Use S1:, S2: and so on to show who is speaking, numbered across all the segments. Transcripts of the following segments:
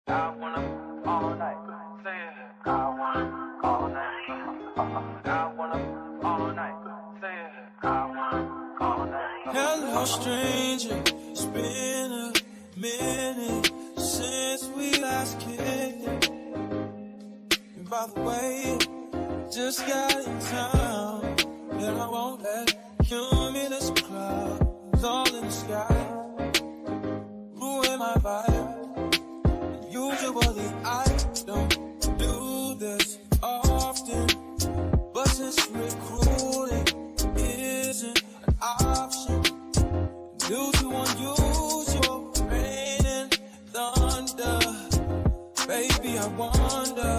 S1: I wanna all night. Say it. I wanna all night. I wanna all night. Say it. I wanna all night.
S2: Hello, stranger. It's been a minute since we last kicked it. And by the way, just got in town, and I won't let cumulus clouds all in the sky ruin my vibe. Usually I don't do this often, but since recruiting isn't an option, due to unusual rain and thunder, baby I wonder,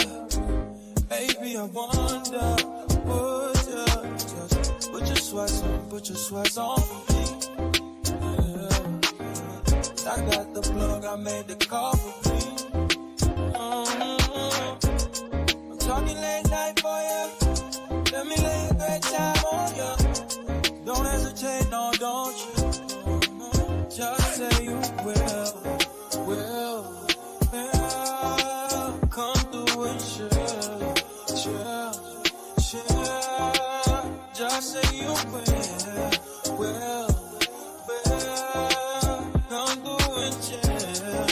S2: would you just put your sweats on for me? Yeah. I got the plug, I made the call for me. I'm talking late night for you. Let me lay a great time on you. Don't hesitate, no, don't you? Just say you will. Come through and chill. Just say you will. Come through and chill.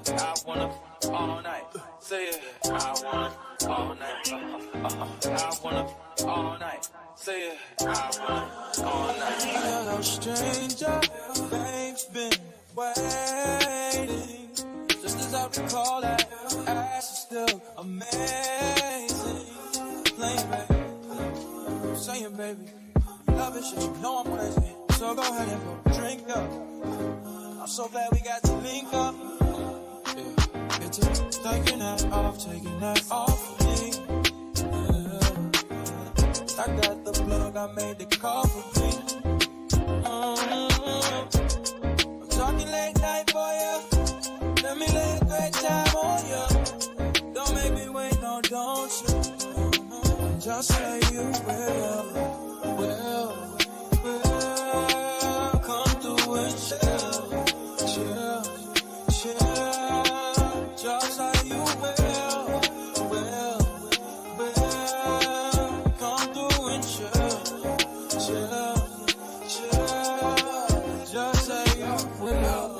S1: I wanna all night. Say it. I wanna all night. I wanna all night. Say it. I wanna all night.
S2: Hello, stranger. Babe's been waiting. Just as I recall that ass is still amazing. Playing, baby. Saying, baby. Love it, shit, you know I'm crazy. So go ahead and put a drink up. I'm so glad we got to link up. Yeah, it's taking that off of me. Yeah. I got the plug, I made the call for me. I'm talking late night for you. Let me lay a great time on you. Don't make me wait, no, don't you? Just say you will. Come through and chill. Just like you will. Come through and chill. Just like you will.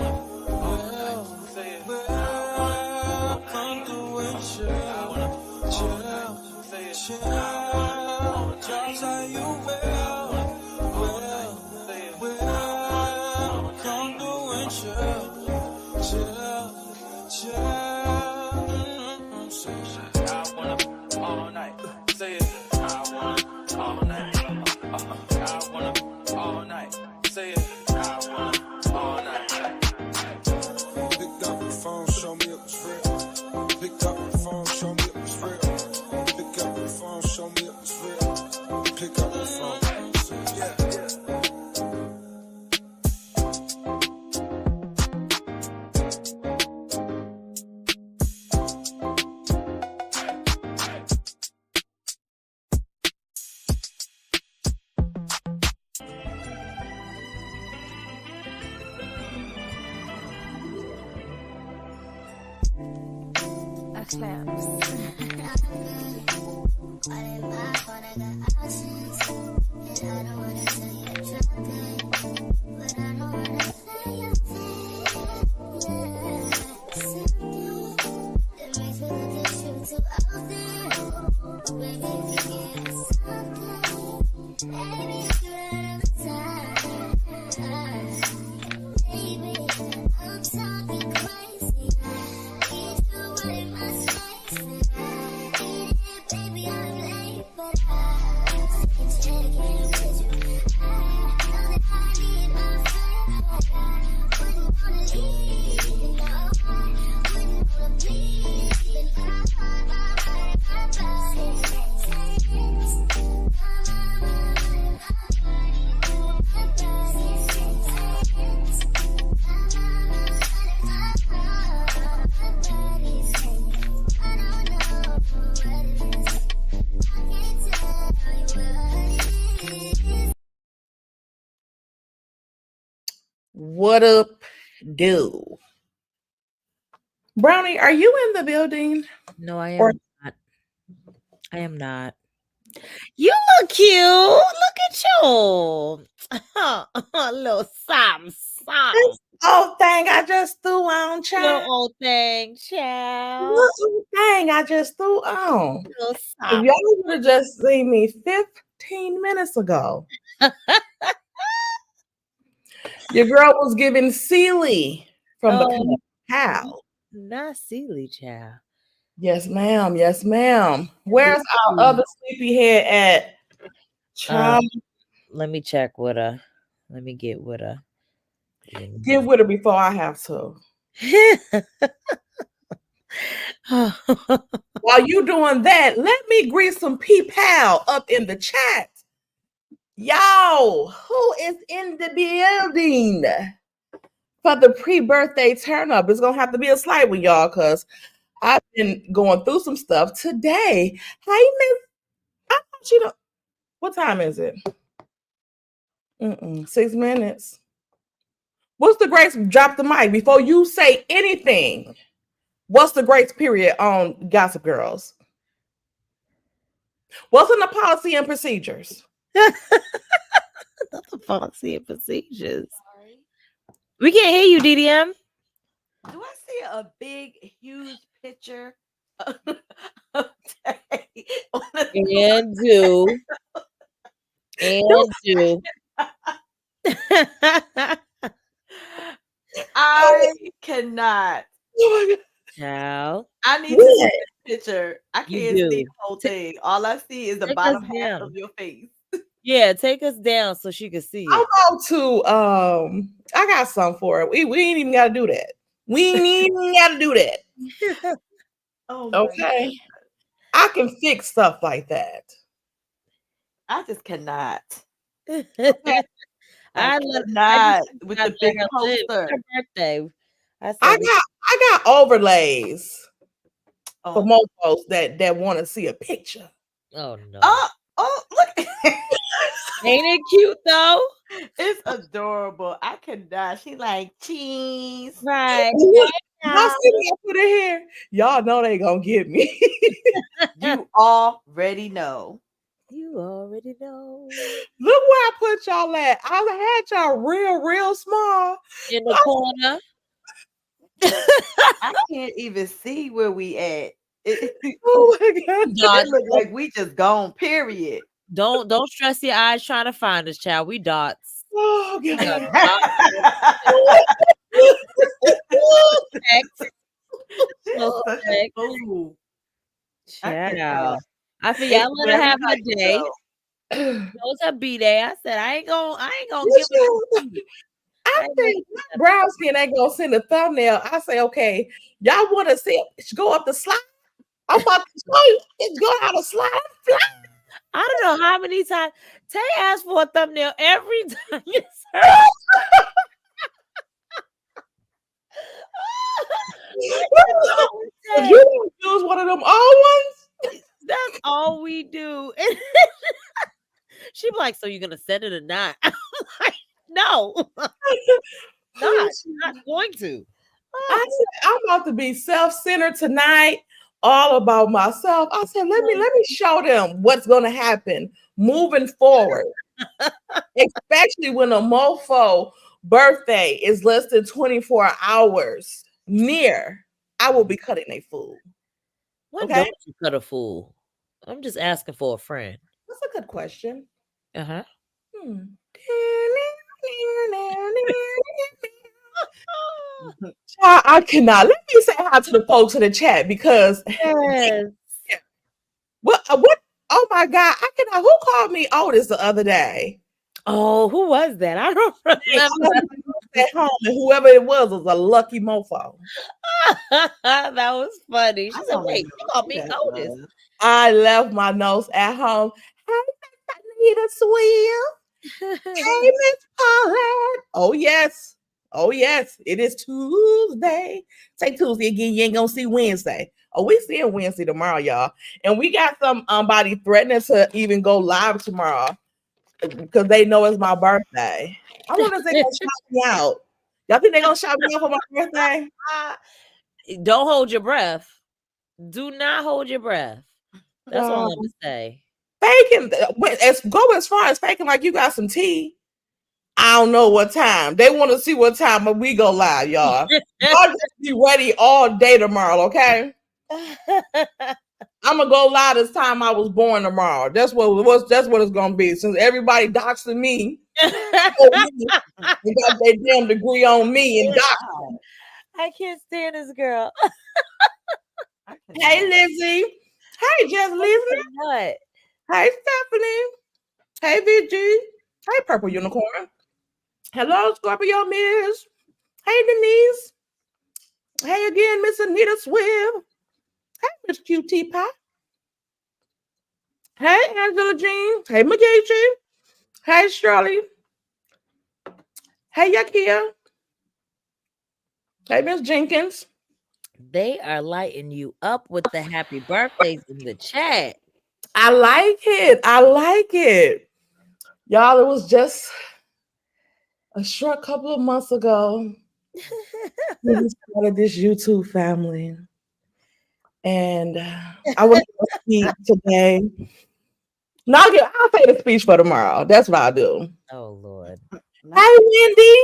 S2: Come through and chill. Just like you will. Come through and chill.
S1: I wanna all night. Say it. I wanna all night. I wanna all night. Say it. I wanna all night.
S2: Pick up the phone, show me it was real. Pick up the phone, show me it was real. Pick up the phone, show me it was real. Pick up the phone. Yeah.
S3: Claps.
S4: What up, do? Brownie, are you in the building?
S5: No, I
S4: Or-
S5: am not. I am not. You look cute. Look at you. Little Sam.
S4: Oh, thing I just threw on,
S5: Little
S4: child.
S5: old thing, child.
S4: Little thing I just threw on.
S5: Little
S4: If
S5: Sam.
S4: y'all would have just seen me 15 minutes ago, your girl was giving Sealy from the cow.
S5: Not silly, child.
S4: Yes, ma'am. Yes, ma'am. Where's our other sleepyhead at? Child,
S5: Let me check with her. Let me get with her.
S4: get with her before I have to. While you doing that, let me greet some P-Pal up in the chat. Y'all, who is in the building for the pre-birthday turn up? It's gonna have to be a slight one, y'all, because I've been going through some stuff today. Hey, Miss, I thought you know what time is it? 6 minutes. What's the grace? Drop the mic before you say anything. What's the grace period on Gossip Girls? What's in the policy and procedures?
S5: That's a policy and procedures. We can't hear you, DDM.
S6: Do I see a big, huge picture of Tay on the
S5: And do. And do.
S6: I cannot.
S4: Oh my God.
S5: Child.
S6: I need to see this picture. I
S5: You
S6: can't see
S5: do.
S6: the whole thing. All I see is the
S5: Take
S6: bottom
S5: us
S6: half
S5: down.
S6: of your face.
S5: Yeah, take us down so she can see
S4: I'm
S5: it.
S4: about to I got something for it. We ain't even gotta do that. We ain't even gotta do that.
S6: Oh my
S4: Okay.
S6: God.
S4: I can fix stuff like that.
S6: I just cannot.
S5: I
S6: I
S5: love
S6: cannot with
S5: got
S6: the big
S5: her lips.
S6: poster.
S5: Her birthday. I said,
S4: I got overlays for
S6: Oh,
S4: most folks that want to see a picture.
S5: oh no.
S6: oh, look.
S5: Ain't it cute though?
S6: It's adorable. I cannot. She like cheese.
S5: Right.
S4: Y'all see me put it here? Y'all know they gonna get me.
S6: You already know.
S5: You already know.
S4: Look where I put y'all at. I had y'all real small.
S5: In the corner.
S6: I can't even see where we at.
S4: Oh my God.
S6: It look like we just gone, period.
S5: Don't stress your eyes trying to find us, child. We dots.
S4: Oh
S5: We
S4: God.
S5: No
S6: Such a
S5: sex.
S6: fool. I
S5: Child.
S6: cannot.
S5: I feel y'all let her
S6: Very
S5: have her
S6: nice,
S5: day.
S6: though.
S5: It was her B-day. I said I ain't gonna
S4: Yes,
S5: give
S4: you-
S5: it.
S4: I think brown skin ain't gonna send a thumbnail. I say, okay, y'all want to see it? Go up the slide. I'm about to show you. It's going how to slide.
S5: I don't know how many times Tay asked for a thumbnail every time it's her.
S4: If you don't use one of them old ones,
S5: That's all we do. She be like, so you're gonna send it or not? I'm like, no, not going to.
S4: I said, I'm about to be self-centered tonight, all about myself. I said, let me show them what's gonna happen moving forward. Especially when a mofo birthday is less than 24 hours near. I will be cutting a fool.
S5: Why
S4: Okay.
S5: don't you cut a fool? I'm just asking for a friend.
S4: That's a good question.
S5: Uh-huh.
S4: I cannot. Let me say hi to the folks in the chat because
S5: Yes.
S4: what? Oh my God! I cannot. Who called me Otis the other day?
S5: Oh, who was that? I don't remember.
S4: At home, and whoever it was a lucky mofo.
S5: That was funny. She
S6: I
S5: said,
S6: don't
S5: wait,
S6: even
S5: you
S6: know
S5: called
S6: who
S5: me
S6: that
S5: Otis.
S6: was.
S4: I left my notes at home. Hey, I need a swim. Hey, Miss Paulette. Oh yes. Oh yes. It is Tuesday. Say Tuesday again. You ain't gonna see Wednesday. Oh, we seeing Wednesday tomorrow, y'all. And we got somebody threatening to even go live tomorrow because they know it's my birthday. I want to say shout me out. Y'all think they gonna shout me out for my birthday?
S5: Don't hold your breath. Do not hold your breath. That's all I'm
S4: Um,
S5: gonna say.
S4: Faking, go as far as faking like you got some tea. I don't know what time. They want to see what time we go live, y'all. Y'all just be ready all day tomorrow, okay? I'm gonna go live this time I was born tomorrow. That's what it's gonna be. Since everybody doxing me, they got their damn degree on me and doxing.
S5: I can't stand this girl.
S4: Hey Lizzie. Hey Just Lizzie.
S5: What?
S4: Hey Stephanie. Hey VG. Hey Purple Unicorn. Hello Scorpio Miss. Hey Denise. Hey again, Miss Anita Swift. Hey Miss QT Pie. Hey Angela Jean. Hey Magici. Hey Shirley. Hey Yakia. Hey Miss Jenkins.
S5: They are lighting you up with the happy birthdays in the chat.
S4: I like it. I like it. Y'all, it was just a short couple of months ago. We started this YouTube family. And I want to speak today. No, I'll say the speech for tomorrow. That's what I'll do.
S5: Oh Lord.
S4: Hey Wendy.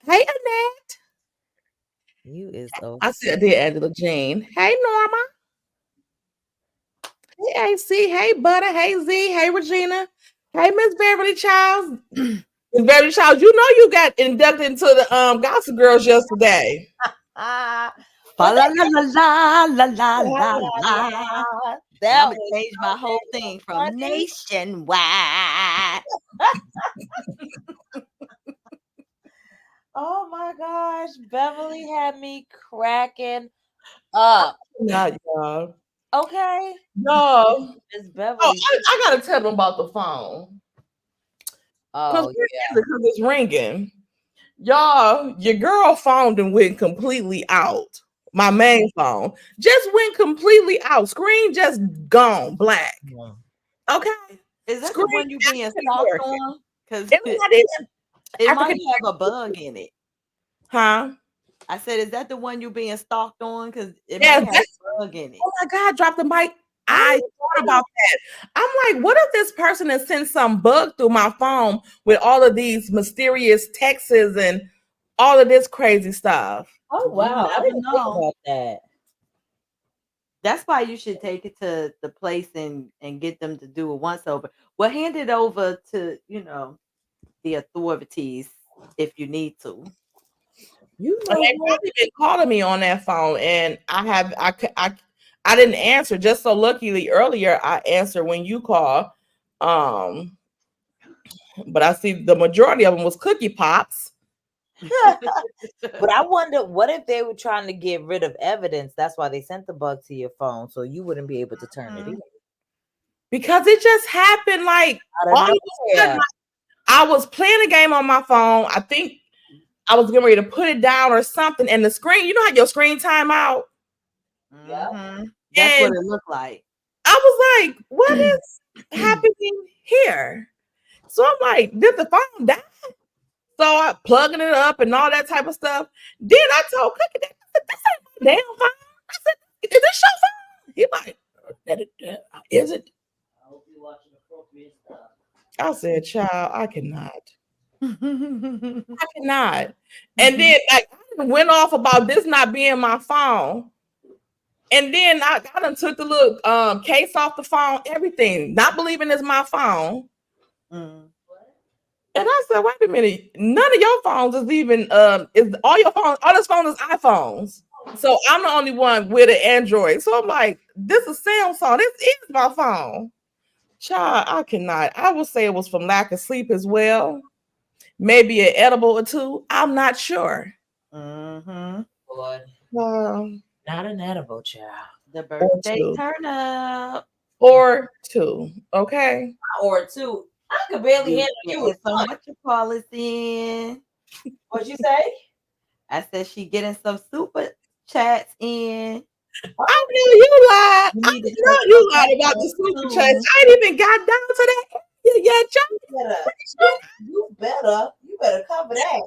S4: Hey Annette.
S5: You is so
S4: I said dear Angela Jean. Hey Norma. Hey AC. Hey Butter. Hey Z. Hey Regina. Hey Miss Beverly Childs. Miss Beverly Childs, you know you got inducted into the Gossip Girls yesterday.
S6: La la la la la la la la. That would change my whole thing from nationwide.
S5: Oh my gosh, Beverly had me cracking up.
S4: Not y'all.
S5: Okay.
S4: No.
S5: Miss Beverly.
S4: Oh, I gotta tell them about the phone.
S5: Oh yeah.
S4: Because it's ringing. Y'all, your girl phone and went completely out. My main phone just went completely out. Screen just gone black. Okay.
S6: Is that
S4: Screen
S6: the one you being stalked on? Because
S4: it
S6: might have a bug in it.
S4: Huh?
S6: I said, is that the one you being stalked on? Because it
S4: Yeah,
S6: might have a bug in it.
S4: Oh my God, drop the mic. I thought about that. I'm like, what if this person has sent some bug through my phone with all of these mysterious texts and all of this crazy stuff?
S5: Oh wow, I didn't think about that.
S6: That's why you should take it to the place and get them to do a once over. Well, hand it over to the authorities if you need to.
S4: You know, they probably been calling me on that phone, and I didn't answer. Just so luckily earlier I answered when you call. But I see the majority of them was cookie pops.
S5: But I wonder, what if they were trying to get rid of evidence? That's why they sent the bug to your phone, so you wouldn't be able to turn it in.
S4: Because it just happened like all of a sudden, I was playing a game on my phone. I think I was getting ready to put it down or something, and the screen, you know how your screen time out?
S6: Mm-hmm. That's what it looked like.
S4: I was like, what is happening here? So I'm like, did the phone die? So I plugging it up and all that type of stuff. Then I told Cookie, I said, this ain't my damn phone. I said, is this your phone? He like, is it?
S5: I hope you're watching appropriate stuff.
S4: I said, child, I cannot. I cannot. And then I went off about this not being my phone. And then I done took the little case off the phone, everything, not believing it's my phone. And I said, wait a minute, none of your phones is even is all your phones, all this phone is iPhones. So I'm the only one with an Android. So I'm like, this is Samsung. This is my phone. Child, I cannot. I would say it was from lack of sleep as well. Maybe an edible or two. I'm not sure.
S5: Boy,
S4: Not
S5: an edible, child.
S6: The birthday turn up.
S4: Or two. Okay.
S5: Or two. I could barely handle you with
S6: so much policy in.
S5: What'd you say?
S6: I said she getting some super chats in.
S4: I knew you lied. I know you lied about the super chats. I ain't even got down to that. Yeah,
S5: You better
S7: better cover that.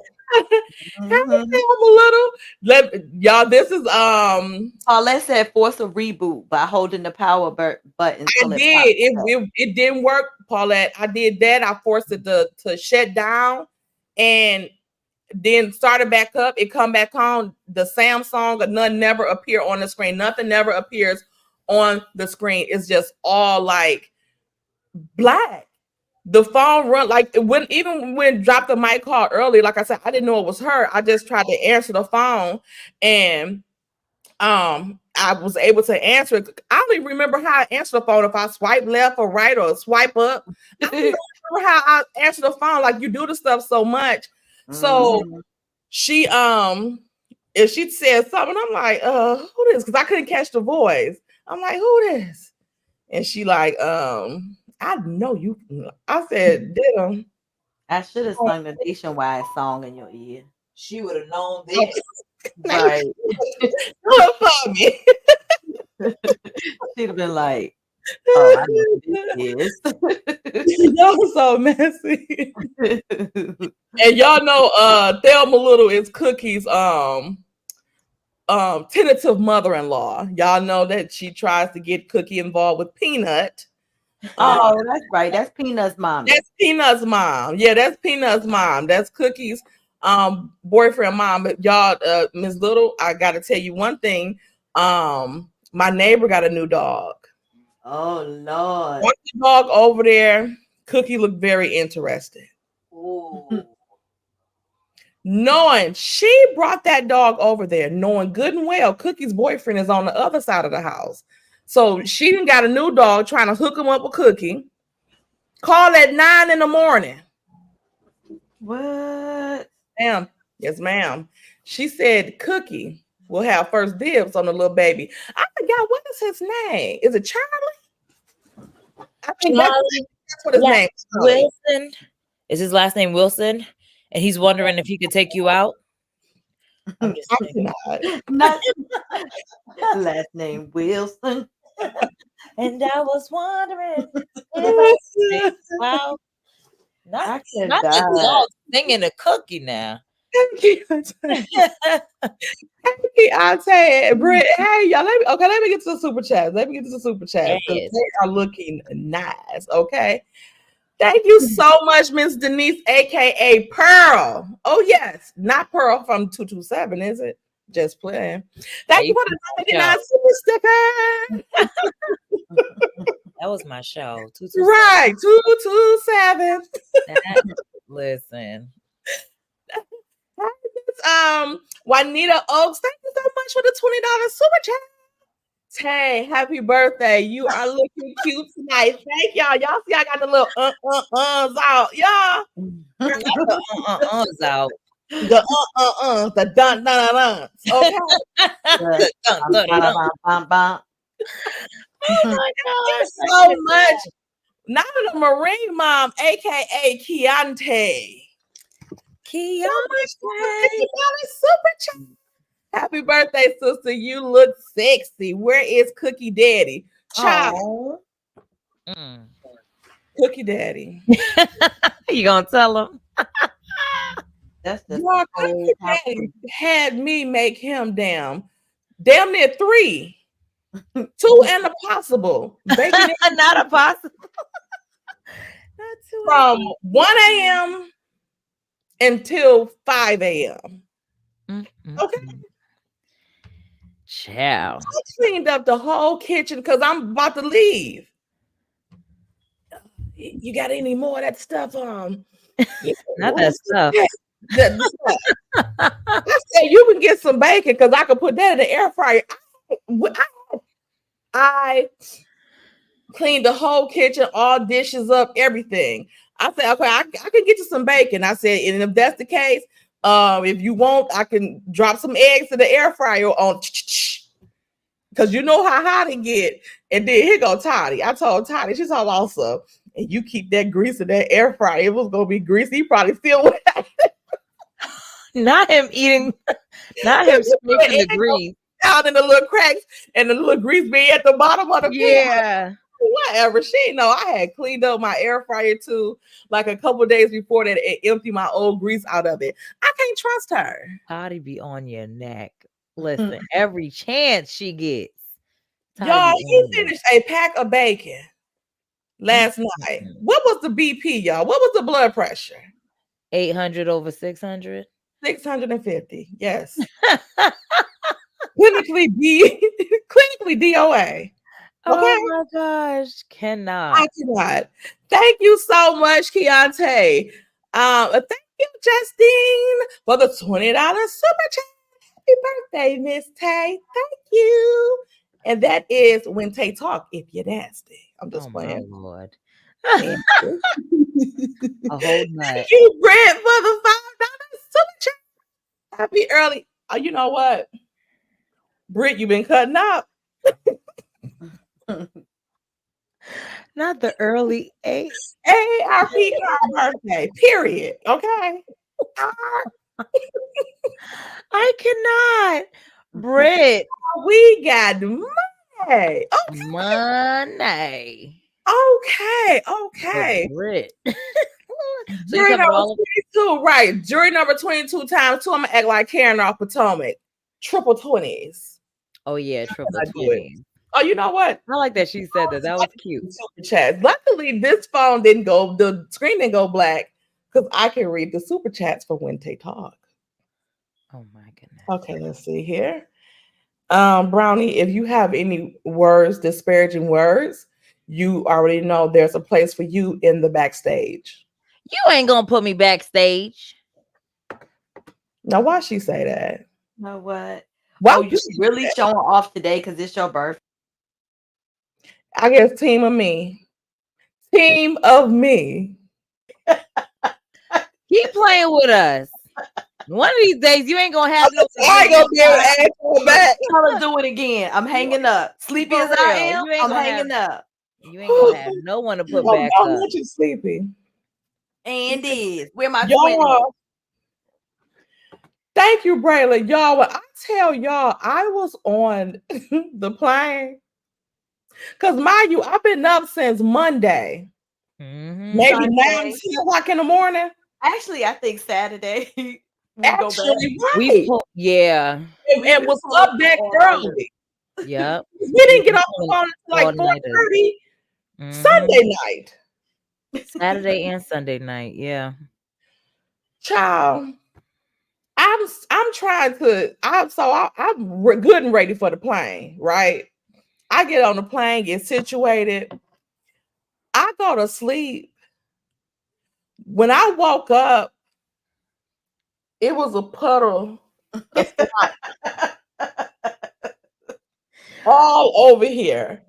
S4: I'm a little. Y'all, this is
S6: Paulette said force a reboot by holding the power button.
S4: I did. It didn't work, Paulette. I did that. I forced it to shut down and then started back up. It come back on. The Samsung or none never appear on the screen. Nothing never appears on the screen. It's just all like black. The phone run like even when dropped the mic call early, like I said, I didn't know it was her. I just tried to answer the phone and I was able to answer it. I don't even remember how I answered the phone, if I swipe left or right or swipe up. I don't remember how I answered the phone. Like you do the stuff so much. So she if she said something, I'm like, who this? Because I couldn't catch the voice. I'm like, who this? And she like, I know you. I said, damn.
S6: I should have sung the Nationwide song in your ear.
S7: She would have known then.
S6: Right.
S4: Do it for me.
S6: She'd have been like, oh, I know who this is.
S4: Y'all so messy. And y'all know Thelma Little is Cookie's tentative mother-in-law. Y'all know that she tries to get Cookie involved with Peanut.
S6: Oh, that's right. That's Peanut's mom.
S4: That's Peanut's mom. Yeah, that's Peanut's mom. That's Cookie's boyfriend mom. But y'all, Miss Little, I gotta tell you one thing. My neighbor got a new dog.
S6: Oh Lord.
S4: One dog over there. Cookie looked very interested.
S7: Ooh.
S4: Knowing she brought that dog over there, knowing good and well Cookie's boyfriend is on the other side of the house. So she done got a new dog trying to hook him up with Cookie. Call at 9 a.m.
S6: What?
S4: Ma'am. Yes, ma'am. She said Cookie will have first dibs on the little baby. I forgot, what is his name? Is it Charlie? I think that's what his name is.
S5: Wilson. Is his last name Wilson? And he's wondering if he could take you out. I'm just
S6: not last name Wilson.
S5: And I was wondering if I could take you out. Not the dog singing a Cookie now.
S4: Thank you. Thank you, Auntie. Britt, hey, y'all. Let me get to the super chat. Yes. They are looking nice. Okay. Thank you so much, Miss Denise, aka Pearl. Oh, yes, not Pearl from 227, is it? Just playing. Thank you for the 99 super sticker.
S5: That was my show. 227.
S4: Right, 227.
S5: Listen.
S4: Juanita Oaks, thank you so much for the $20 super chat. Hey, happy birthday. You are looking cute tonight. Thank y'all. Y'all see I got the little out. Y'all.
S5: The
S4: out. The dun. Okay. Oh my God. So much. Now the Marine Mom, aka Keontae. Super chat. Happy birthday, sister. You look sexy. Where is Cookie Daddy? Child. Cookie Daddy.
S5: You gonna tell him?
S6: That's the
S4: Cookie Daddy had me make him damn near 3. 2 and a possible.
S5: Not a possible.
S4: Not 2 from 1 a.m. until 5 a.m. Okay.
S5: Ciao.
S4: I cleaned up the whole kitchen because I'm about to leave. You got any more of that stuff?
S5: Not that stuff.
S4: I said you can get some bacon because I can put that in the air fryer. I cleaned the whole kitchen, all dishes up, everything. I said, okay, I can get you some bacon. I said, and if that's the case, if you want, I can drop some eggs in the air fryer on, because you know how hot it get. And then here go Toddy. I told Toddy, she's all also, and you keep that grease in that air fryer. It was gonna be greasy. He probably still would.
S5: Not him eating, not him squeaking the grease
S4: out in the little cracks and the little grease being at the bottom of the pan. Whatever. She know I had cleaned up my air fryer too, like a couple days before that, and emptied my old grease out of it. I can't trust her.
S5: Toddy be on your neck. Listen, every chance she gets. Toddy
S4: Y'all,
S5: be
S4: you
S5: on you.
S4: finished a pack of bacon last night. What was the BP, y'all? What was the blood pressure?
S5: 800 over 600.
S4: 650. Yes. clinically DOA.
S5: Oh
S4: Okay.
S5: my gosh,
S4: I
S5: cannot.
S4: cannot. Thank you so much, Keontae. Thank you, Justine, for the $20 super chat. Happy birthday, Miss Tay. Thank you. And that is when Tay talk, if you're nasty. I'm just
S5: Oh my
S4: playing.
S5: lord.
S4: Thank
S5: A whole nut.
S4: you, Brent, for the $5 super chat. Happy early. Oh, you know what? Britt, you've been cutting up.
S5: Not the early 8.
S4: AARP birthday, period. Okay.
S5: I cannot. Brit.
S4: We got money.
S5: Money.
S4: Okay.
S5: Brit. So you
S4: Jury
S5: covered
S4: number
S5: all of
S4: 22, right? Jury number 22 times 2. I'm gonna act like Karen off Potomac. Triple 20s.
S5: Oh yeah, triple
S4: I do it.
S5: 20s.
S4: Oh, you know what?
S5: I like that she said that. That was cute.
S4: Super chats. Luckily, this phone didn't go, the screen didn't go black because I can read the super chats for when they talk.
S5: Oh my goodness.
S4: Okay, let's see here. Brownie, if you have any words, disparaging words, you already know there's a place for you in the backstage.
S5: You ain't gonna put me backstage.
S4: Now, why she say that?
S6: You know what?
S4: Why
S6: Oh,
S4: would
S6: you
S4: she
S6: really
S4: say that?
S6: showing off today because it's your birthday.
S4: I guess team of me. Team of me.
S5: Keep playing with us. One of these days, you ain't gonna have no.
S4: I ain't gonna be able to ask her back.
S6: Tell her do it again. I'm hanging up. Sleepy
S5: For
S6: as I
S5: real.
S6: am,
S5: You ain't
S6: I'm
S5: gonna
S6: hanging up.
S5: You ain't gonna have no one to put back
S4: I'm
S5: up.
S4: not you sleepy.
S6: And is where my twin.
S4: Y'all, thank you, Braylon. Y'all, when I tell y'all I was on the plane, because mind you, I've been up since Monday. Maybe
S6: Sunday.
S4: 9, 10 o'clock in the morning.
S6: Actually, I think Saturday we
S4: Actually,
S6: go back.
S4: right.
S5: Yeah.
S4: And was up back early.
S5: Yep.
S4: We didn't get off the phone until like 4:30 Sunday night.
S5: Saturday and Sunday night. Yeah.
S4: Child, I'm trying to. I'm good and ready for the plane. Right. I get on the plane, get situated. I go to sleep. When I woke up, it was a puddle of snot all over here.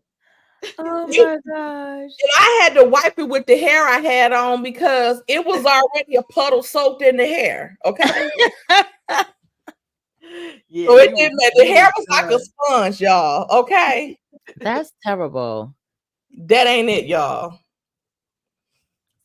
S5: Oh my gosh.
S4: And I had to wipe it with the hair I had on because it was already a puddle soaked in the hair. Okay.
S6: Yeah,
S4: So it didn't matter. The hair was like a sponge, y'all. Okay.
S5: That's terrible.
S4: That ain't it, y'all.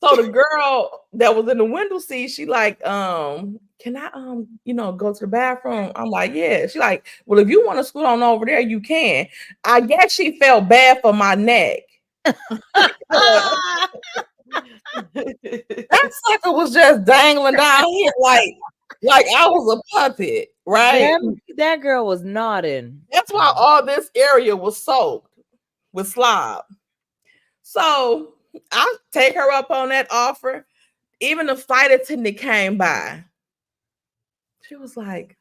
S4: So the girl that was in the window seat, she like, can I go to the bathroom? I'm like, yeah. She like, well, if you want to scoot on over there, you can. I guess she felt bad for my neck. That sucker was just dangling down here like I was a puppet, right?
S5: That girl was nodding.
S4: That's why all this area was soaked with slob. So I take her up on that offer. Even the flight attendant came by. She was like,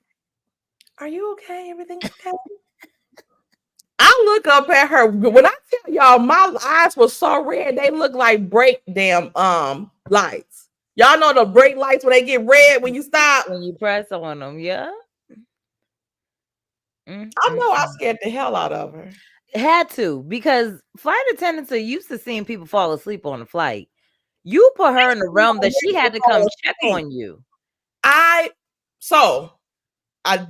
S4: "Are you okay? Everything okay?" I look up at her. When I tell y'all, my eyes were so red, they look like brake damn lights. Y'all know the brake lights when they get red when you stop?
S5: When you press on them, yeah.
S4: I know I scared the hell out of her.
S5: Had to, because flight attendants are used to seeing people fall asleep on the flight. You put her in the realm that she had to come check on you.
S4: I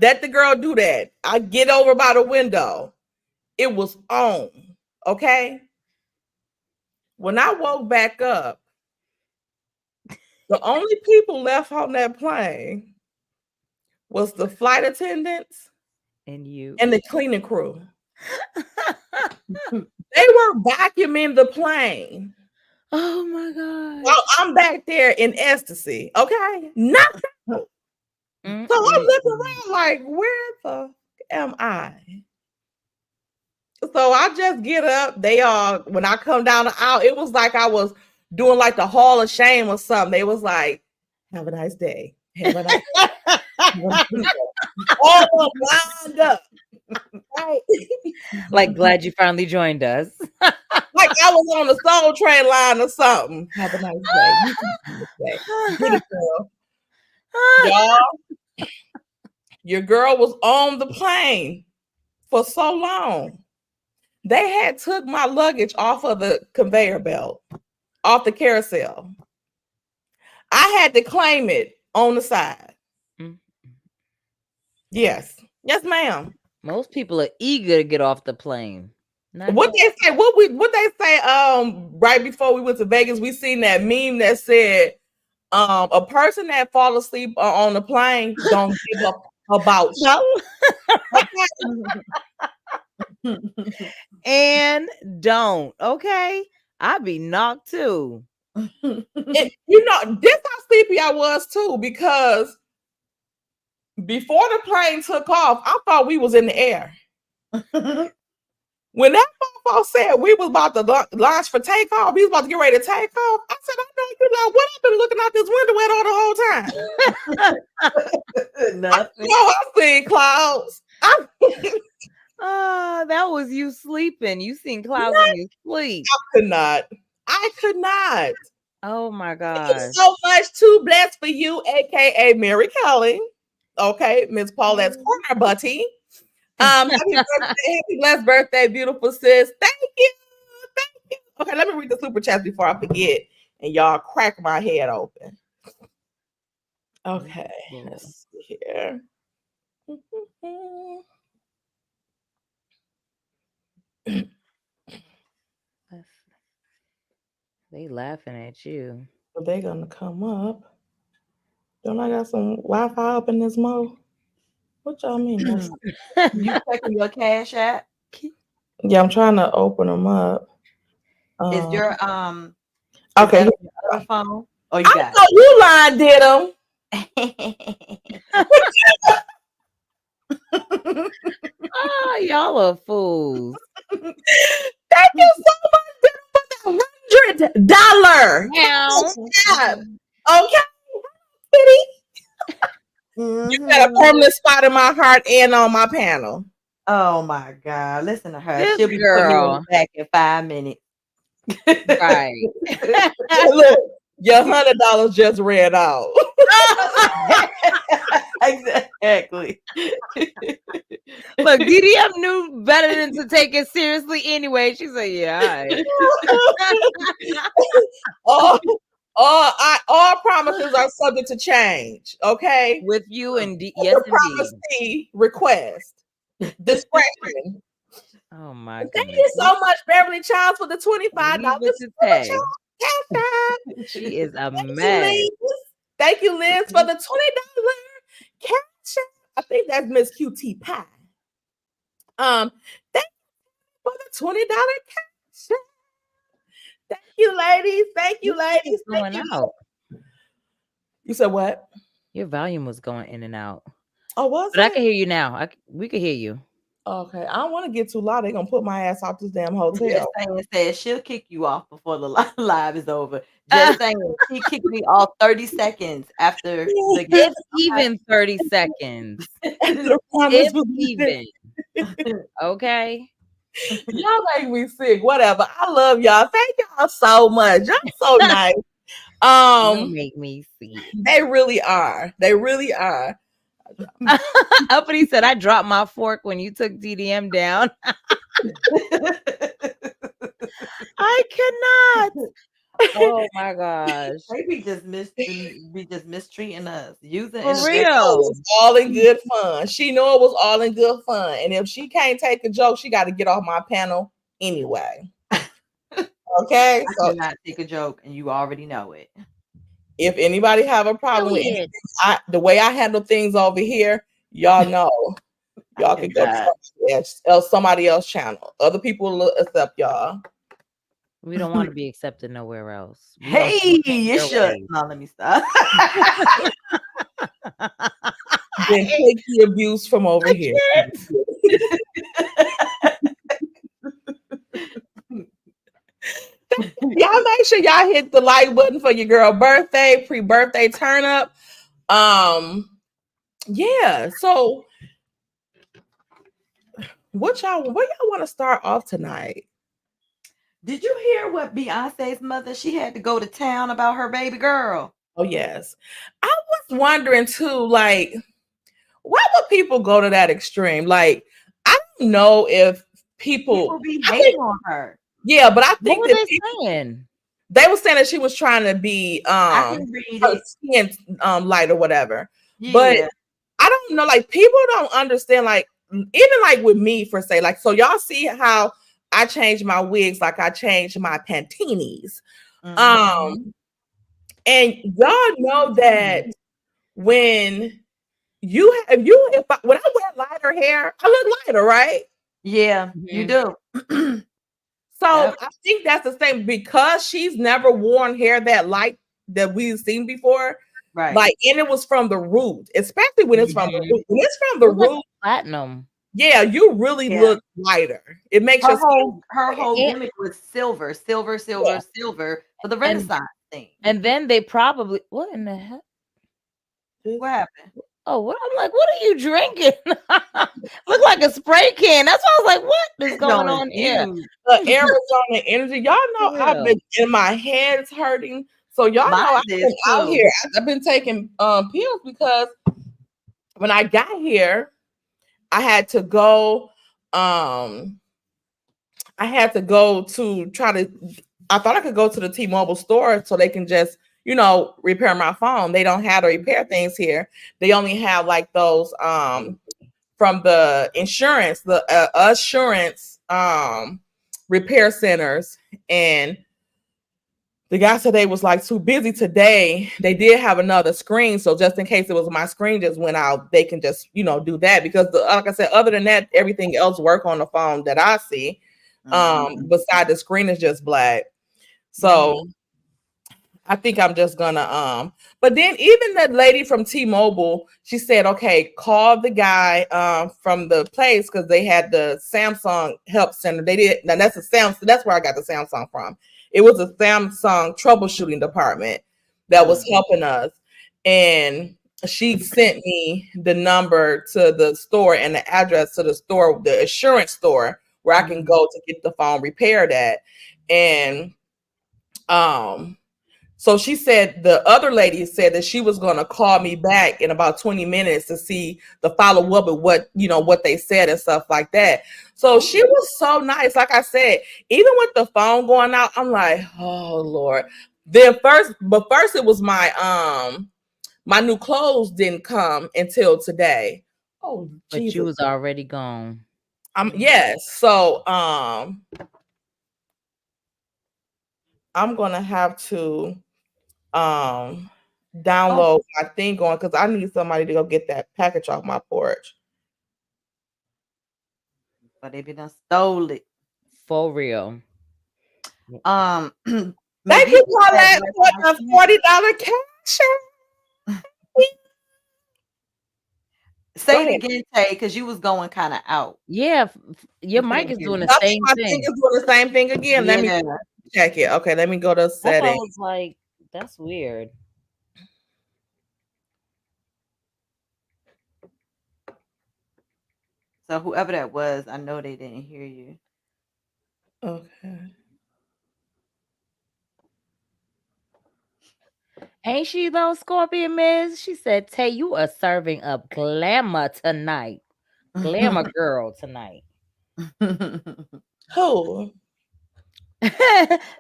S4: let the girl do that. I get over by the window. It was on. Okay. When I woke back up, the only people left on that plane was the flight attendants
S5: and you
S4: and the cleaning crew. They were vacuuming the plane.
S5: Oh my god.
S4: Well, I'm back there in ecstasy. Okay, nothing. So I'm looking around like, where the am I? So I just get up. They all, when I come down the aisle, it was like I was doing like the Hall of Shame or something. They was like, have a nice day. Have a nice day. All lined up. Right?
S5: Like, glad you finally joined us.
S4: Like I was on the Soul Train line or something. Have a nice day. You can have a nice day. Get it, girl. Y'all, your girl was on the plane for so long. They had took my luggage off of the conveyor belt, off the carousel. I had to claim it on the side. Yes. Yes, ma'am.
S5: Most people are eager to get off the plane.
S4: What they say, what they say right before we went to Vegas, we seen that meme that said a person that fall asleep on the plane don't give up about
S5: and don't. Okay, I'd be knocked too.
S4: You know, this how sleepy I was too, because before the plane took off, I thought we was in the air. When that motherfucker said we was about to launch for takeoff, we was about to get ready to take off. I said, I know you know what I've been looking out this window at all the whole time.
S6: Nothing.
S4: I seen clouds.
S5: That was you sleeping. You seen clouds in your sleep.
S4: I could not.
S5: Oh my god.
S4: Thank you so much. Too blessed for you, aka Mary Kelly. Okay, Miss Paulette's corner buddy. Happy blessed birthday, beautiful sis. Thank you. Okay, let me read the super chats before I forget, and y'all crack my head open. Okay, let's see here.
S5: They laughing at you.
S4: Are they gonna come up? Don't I got some Wi-Fi up in this mode? What y'all mean?
S6: You checking your Cash App?
S4: Yeah, I'm trying to open them up.
S6: Is your
S4: okay?
S6: Is your other phone? Oh, you got
S4: it. You lying, did them.
S5: Oh, y'all are fools.
S4: Thank you so much for the $100. Okay, Kitty. You got a permanent spot in my heart and on my panel.
S6: Oh my God! Listen to her.
S5: This
S6: She'll be
S5: girl
S6: back in 5 minutes.
S5: Right.
S4: Look, your $100 just ran out.
S6: Exactly.
S5: Look, DDM knew better than to take it seriously anyway. She said, yeah,
S4: all right. All promises are subject to change. Okay.
S5: With you and
S4: yes, promise request. Discretion.
S5: Oh my god.
S4: Thank you so much, Beverly Childs, for the $25.
S5: She is a mess.
S4: Thank you, Liz, for the $20 cash. I think that's Miss QT Pie. Thank you for the $20 cash. Thank you, ladies. Thank you, ladies.
S5: Going out.
S4: You said what?
S5: Your volume was going in and out.
S4: Oh, was
S5: but it? I can hear you now. We can hear you.
S4: Okay, I don't want to get too loud. They're gonna put my ass off this damn hotel.
S6: Just saying, she'll kick you off before the live is over. Just saying, she kicked me off 30 seconds after the game.
S5: It's even 30 seconds. It's even. Okay.
S4: Y'all make me sick. Whatever. I love y'all. Thank y'all so much. Y'all so nice.
S5: You make me sick.
S4: They really are. They really are.
S5: Uppity said, I dropped my fork when you took DDM down. I cannot. Oh my gosh.
S6: They be just mistreating us. Using
S5: for real.
S4: It was all in good fun. She knew it was all in good fun. And if she can't take a joke, she got to get off my panel anyway. Okay.
S6: I cannot take a joke, and you already know it.
S4: If anybody have a problem with anything, the way I handle things over here, y'all know. Y'all can go to somebody else's channel. Other people will accept y'all.
S5: We don't want to be accepted nowhere else. We
S6: Hey, you
S5: your
S6: should.
S5: ways.
S6: No, let me stop.
S4: Then take the abuse from over here. Y'all make sure y'all hit the like button for your girl birthday, pre-birthday turn up. Yeah. So where y'all want to start off tonight?
S6: Did you hear what Beyonce's mother? She had to go to town about her baby girl.
S4: Oh yes. I was wondering too, like, why would people go to that extreme? Like, I don't know if people
S6: be hating on her.
S4: Yeah, but I
S5: What
S4: think
S5: were
S4: that
S5: they saying?
S4: they were saying that she was trying to be
S6: I can read
S4: her
S6: it.
S4: skin light or whatever.
S6: Yeah.
S4: But I don't know, like, people don't understand, like, even like with me for say, like, so y'all see how I changed my wigs, like I changed my pantinis. And y'all know that when when I wear lighter hair, I look lighter, right?
S6: Yeah, you do.
S4: So
S6: Yep.
S4: I think that's the same because she's never worn hair that light that we've seen before.
S6: Right.
S4: Like, and it was from the root, especially when it's from the root. When it's from the
S5: Look like
S4: root,
S5: platinum.
S4: yeah, you really look lighter. It makes
S6: her
S4: your
S6: whole gimmick was silver for the Renaissance thing.
S5: And then they probably what in the heck?
S6: What happened?
S5: Oh, what? I'm like, what are you drinking? Look like a spray can. That's why I was like, what is going on here?
S4: The Arizona energy. Y'all know I've been in my head's hurting. So y'all know I've been out here. I've been taking pills because when I got here, I had to go to try to I thought I could go to the T-Mobile store so they can just, repair my phone. They don't have to repair things here. They only have like those from the insurance, the assurance repair centers. And the guy said they was like too busy today. They did have another screen, so just in case it was my screen just went out, they can just do that because like I said, other than that, everything else work on the phone that I see. Beside the screen is just black. So I think I'm just gonna but then even the lady from T-Mobile, she said, okay, call the guy from the place because they had the Samsung help center. They did now that's that's where I got the Samsung from. It was a Samsung troubleshooting department that was helping us. And she sent me the number to the store and the address to the store, the assurance store, where I can go to get the phone repaired at. And so she said, the other lady said that she was going to call me back in about 20 minutes to see the follow up with what they said and stuff like that. So she was so nice. Like I said, even with the phone going out, I'm like, oh Lord. First it was my new clothes didn't come until today. Oh,
S5: but
S4: Jesus.
S5: you was already gone.
S4: Yes. So I'm gonna have to download my thing going because I need somebody to go get that package off my porch.
S6: But they done stole it.
S5: For real.
S4: Thank you, Paulette, for the $40 cash.
S6: Say it again, Tay, because you was going kind of out.
S5: Yeah, your mic is doing the same
S4: my
S5: thing.
S4: thing is doing the same thing again. Let me check it. Okay, let me go to settings.
S5: I was like, that's weird.
S6: So whoever that was, I know they didn't hear you.
S4: Okay.
S5: Ain't she though, Scorpion Miz? She said, Tay, you are serving up glamour tonight. Glamour girl tonight.
S4: Who?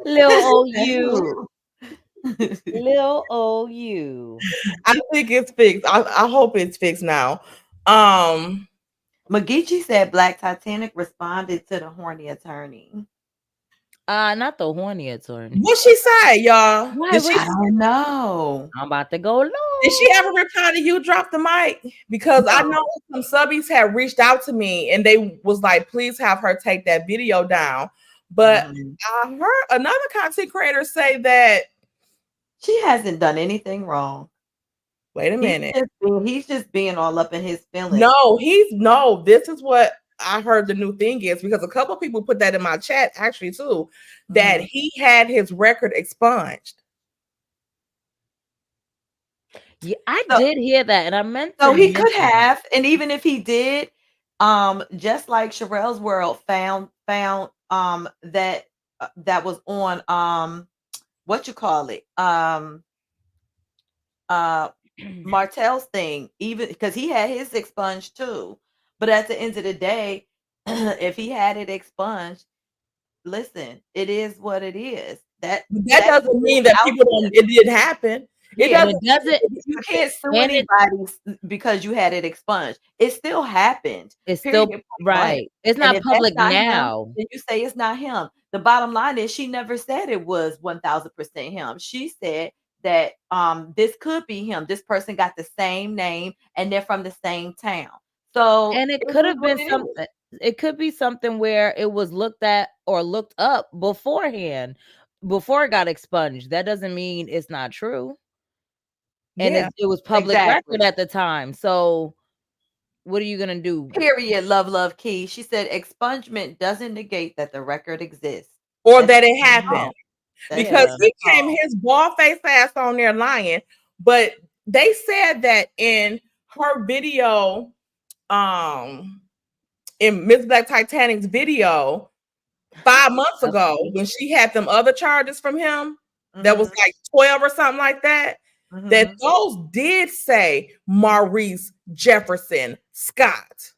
S5: Little old you. Little old you.
S4: I think it's fixed. I hope it's fixed now.
S6: Magichi said Black Titanic responded to the horny attorney.
S5: Not the horny attorney.
S4: What she say, y'all?
S6: I don't know.
S5: I'm about to go low.
S4: Did she ever reply to you, drop the mic? Because I know some subbies had reached out to me and they was like, please have her take that video down. But I heard another content creator say that
S6: she hasn't done anything wrong.
S4: Wait a minute.
S6: He's just being all up in his feelings.
S4: No, this is what I heard the new thing is, because a couple of people put that in my chat actually too, that he had his record expunged.
S5: Yeah, I did hear that, and I meant
S6: so he could have, and even if he did, just like Sherelle's World found that that was on what you call it, Martell's thing, even because he had his expunged too. But at the end of the day, if he had it expunged, listen, it is what it is. That
S4: doesn't mean that people don't. It did happen. It doesn't.
S6: You can't sue anybody because you had it expunged. It still happened.
S5: It's still right. It's not public now.
S6: Then you say it's not him. The bottom line is she never said it was 1000% him. She said that this could be him. This person got the same name and they're from the same town. So
S5: and it could have been something. It could be something where it was looked at or looked up beforehand, before it got expunged. That doesn't mean it's not true. And it was public record at the time. So what are you gonna do?
S6: Period. Love Key. She said expungement doesn't negate that the record exists
S4: or that it happened. Because he came his bald face ass on there lying. But they said that in her video, in Miss Black Titanic's video 5 months ago, when she had them other charges from him, that was like 12 or something like that, that those did say Maurice Jefferson Scott.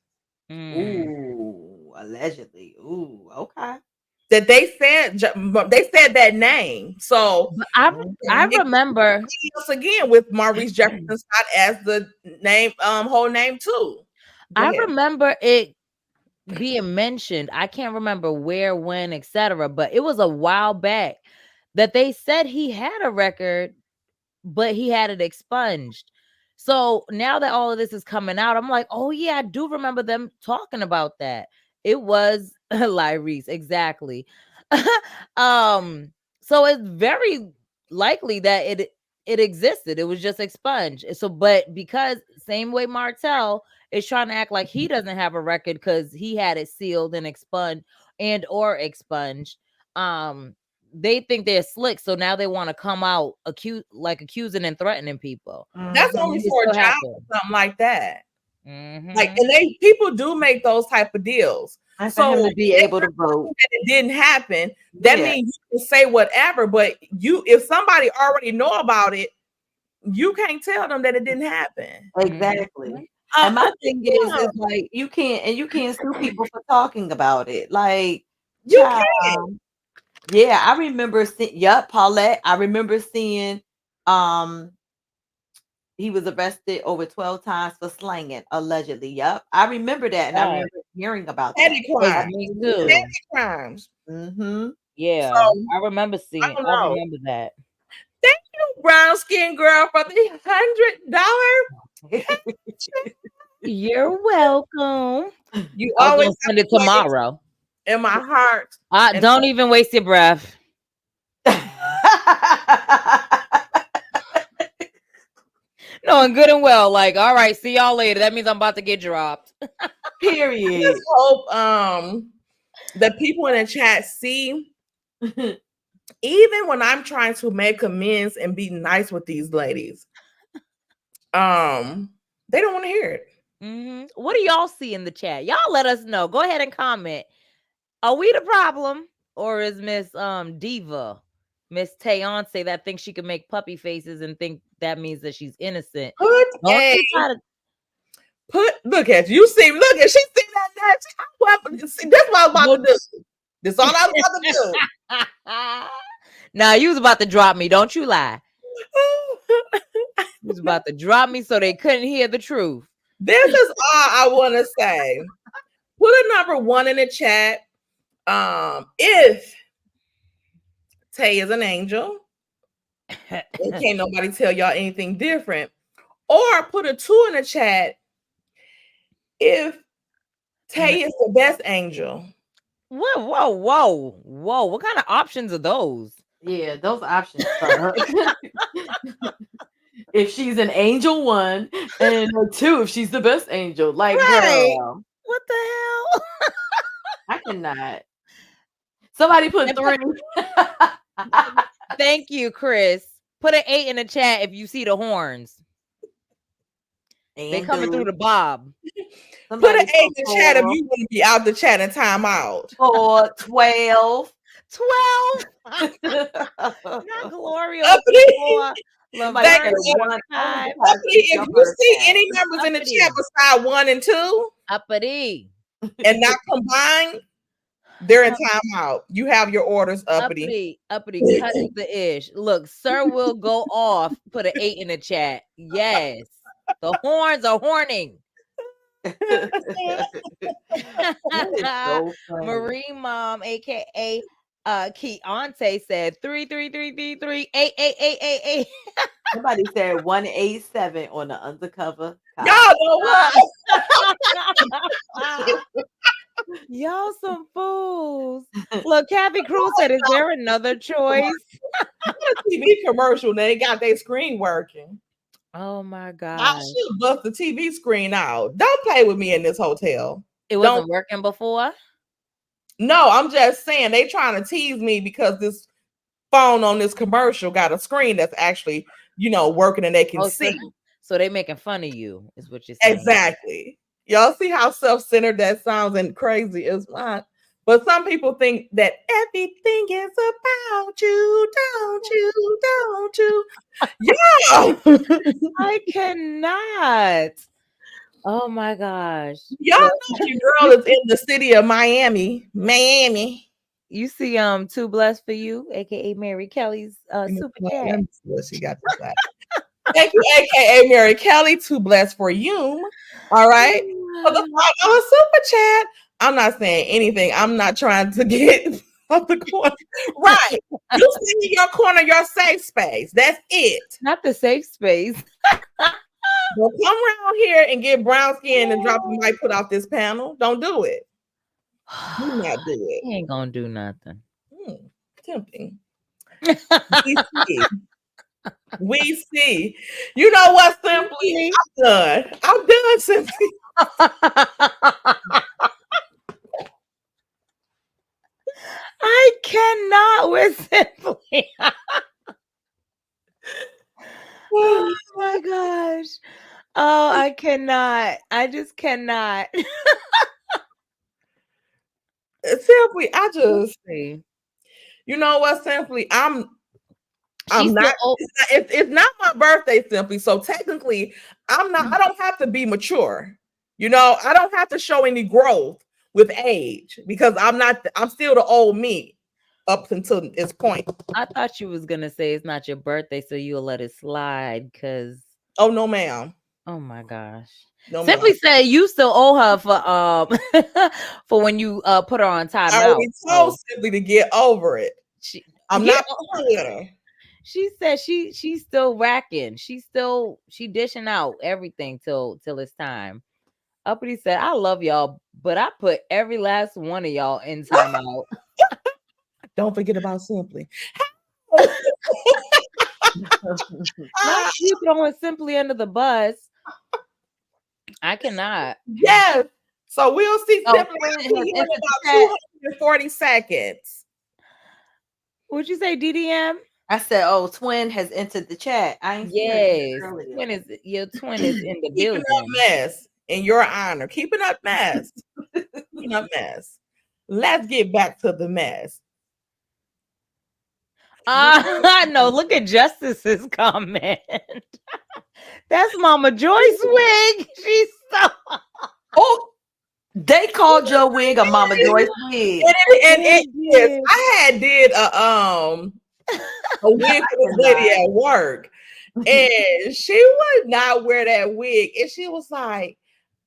S6: Ooh, allegedly. Ooh, okay.
S4: That they said that name. So
S5: I remember
S4: again with Maurice Jefferson Scott as the name, whole name too.
S5: I remember it being mentioned. I can't remember where, when, etc. But it was a while back that they said he had a record, but he had it expunged. So now that all of this is coming out, I'm like, oh yeah, I do remember them talking about that. It was Lyreese, exactly. So it's very likely that it existed. It was just expunged. So, but because same way Martell is trying to act like he doesn't have a record because he had it sealed and expunged or expunged. They think they're slick, so now they want to come out accusing and threatening people.
S4: That's only for a job or something like that. Like, and people do make those type of deals.
S6: So to be able to vote,
S4: that it didn't happen. That means you can say whatever, but if somebody already know about it, you can't tell them that it didn't happen.
S6: Exactly. And my thing is like you can't sue people for talking about it. Like
S4: you can.
S6: Yeah, I remember seeing, Paulette. I remember seeing he was arrested over 12 times for slanging, allegedly. Yep. I remember that. And I remember hearing about
S4: petty
S6: that.
S5: Me too.
S4: Petty crimes.
S5: Yeah. So, I remember seeing I remember that.
S4: Thank you, brown skin girl, for the $100.
S5: You're welcome.
S4: You always
S5: send it tomorrow.
S4: In my heart.
S5: Don't even waste your breath. Knowing good and well, like, all right, see y'all later. That means I'm about to get dropped.
S6: Period.
S4: I just hope that people in the chat see, even when I'm trying to make amends and be nice with these ladies, they don't want to hear it.
S5: What do y'all see in the chat? Y'all let us know. Go ahead and comment. Are we the problem, or is Miss Diva, Miss Tayonce, that thinks she can make puppy faces and think that means that she's innocent?
S4: Look at you. Look at she seen that. See, that's what I was about to do. That's all I was about to do.
S5: Now you was about to drop me. Don't you lie. You was about to drop me so they couldn't hear the truth.
S4: This is all I want to say. Put a number 1 in the chat. If Tay is an angel, can't nobody tell y'all anything different. or put a 2 in the chat if Tay is the best angel.
S5: Whoa. What kind of options are those?
S6: Yeah, those options suck. If she's an angel 1, and a 2 if she's the best angel. Like,
S5: Right.
S6: girl,
S5: What the hell?
S6: I cannot. Somebody put 3.
S5: Thank you, Chris. Put an 8 in the chat if you see the horns. They coming through the bob.
S4: Put an 8 in the chat if you want to be out the chat and time out.
S6: 4, 12.
S5: 12. Not Gloria.
S4: Thank you. If you see any numbers in the chat beside 1 and 2,
S5: uppity,
S4: and not combined, they're in timeout. You have your orders, uppity.
S5: Uppity, cut the ish. Look, sir will go off. Put an 8 in the chat. Yes, the horns are horning.
S6: So
S5: Marine Mom, aka Keontae, said 3.
S6: Somebody said 187 on the undercover.
S4: Y'all know what?
S5: Y'all some fools. Look, Kathy Cruz said, "Is there another choice?"
S4: TV commercial. They got their screen working.
S5: Oh my god!
S4: I should bust the TV screen out. Don't play with me in this hotel.
S5: It wasn't working before.
S4: No, I'm just saying they trying to tease me because this phone on this commercial got a screen that's actually, working and they can see.
S5: So they making fun of you, is what you're saying.
S4: Exactly. Y'all see how self-centered that sounds and crazy is not. But some people think that everything is about you, don't you? Yeah.
S5: I cannot. Oh my gosh.
S4: Y'all know your girl is in the city of Miami.
S5: You see, Too Blessed for You, aka Mary Kelly's super chat.
S4: She got this back. Thank you, aka Mary Kelly. Too Blessed for You. All right. For the $5 super chat. I'm not saying anything. I'm not trying to get off the corner. Right. You sit in your corner, your safe space. That's it.
S5: Not the safe space.
S4: Don't come around here and get brown skin and drop the mic, put off this panel. Don't do it. Do not do it.
S5: He ain't gonna do nothing.
S4: Tempting. We see. You know what, Simply? I'm done, Simply.
S5: I cannot with Simply. Oh my gosh. Oh, I cannot. I just cannot.
S4: Simply, you know what, Simply? I'm not. It's not my birthday, Simply. So technically, I don't have to be mature. I don't have to show any growth with age because I'm still the old me up until this point.
S5: I thought you was gonna say it's not your birthday, so you'll let it slide because.
S4: Oh no, ma'am.
S5: Oh my gosh.
S4: No,
S5: Simply said you still owe her for for when you put her on timeout.
S4: I already told Simply to get over it. I'm not with her.
S5: She said she's still racking. She's dishing out everything till it's time. Uppity said, "I love y'all, but I put every last one of y'all in timeout."
S4: Don't forget about Simply.
S5: Not you throwing Simply under the bus. I cannot.
S4: Yes. So we'll see Simply in about 240 seconds.
S5: What'd you say, DDM?
S6: I said, Twin has entered the chat.
S5: Your twin is in the building.
S4: Keeping up mess in your honor. Keeping up mess. Keeping up mess. Let's get back to the mess.
S5: I know. Look at Justice's comment. That's Mama Joy's wig. She's so.
S6: They called your wig a Mama Joy's wig.
S4: And it is. I did a wig for this lady at work, and she would not wear that wig, and she was like,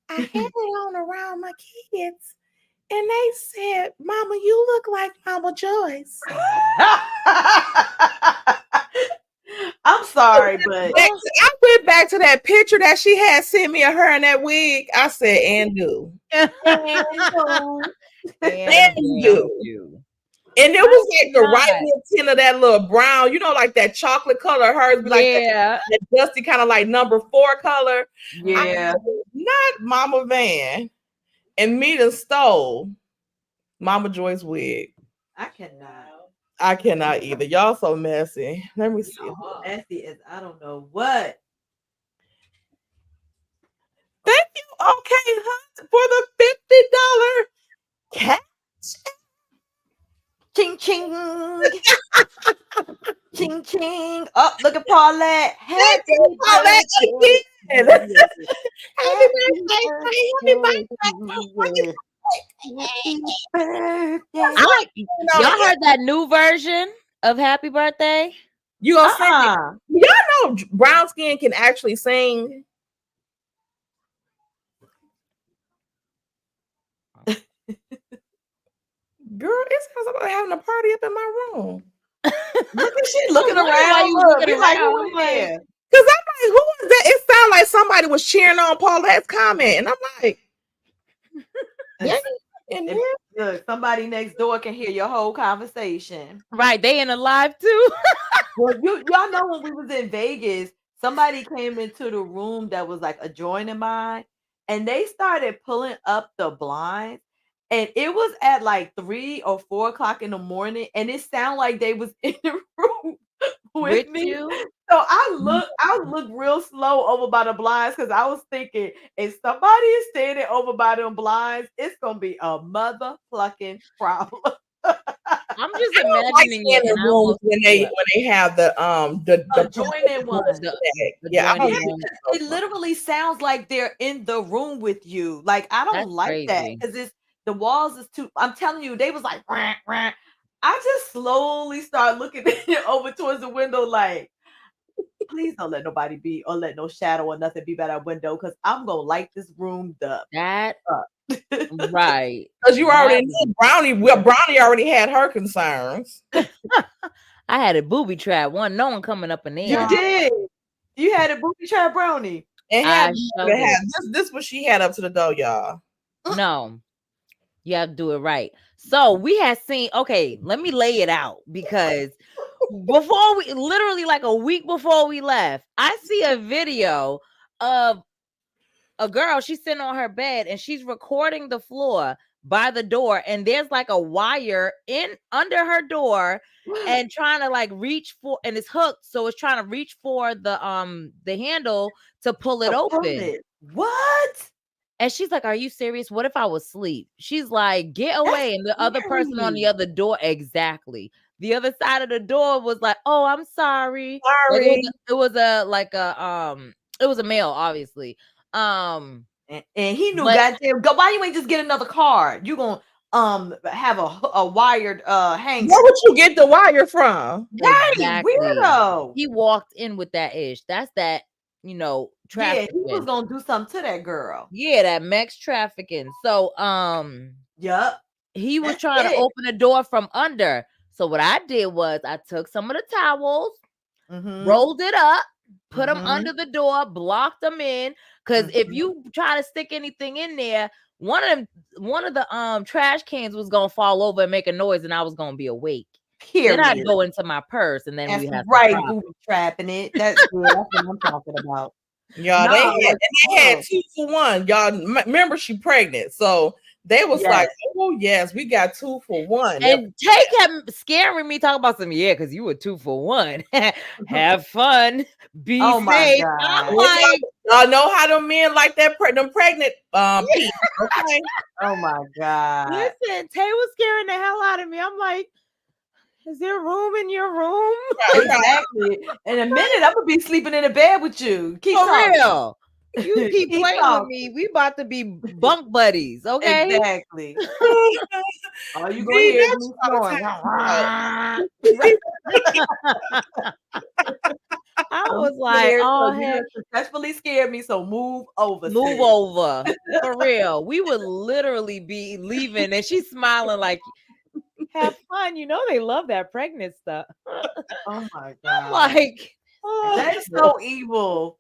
S4: I had it on around my kids, and they said, Mama, you look like Mama Joyce.
S6: I'm sorry, but
S4: I went back to that picture that she had sent me of her in that wig. I said, and do.
S5: And
S4: do.
S5: you.
S4: And it was like the right
S5: not.
S4: little tint of that little brown, you know, like that chocolate color. Hers be like
S5: Yeah.
S4: that dusty kind of like number 4 color.
S6: yeah,
S4: Not Mama Van. And me done stole Mama Joy's wig.
S6: I cannot.
S4: I cannot either. Y'all so messy. Let me see.
S6: Messy as I don't know what.
S4: Thank you, okay, Hunt, for the $50 cash.
S6: Ching ching. Ching ching. Oh, look at Paulette.
S4: Thank you, Paulette, again. Happy birthday.
S5: Y'all heard that new version of Happy Birthday?
S4: You gonna sing it? Y'all know brown skin can actually sing. Girl, it sounds like having a party up in my room.
S6: Look at she looking
S5: Why
S6: around.
S5: you
S6: Look,
S5: looking
S6: you like,
S5: around?
S6: who in there?
S4: Cause I'm like, who is that? It sounded like somebody was cheering on Paulette's comment, and I'm like, yeah, in here.
S6: Look, somebody next door can hear your whole conversation.
S5: Right, they in the live too.
S6: Well, y'all know when we was in Vegas, somebody came into the room that was like adjoining mine, and they started pulling up the blinds, and it was at like 3 or 4 o'clock in the morning, and it sounded like they was in the room with me.
S5: You?
S6: So I looked real slow over by the blinds because I was thinking, if somebody is standing over by them blinds, it's gonna be a motherfucking problem.
S5: I'm just
S4: I don't like
S5: imagining
S4: staying
S5: it.
S4: in rooms when they have the
S6: Adjoining ones.
S4: Yeah, I don't
S5: adjoining
S4: like
S5: ones.
S6: It literally sounds like they're in the room with you. Like I don't
S5: That's
S6: like that
S5: crazy.
S6: because it's the walls is too. I'm telling you, they was like, "Rah, rah." I just slowly start looking over towards the window, like, please don't let nobody be or let no shadow or nothing be by that window because I'm gonna light this room up.
S5: That right.
S4: because you already knew Brownie. Well, Brownie already had her concerns.
S5: I had a booby trap. No one coming up in there.
S6: You did. You had a booby trap Brownie.
S4: And
S5: I
S4: had,
S5: showed it.
S4: this what she had up to the door, y'all.
S5: No, you have to do it right. So we had seen. Okay, let me lay it out because before we, literally like a week before we left, I see a video of a girl. She's sitting on her bed and she's recording the floor by the door, and there's like a wire in under her door and trying to like reach for, and it's hooked, so it's trying to reach for the handle to pull it open.
S6: What?
S5: And she's like, are you serious? What if I was asleep? She's like, get away. And the other person on the other door, exactly. The other side of the door was like, oh, I'm sorry. Like it was a male, obviously.
S6: And he knew, goddamn, why you ain't just get another card? You gonna have a wired hanger.
S4: Where would you get the wire from?
S6: Right,
S5: Exactly.
S6: weirdo.
S5: He walked in with that ish. That's that, trafficking.
S6: Yeah, he was gonna do something to that girl.
S5: Yeah, that Mex trafficking. So
S6: Yup.
S5: he was trying to open the door from under. So what I did was I took some of the towels, rolled it up, put them under the door, blocked them in. Because if you try to stick anything in there, one of the trash cans was gonna fall over and make a noise, and I was gonna be awake. Then I'd go into my purse, and then we had
S6: booby trapping it. That's what I'm talking about.
S4: Y'all, they had 2 for 1. Y'all remember she pregnant, so they was like, oh yes, we got 2 for 1.
S5: And Tay kept scaring me, talking about some, because you were 2 for 1. Have fun, be safe. I'm like,
S4: y'all know how them men like that them pregnant people, okay?
S6: Oh my god.
S5: Listen, Tay was scaring the hell out of me. I'm like, is there room in your room?
S6: Exactly. In a minute, I'm gonna be sleeping in a bed with you. Keep talking.
S5: Real. You keep playing with me. We about to be bunk buddies, okay?
S6: Exactly. All you gonna hear is me snoring.
S5: I was like, oh,
S6: you successfully scared me, so move over.
S5: Move over. For real. We would literally be leaving, and she's smiling like, have fun. They love that pregnant stuff.
S6: Oh my god.
S5: I'm like,
S6: That's so evil.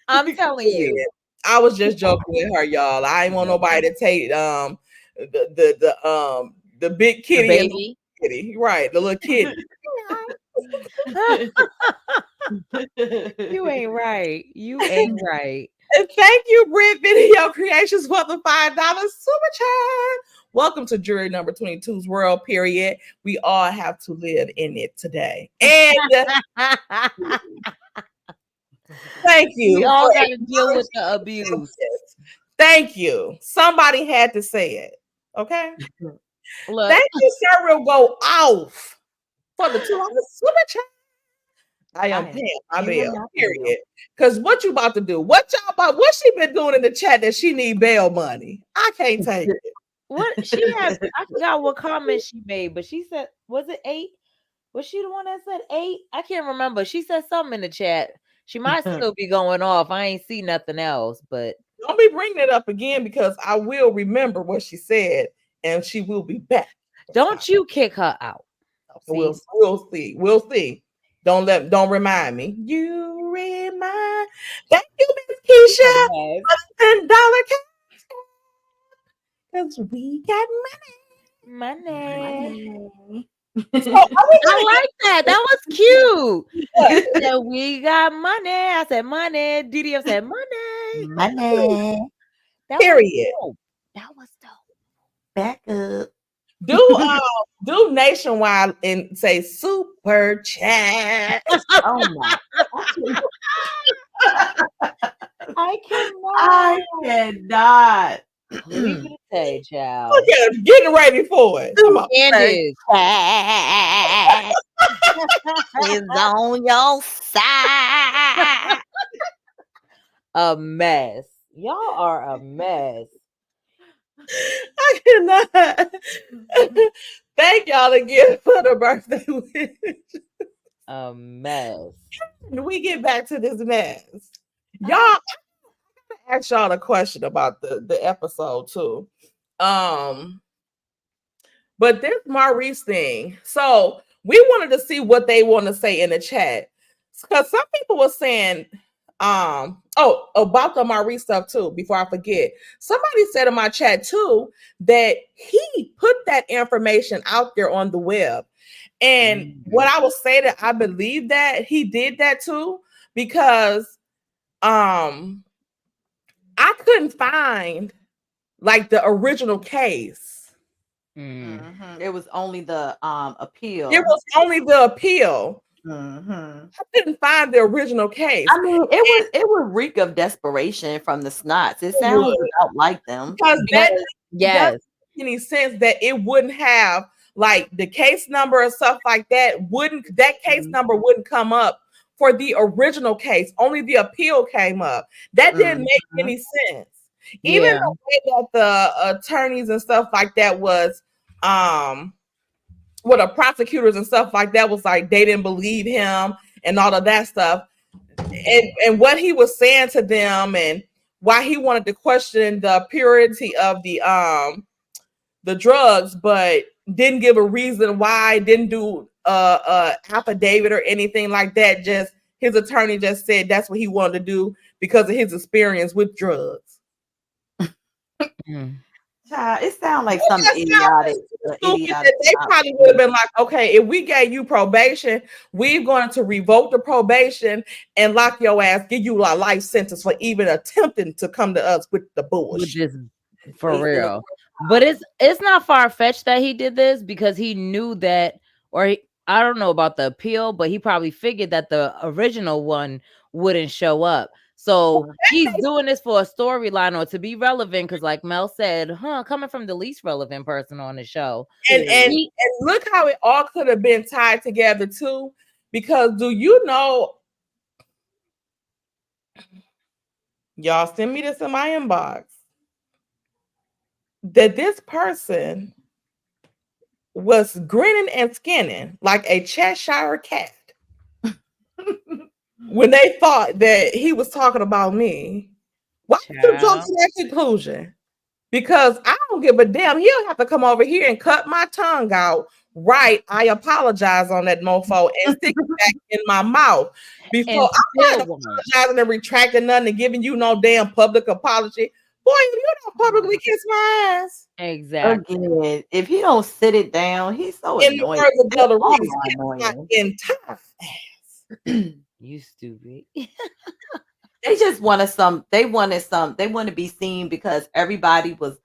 S5: I'm telling you.
S4: I was just joking with her, y'all. I ain't want nobody to take the big
S5: The
S4: kitty and the
S5: baby.
S4: kitty. Right, the little kitty.
S5: You ain't right. You ain't right.
S4: And thank you, Brit Video Creations, for the $5 super chat. Welcome to jury number 22's world, period. We all have to live in it today. And thank you.
S5: We all
S4: for
S5: got to deal with the abuse.
S4: acknowledging. Thank you. Somebody had to say it. Okay.
S5: Look,
S4: Thank you, sir. Will go off for the $2 super chat. I am paying my bail, period. Because what you about to do? What she been doing in the chat that she need bail money? I can't take it.
S5: what she had, I forgot what comment she made, but she said, was it 8? Was she the one that said 8? I can't remember. She said something in the chat. She might still be going off. I ain't see nothing else, but
S4: Don't be bringing it up again because I will remember what she said and she will be back.
S5: don't you kick her out.
S4: We'll see. We'll see. Don't remind me. You remind. Thank you, Miss Keisha. $10 because we got
S5: Money.
S4: So
S5: I like that. That was cute. You said we got money. I said money. DDF said money.
S6: Money.
S5: That
S4: period.
S5: That was dope.
S6: Back up.
S4: Do nationwide and say super chat.
S6: Oh my!
S5: I cannot.
S6: I cannot.
S5: Leave it to say, child.
S4: Look at him getting ready for it. Come on,
S5: Candace.
S6: Is on your side.
S5: A mess. Y'all are a mess.
S4: I cannot. Thank y'all again for the birthday wish.
S5: A mess.
S4: We get back to this mess. Y'all, I'm gonna ask y'all a question about the episode too. But this Maurice thing. So we wanted to see what they want to say in the chat. Because some people were saying, about the Maurice stuff too, before I forget. Somebody said in my chat too that he put that information out there on the web. And what I will say that I believe that he did that too, because I couldn't find like the original case.
S6: It was only the appeal.
S4: It was only the appeal.
S6: I
S4: couldn't find the original case.
S6: I mean, it would reek of desperation from the snots. It sounds about like them.
S4: Because that
S5: yes,
S4: doesn't make any sense that it wouldn't have like the case number or stuff like that. That case number wouldn't come up for the original case. Only the appeal came up. That didn't make any sense. Even the way that the attorneys and stuff like that was, well, the prosecutors and stuff like that was like they didn't believe him and all of that stuff, and what he was saying to them and why he wanted to question the purity of the drugs, but didn't give a reason why, didn't do a affidavit or anything like that. Just his attorney just said that's what he wanted to do because of his experience with drugs.
S6: Child, it sounds like something idiotic.
S4: They probably would have been like, okay, if we gave you probation, we're going to revoke the probation and lock your ass, give you a life sentence for even attempting to come to us with the bullshit.
S5: For real. But it's not far-fetched that he did this because he knew that, I don't know about the appeal, but he probably figured that the original one wouldn't show up. So he's doing this for a storyline or to be relevant, because like Mel said, coming from the least relevant person on the show.
S4: And look how it all could have been tied together too, because do you know, y'all send me this in my inbox, that this person was grinning and skinning like a Cheshire cat when they thought that he was talking about me. Why did you jump to that conclusion? Because I don't give a damn. He'll have to come over here and cut my tongue out right, I apologize on that mofo and stick it back in my mouth. Before
S5: And
S4: I'm
S5: still
S4: not
S5: won't.
S4: apologizing and retracting nothing and giving you no damn public apology. Boy, if you don't publicly kiss my ass.
S5: Exactly.
S6: Again, if he don't sit it down, he's so
S4: In the
S6: annoying.
S4: words of
S6: They
S4: Bella
S6: all
S4: Reese,
S6: are
S4: kiss my
S6: annoying.
S4: entire ass.
S5: You stupid.
S6: They just wanted some. They want to be seen because everybody was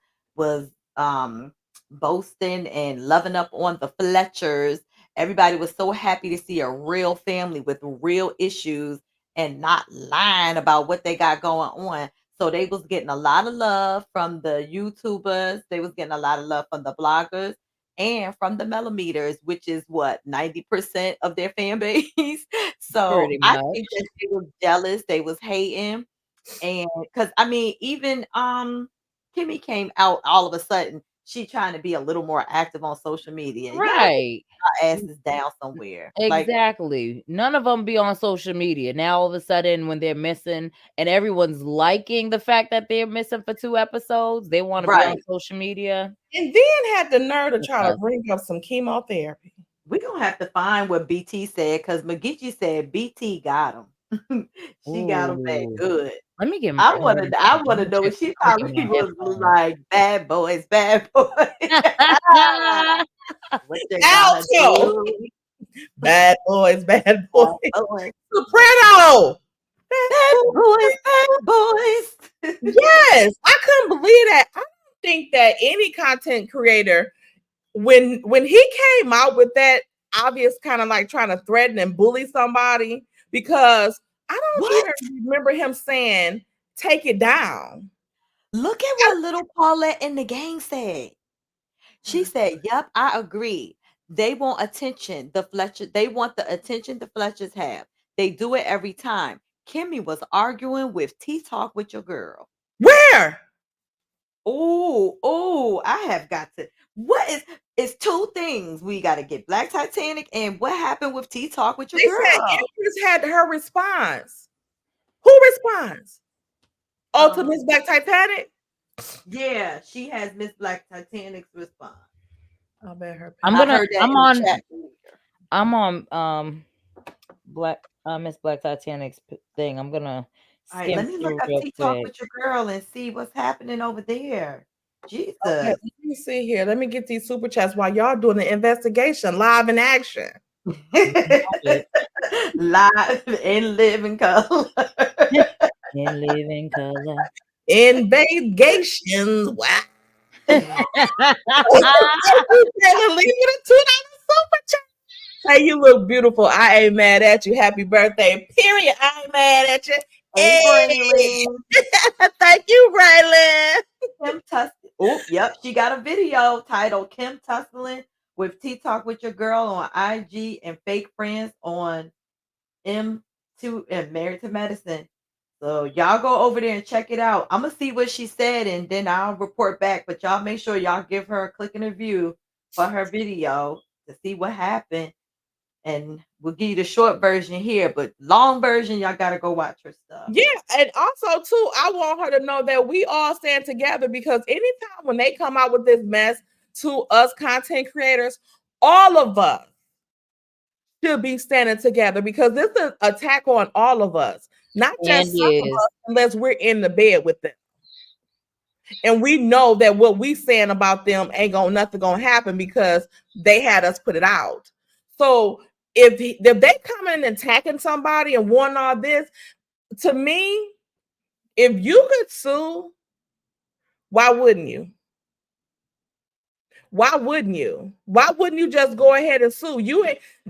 S6: boasting and loving up on the Fletchers. Everybody was so happy to see a real family with real issues and not lying about what they got going on. So they was getting a lot of love from the YouTubers. They was getting a lot of love from the bloggers and from the millimeters, which is what 90% of their fan base. So
S5: Pretty
S6: I
S5: much.
S6: think that they were jealous, they was hating, and because I mean, even Kimmy came out all of a sudden. She trying to be a little more active on social media. Y'all get
S5: Right.
S6: our asses down somewhere. Like,
S5: Exactly. None of them be on social media. Now all of a sudden when they're missing and everyone's liking the fact that they're missing for 2 episodes, they want to be on
S6: right.
S5: social media.
S4: And then had the nerve to
S5: That's
S4: try to
S5: us.
S4: bring up some chemotherapy.
S6: We're gonna have to find what BT said because McGeechee said BT got him. She got him back
S5: Ooh.
S6: good.
S5: Let me get
S6: I
S5: her
S6: want
S5: to
S6: to
S5: check. Let me
S6: know
S5: check.
S6: what she
S5: Let me
S6: probably
S5: get my
S6: was
S5: headphones.
S6: like, bad boys, bad boys. What you gonna
S4: Alto.
S6: do?
S4: Bad boys, bad
S6: Bad
S4: boys.
S6: boys,
S4: Soprano.
S6: bad boys, bad boys.
S4: Yes, I couldn't believe that. I don't think that any content creator, when he came out with that obvious kind of like trying to threaten and bully somebody, because I don't
S6: What?
S4: even remember him saying, take it down.
S6: Look at what little Paulette in the gang said. She said, "Yep, I agree. They want attention. They want the attention the Fletchers have. They do it every time. Kimmy was arguing with T Talk with your girl.
S4: Where?
S6: Oh, I have got to. What is it's two things. We got to get Black Titanic and what happened with T Talk with your
S4: They said
S6: girl.
S4: Empress had her response. Who responds? Oh, to Miss Black Titanic?
S6: Yeah, she has Miss Black Titanic's response.
S4: I bet her.
S5: I'm
S6: I heard that
S5: I'm
S6: in the
S5: on
S6: chat.
S5: I'm on Black Miss Black Titanic's thing. I'm gonna
S6: All right,
S5: skim
S6: let me look
S5: through
S6: up
S5: real
S6: T Talk
S5: quick.
S6: with your girl and see what's happening over there. Jesus.
S4: Okay, let me see here. Let me get these super chats while y'all doing the investigation live in action.
S6: Live in living color.
S5: In living color.
S4: Investigations. Wow.
S5: Hey,
S4: Taylor, leave it a $2 super chat. Hey, you look beautiful. I ain't mad at you. Happy birthday. Period. I ain't mad at you.
S6: Hey,
S4: Hey.
S6: Braylon.
S4: Thank you, Braylon.
S6: Kim Tussle. Oh, yep. She got a video titled Kim Tussling with T Talk with your girl on IG and fake friends on M2 and Married to Medicine. So y'all go over there and check it out. I'm gonna see what she said and then I'll report back. But y'all make sure y'all give her a click and a view for her video to see what happened. And we'll give you the short version here, but long version, y'all gotta go watch her stuff.
S4: Yeah, and also too, I want her to know that we all stand together because anytime when they come out with this mess to us content creators, all of us should be standing together because this is an attack on all of us, not just some of us, unless we're in the bed with them. And we know that what we saying about them ain't nothing gonna happen because they had us put it out. So if they come in and attacking somebody and wanting all this, to me, if you could sue, why wouldn't you? Why wouldn't you? Why wouldn't you just go ahead and sue?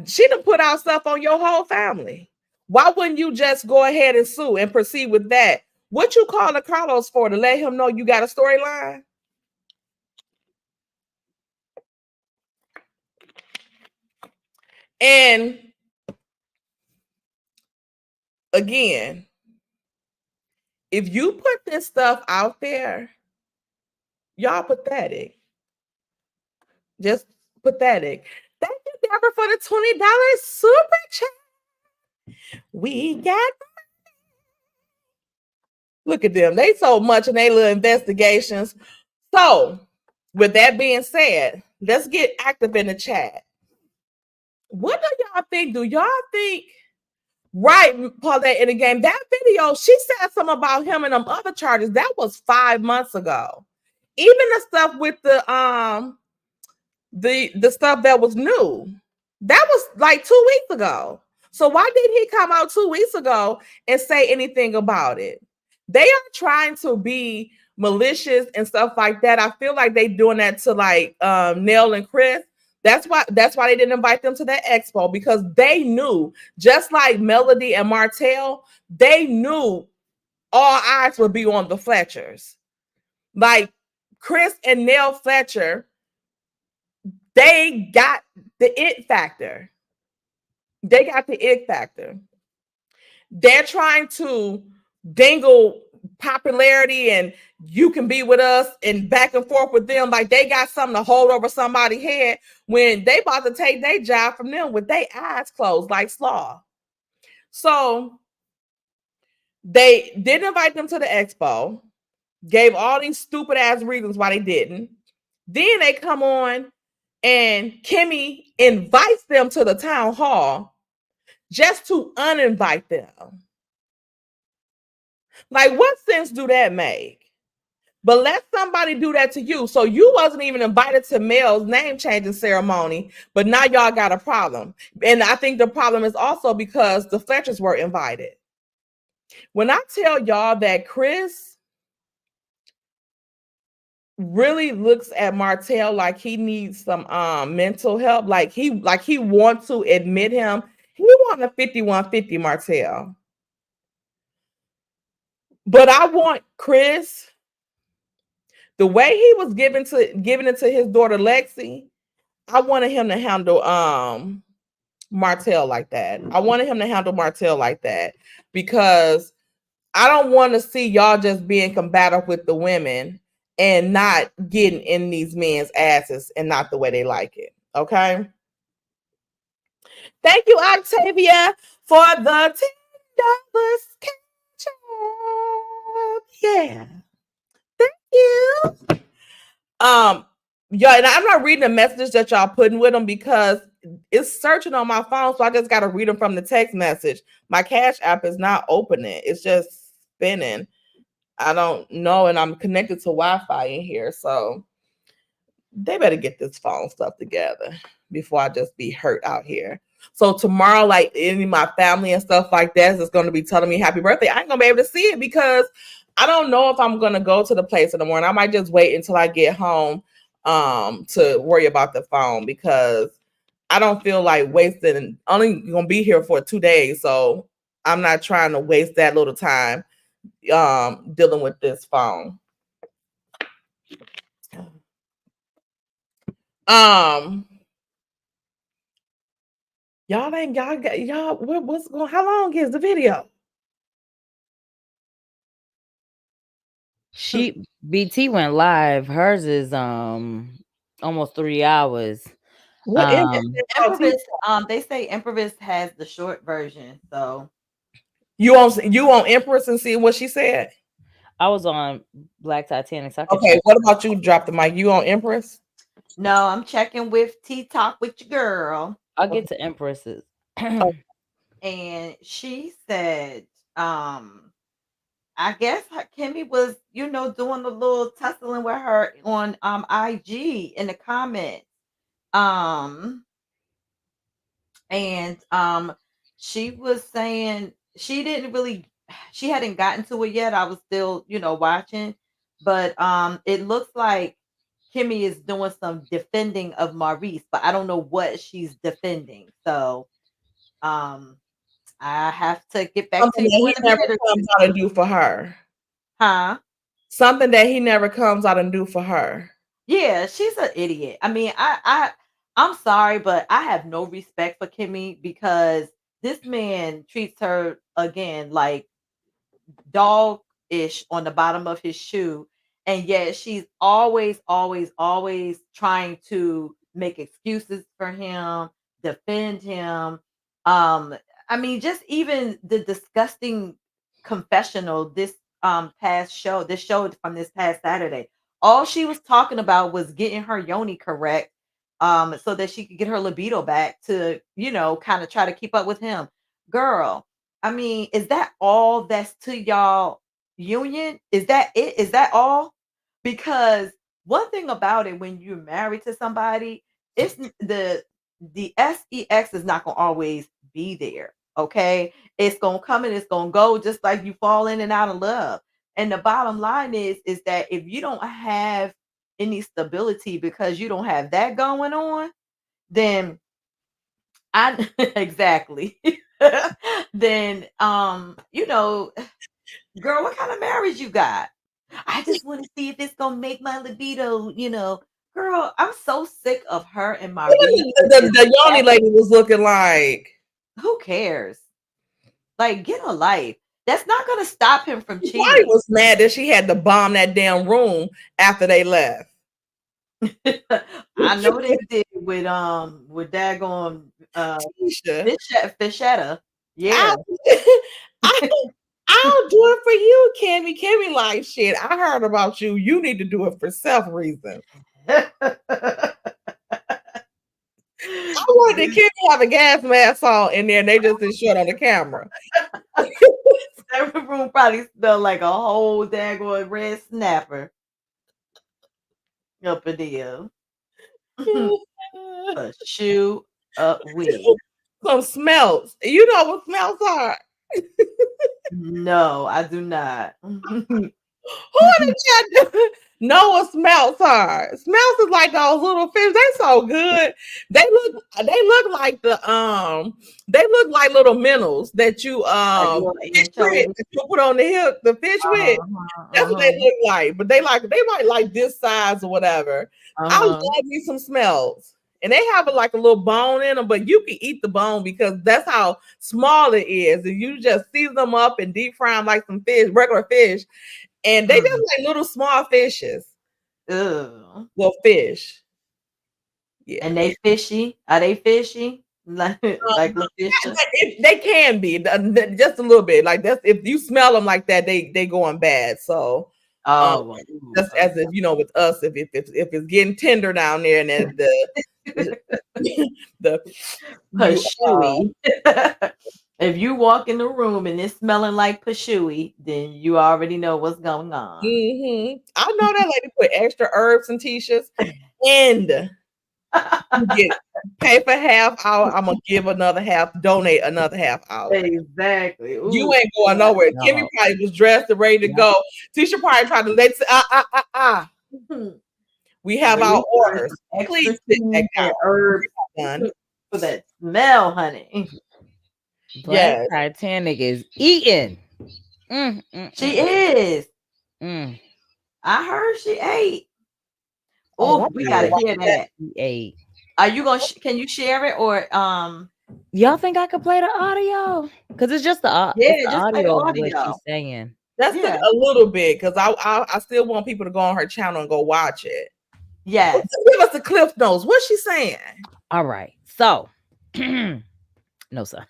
S4: She done put out stuff on your whole family. Why wouldn't you just go ahead and sue and proceed with that? What you calling Carlos for? To let him know you got a storyline? And again, if you put this stuff out there, y'all pathetic. Just pathetic. Thank you, Deborah, for the $20 super chat. We got. Look at them. They so much in their little investigations. So, with that being said, let's get active in the chat. What do y'all think? Do y'all think right, Paulette, in the game? That video, she said something about him and them other charges. That was 5 months ago. Even the stuff with the stuff that was new, that was like 2 weeks ago. So why did he come out 2 weeks ago and say anything about it? They are trying to be malicious and stuff like that. I feel like they doing that to like Nell and Chris. That's why they didn't invite them to that expo, because they knew, just like Melody and Martell, they knew all eyes would be on the Fletchers. Like Chris and Nell Fletcher, they got the it factor. They got the it factor. They're trying to dangle popularity and you can be with us and back and forth with them, like they got something to hold over somebody's head when they about to take their job from them with their eyes closed like slaw. So they didn't invite them to the expo, gave all these stupid ass reasons why they didn't. Then they come on and Kimmy invites them to the town hall just to uninvite them. Like, what sense do that make? But let somebody do that to you. So you wasn't even invited to Mel's name changing ceremony, but now y'all got a problem. And I think the problem is also because the Fletchers were invited. When I tell y'all that Chris really looks at Martell like he needs some mental help, like he wants to admit him, he want a 5150 Martell. But I want Chris, the way he was giving it to his daughter Lexi, I wanted him to handle Martell like that. I wanted him to handle Martell like that because I don't want to see y'all just being combative with the women and not getting in these men's asses and not the way they like it. Okay. Thank you, Octavia, for the $10 catch up. Yeah. Thank you. Yeah, and I'm not reading the messages that y'all putting with them because it's searching on my phone, so I just got to read them from the text message. My Cash App is not opening; it's just spinning. I don't know, and I'm connected to Wi-Fi in here, so they better get this phone stuff together before I just be hurt out here. So tomorrow, like any of my family and stuff like that is going to be telling me happy birthday. I ain't gonna be able to see it because I don't know if I'm gonna go to the place in the morning. I might just wait until I get home to worry about the phone because I don't feel like wasting. Only gonna be here for 2 days, so I'm not trying to waste that little time dealing with this phone. What's going? How long is the video?
S5: She BT went live. Hers is almost 3 hours.
S4: What
S6: Empress, they say Empress has the short version, so
S4: you on Empress and see what she said?
S5: I was on Black Titanic. So
S4: okay, what about you? Drop the mic. You on Empress?
S6: No, I'm checking with T-Talk with your girl.
S5: I'll get to Empresses.
S6: And she said, I guess Kimmy was, doing a little tussling with her on IG in the comments. And she was saying she hadn't gotten to it yet. I was still, watching, but it looks like Kimmy is doing some defending of Maurice, but I don't know what she's defending. So I have to get back
S4: Something
S6: to you.
S4: that he never comes out and do for her.
S6: Huh?
S4: Something that he never comes out and do for her.
S6: Yeah, she's an idiot. I mean, I'm sorry, but I have no respect for Kimmy because this man treats her again like dog-ish on the bottom of his shoe, and yet she's always, always, always trying to make excuses for him, defend him. I mean, just even the disgusting confessional this show from this past Saturday. All she was talking about was getting her yoni correct so that she could get her libido back to, kind of try to keep up with him. Girl, I mean, is that all that's to y'all union? Is that it? Is that all? Because one thing about it, when you're married to somebody, it's the sex is not gonna always be there. Okay, it's gonna come and it's gonna go, just like you fall in and out of love. And the bottom line is that if you don't have any stability because you don't have that going on, then I exactly. Then girl, what kind of marriage you got? I just want to see if it's gonna make my libido. Girl, I'm so sick of her and my read.
S4: The Yoni lady was looking like,
S6: Who cares? Like, get a life. That's not gonna stop him from
S4: she
S6: cheating.
S4: was mad that she had to bomb that damn room after they left.
S6: I know they did with daggone
S4: Keisha.
S6: Fischetta. Yeah.
S4: I'll do it for you, Kimmy. Kimmy, like, shit, I heard about you. You need to do it for self reasons. I wanted Kimmy have a gas mask on in there and they just didn't shut on the camera.
S6: Every room probably smelled like a whole daggone red snapper up in there. A shoe up with.
S4: Some smells. You know what smells are?
S6: No, I do not.
S4: Who in the chat know what smelts are? Smells is like those little fish. They so good. They look like they look like little minnows that you put on the hip, the fish with. That's what they look like. But they might like this size or whatever. I love me some smells. And they have like a little bone in them, but you can eat the bone because that's how small it is. And you just season them up and deep fry them like some fish, regular fish. And they just like little small fishes.
S6: Ugh.
S4: Well, fish.
S6: Yeah. And they fishy? Are they fishy? Like little fish?
S4: They can be just a little bit. Like that's if you smell them like that, they going bad. So just as if with us, if it's getting tender down there and then the
S6: pashui. If you walk in the room and it's smelling like pashui, then you already know what's going on.
S4: Mm-hmm. I know that lady put extra herbs and tissues, and you pay for half hour. I'm gonna give another half, donate another half hour.
S6: Exactly. Ooh.
S4: You ain't going nowhere.
S5: No.
S4: Kimmy probably was dressed and ready to go. Tisha probably tried to let We have our orders. Please sit back down.
S6: Herbs for that smell, honey.
S5: Black Titanic is eating.
S6: She is.
S5: I
S6: heard she ate. Oh, we gotta hear that.
S5: She ate.
S6: Are you gonna? Can you share it or
S5: Y'all think I could play the audio? Because it's just the audio of what she's saying.
S4: That's a little bit because I still want people to go on her channel and go watch it.
S6: Yes.
S4: Give us the cliff notes. What's she saying?
S5: All right. So no, sir.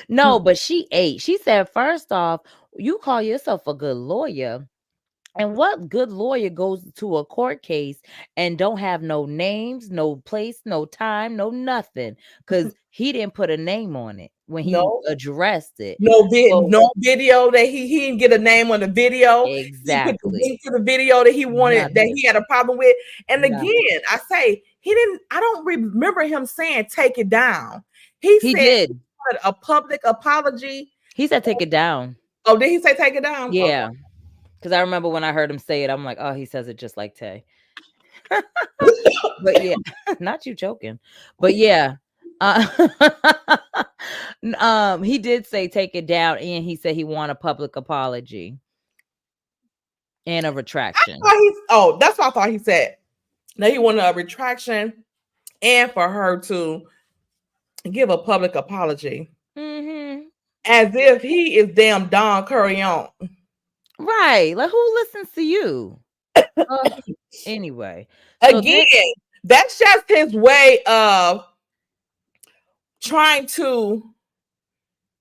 S5: No, but she ate. She said, first off, you call yourself a good lawyer. And what good lawyer goes to a court case and don't have no names, no place, no time, no nothing? Because he didn't put a name on it when he addressed it.
S4: No video that he didn't get a name on the video.
S5: Exactly.
S4: He put the link to the video that he wanted, that he had a problem with. And again, I say I don't remember him saying take it down. He said
S5: did
S4: a public apology.
S5: He said take it down.
S4: Oh, did he say take it down?
S5: Yeah. Because I remember when I heard him say it, I'm like, oh, he says it just like Tay. But yeah, not you joking. But yeah. He did say take it down, and he said he want a public apology and a retraction.
S4: That's what I thought he said. Now he wanted a retraction and for her to give a public apology. As if he is damn Don Currion.
S5: Right. Like, who listens to you? Anyway.
S4: Again, that's just his way of trying to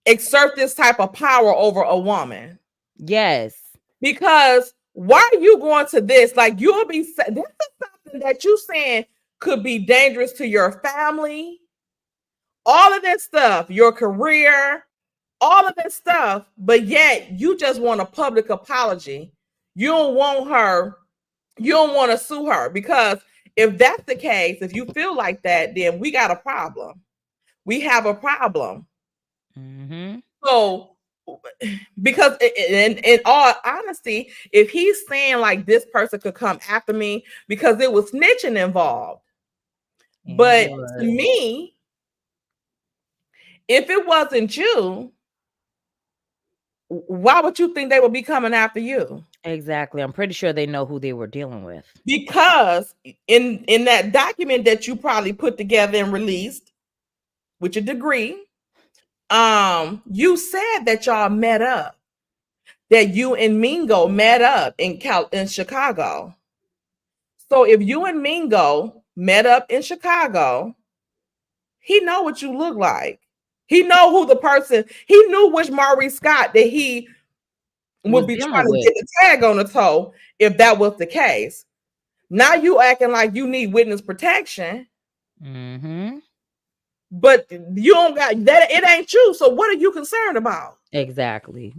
S4: exert this type of power over a woman.
S5: Yes.
S4: Because why are you going to this? Like, you'll be this is something that you saying could be dangerous to your family, all of that stuff, your career, all of that stuff, but yet you just want a public apology. You don't want her, you don't want to sue her, because if that's the case, if you feel like that, then we got a problem. We have a problem.
S5: Mm-hmm.
S4: So, because in all honesty, if he's saying like this person could come after me because it was snitching involved, but to me, if it wasn't you, why would you think they would be coming after you?
S5: Exactly. I'm pretty sure they know who they were dealing with.
S4: Because in that document that you probably put together and released with your degree, you said that y'all met up, that you and Mingo met up in Chicago. So if you and Mingo met up in Chicago, he know what you look like. He know who the person, he knew which Maurice Scott that he would be trying to get the tag on the toe if that was the case. Now you acting like you need witness protection.
S5: Mm-hmm.
S4: But you don't got that, it ain't you. So what are you concerned about?
S5: Exactly.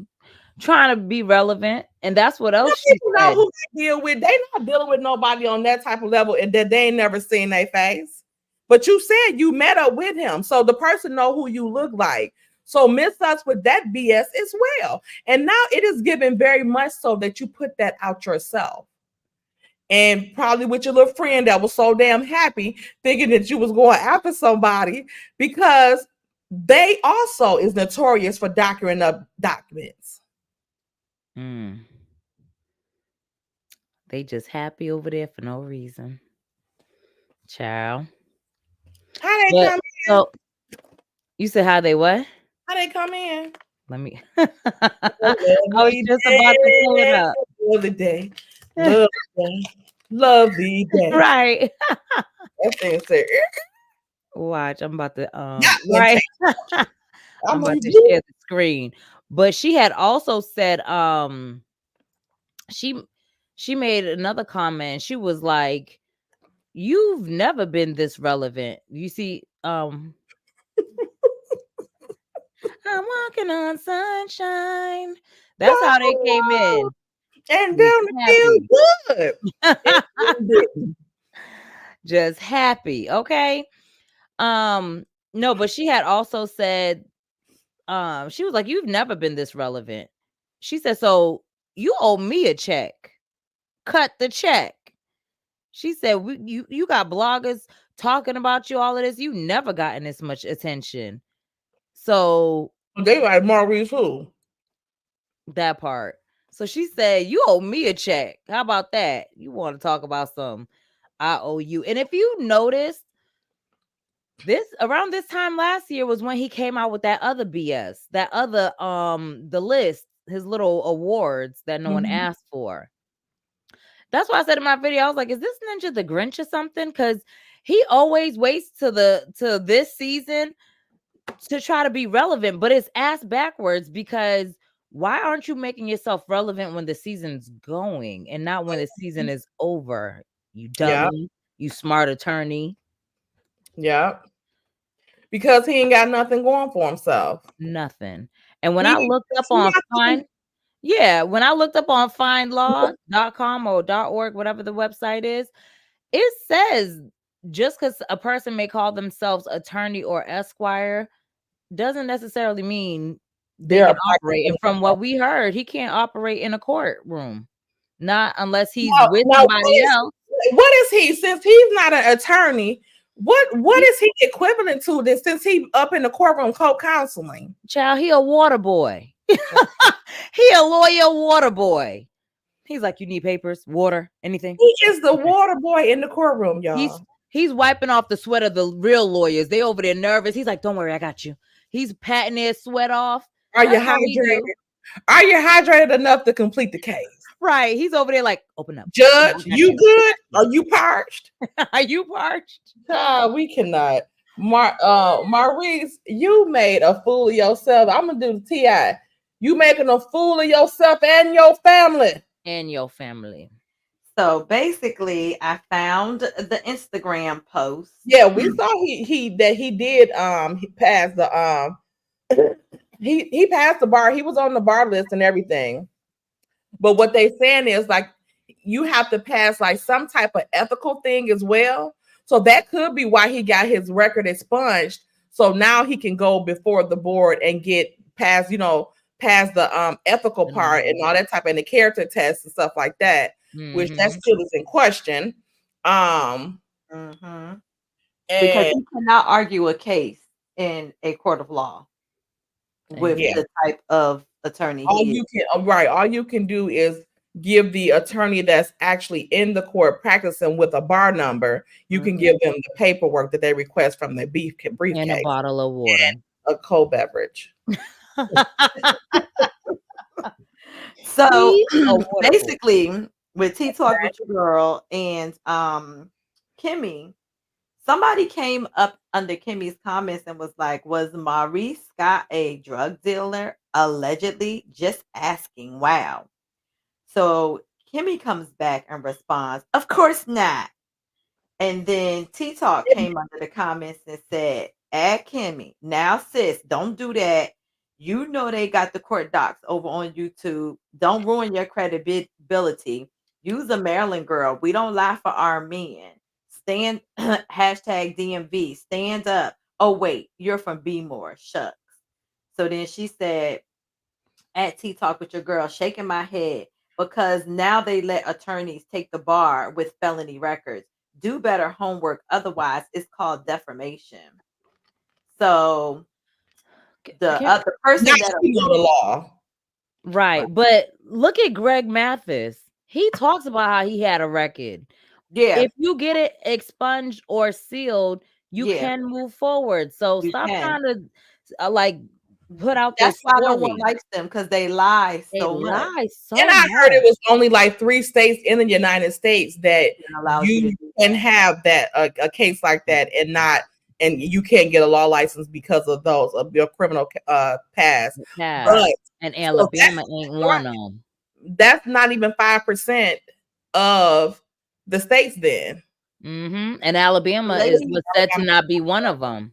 S5: Trying to be relevant, and that's what else she
S4: people know who they deal with. They not dealing with nobody on that type of level and that they ain't never seen their face. But you said you met up with him, so the person know who you look like. So miss us with that BS as well. And now it is given very much so that you put that out yourself. And probably with your little friend that was so damn happy thinking that you was going after somebody, because they also is notorious for doctoring up documents.
S5: They just happy over there for no reason. Child.
S4: How they come in?
S5: So you said how they what?
S4: How they come in?
S5: Let me. I was just about to pull it up.
S4: Lovely day. Lovely day.
S5: Right.
S4: That thing said,
S5: watch, I'm about to
S4: right.
S5: I'm about to share the screen. But she had also said she made another comment. She was like, you've never been this relevant. You see, I'm walking on sunshine. That's how they came in.
S4: And don't feel good.
S5: Just happy. Okay. No, but she had also said, she was like, you've never been this relevant. She said, so you owe me a check. Cut the check. She said, you got bloggers talking about you, all of this. You never gotten this much attention. So
S4: they like Maurice who?
S5: That part. So she said, you owe me a check. How about that? You want to talk about some I owe you. And if you notice, this around this time last year was when he came out with that other BS, that other the list, his little awards that no one asked for. That's why I said in my video, I was like, is this Ninja the Grinch or something? Because he always waits to this season to try to be relevant, but it's ass backwards, because why aren't you making yourself relevant when the season's going and not when the season is over? You dummy, you smart attorney.
S4: Yeah. Because he ain't got nothing going for himself.
S5: Nothing. And when I looked up on when I looked up on findlaw.com or .org, whatever the website is, it says just because a person may call themselves attorney or esquire doesn't necessarily mean they can operate. And from what we heard, he can't operate in a courtroom, not unless he's with somebody else.
S4: What is he? Since he's not an attorney, what is he equivalent to this? Since he up in the courtroom co-counseling,
S5: child, he a water boy. He a lawyer water boy. He's like, you need papers, water, anything.
S4: He is the water boy in the courtroom, y'all.
S5: He's wiping off the sweat of the real lawyers. They over there nervous. He's like, don't worry, I got you. He's patting their sweat off.
S4: Are you hydrated? Are you hydrated enough to complete the case?
S5: Right. He's over there like, open up.
S4: Judge, you good? Are you parched?
S5: Are you parched?
S4: We cannot. Maurice, you made a fool of yourself. I'm gonna do the TI. You making a fool of yourself and your family.
S5: And your family.
S6: So basically, I found the Instagram post.
S4: Yeah, we saw he did he passed the he passed the bar. He was on the bar list and everything. But what they saying is like you have to pass like some type of ethical thing as well. So that could be why he got his record expunged. So now he can go before the board and get past, past the ethical part and all that type and the character tests and stuff like that, which that still is in question.
S6: Because
S4: And
S6: you cannot argue a case in a court of law with the type of attorney
S4: all
S6: he
S4: you
S6: is.
S4: can all you can do is give the attorney that's actually in the court practicing with a bar number. You can give them the paperwork that they request from the briefcase
S5: and a bottle of water,
S4: a cold beverage.
S6: So basically, with Tea Talk with Your Girl and Kimmy, somebody came up under Kimmy's comments and was like, "Was Maurice Scott a drug dealer? Allegedly, just asking." Wow. So Kimmy comes back and responds, "Of course not." And then Tea Talk came under the comments and said, "Add Kimmy. Now, sis, don't do that. You know they got the court docs over on YouTube. Don't ruin your credibility. Use a Maryland girl. We don't lie for our men. Stand hashtag DMV. Stand up. Oh, wait, you're from B-More. Shucks." So then she said, "At Tea Talk with Your Girl, shaking my head because now they let attorneys take the bar with felony records. Do better homework. Otherwise, it's called defamation." So the other person
S4: Not
S6: that
S4: know the law.
S5: right? But look at Greg Mathis. He talks about how he had a record.
S6: Yeah.
S5: If you get it expunged or sealed, you can move forward. So
S6: You
S5: stop
S6: can.
S5: trying to like put out
S6: That's
S5: this
S6: why no one
S5: story.
S6: likes them, because they lie
S5: They
S6: so much.
S5: lie so
S4: And I heard it was only like 3 states in the United States that
S6: allows you to
S4: you
S6: do
S4: can have that a case like that and you can't get a law license because of those of your criminal past. But
S5: and Alabama ain't one of them.
S4: That's not even 5% of the states then.
S5: And Alabama was said to not be one of them.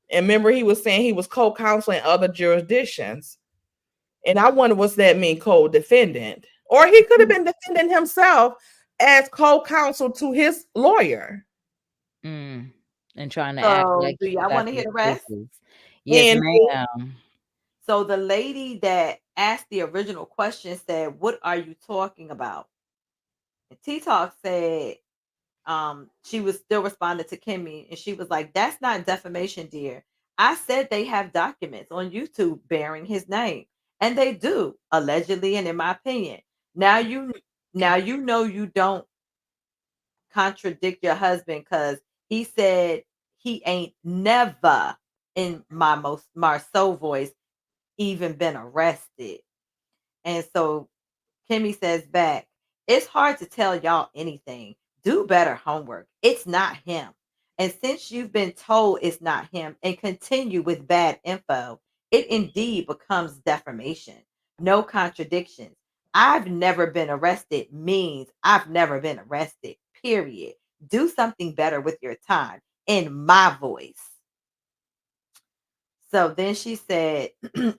S4: And remember, he was saying he was co-counsel in other jurisdictions. And I wonder what's that mean, co-defendant? Or he could have been defending himself as co-counsel to his lawyer.
S5: And trying to act like.
S6: Do y'all want to hear the rest?
S5: Yes, ma'am.
S6: So the lady that asked the original question said, "What are you talking about?" And Tea Talk said, she was still responding to Kimmy, and she was like, "That's not defamation, dear. I said they have documents on YouTube bearing his name, and they do, allegedly, and in my opinion. Now you know you don't contradict your husband, because he said he ain't never, in my Marceau voice, even been arrested." And so Kimmy says back, "It's hard to tell y'all anything. Do better homework. It's not him. And since you've been told it's not him and continue with bad info, it indeed becomes defamation. No contradictions. I've never been arrested means I've never been arrested, period. Do something better with your time," in my voice. So then she said,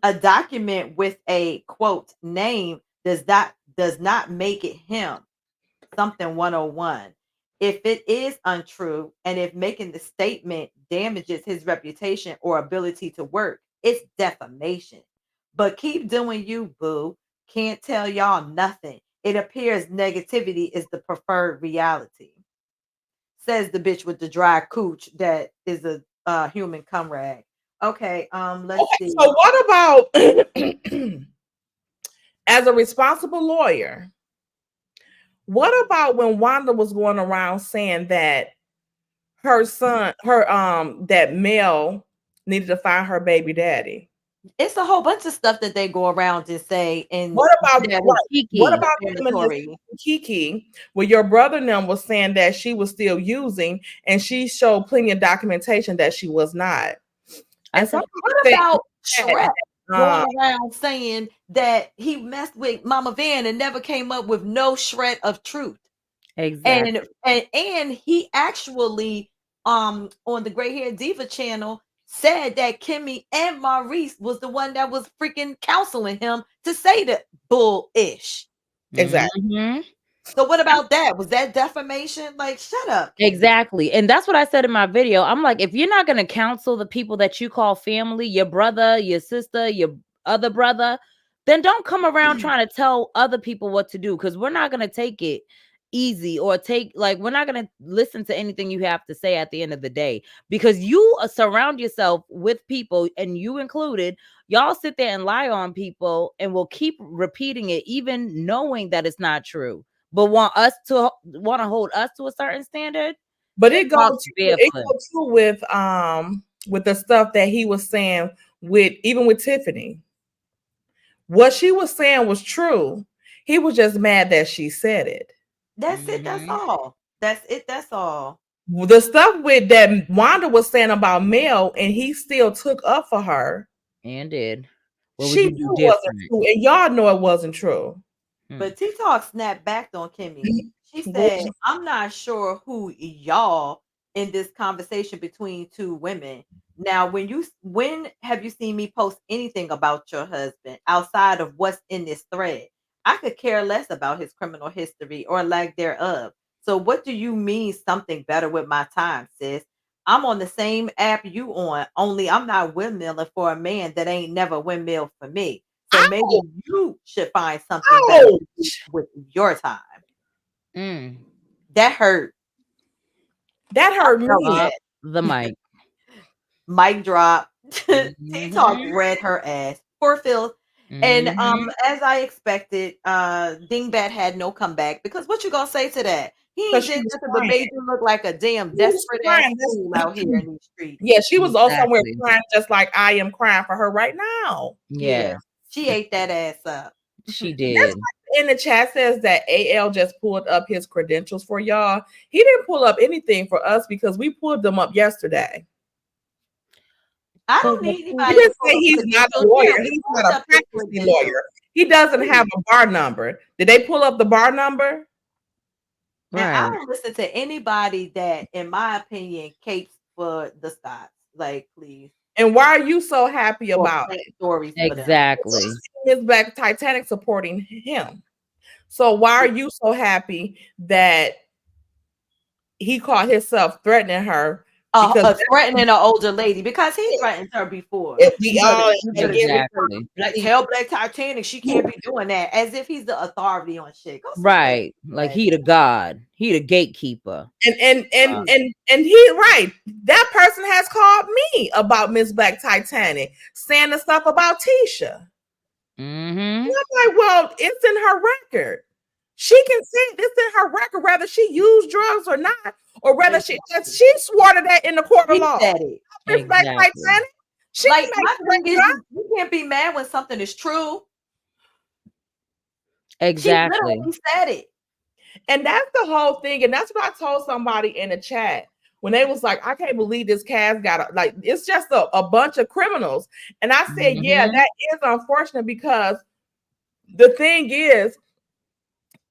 S6: "A document with a quote name does not make it him. Something 101. If it is untrue, and if making the statement damages his reputation or ability to work, it's defamation. But keep doing you, boo. Can't tell y'all nothing. It appears negativity is the preferred reality," says the bitch with the dry cooch that is a human cum rag. Okay, let's see.
S4: So what about as a responsible lawyer? What about when Wanda was going around saying that her son, that Mel needed to find her baby daddy?
S6: It's a whole bunch of stuff that they go around and say. And
S4: what about
S6: Kiki?
S4: Kiki, where your brother and them was saying that she was still using, and she showed plenty of documentation that she was not. And
S6: what about Shrek going around saying that he messed with Mama Van and never came up with no shred of truth?
S5: Exactly.
S6: And he actually on the Gray Hair Diva channel said that Kimmy and Maurice was the one that was freaking counseling him to say the bullish.
S4: Exactly.
S5: Mhm.
S6: So what about that? Was that defamation? Like, shut up, Kimmy.
S5: Exactly. And that's what I said in my video. I'm like, if you're not going to counsel the people that you call family, your brother, your sister, your other brother, then don't come around trying to tell other people what to do, because we're not going to take it easy, or we're not going to listen to anything you have to say at the end of the day, because you surround yourself with people, and you included, y'all sit there and lie on people and will keep repeating it even knowing that it's not true, but want to hold us to a certain standard.
S4: But it
S5: Talk
S4: goes
S5: barefoot.
S4: too with the stuff that he was saying even with Tiffany. What she was saying was true. He was just mad that she said it.
S6: That's it. That's all. That's it. That's all.
S4: The stuff with that Wanda was saying about Mel, and he still took up for her.
S5: And did. What would
S4: She
S5: you
S4: knew
S5: do
S4: it wasn't
S5: different?
S4: true, and y'all know it wasn't true.
S6: But TikTok snapped back on Kimmy. She said, I'm not sure who y'all in this conversation between two women. Now, when have you seen me post anything about your husband outside of what's in this thread? I could care less about his criminal history or lack thereof. So what do you mean something better with my time, sis? I'm on the same app you on, only I'm not windmilling for a man that ain't never windmill for me. So maybe you should find something better with your time. That hurt.
S4: That hurt me.
S5: The mic.
S6: Mic drop. TikTok read her ass. Poor Phil. And as I expected, Dingbat had no comeback, because what you gonna say to that? He ain't did nothing but made you look like a damn desperate ass fool out here in these streets.
S4: Yeah, she was all somewhere crying, just like I am crying for her right now.
S5: Yeah.
S6: She ate that ass up.
S5: She did.
S4: In the chat says that AL just pulled up his credentials for y'all. He didn't pull up anything for us because we pulled them up yesterday.
S6: I don't need anybody.
S4: He didn't say he's not a lawyer. He's not a practicing lawyer. He doesn't have a bar number. Did they pull up the bar number?
S6: Right. I don't listen to anybody that, in my opinion, capes for the Scots. Like, please.
S4: And why are you so happy about it?
S6: Stories
S5: exactly.
S4: His Black Titanic supporting him. So why are you so happy that he called himself threatening her?
S6: Threatening an older lady, because he threatened her before.
S5: Exactly.
S6: Like, hell, Black Titanic, she can't be doing that, as if he's the authority on shit.
S5: Right. Like he the god. He the gatekeeper.
S4: And he right. That person has called me about Miss Black Titanic, saying the stuff about Tisha. And I'm like, well, it's in her record. She can say this in her record, whether she used drugs or not, or whether she swore to that in the court of law.
S6: Said it.
S4: Miss Black Titanic. She
S6: like, my thing is, you can't be mad when something is true.
S5: Exactly.
S6: She literally said it.
S4: And that's the whole thing. And that's what I told somebody in the chat when they was like, I can't believe this cast got like, it's just a bunch of criminals. And I said, yeah, that is unfortunate, because the thing is,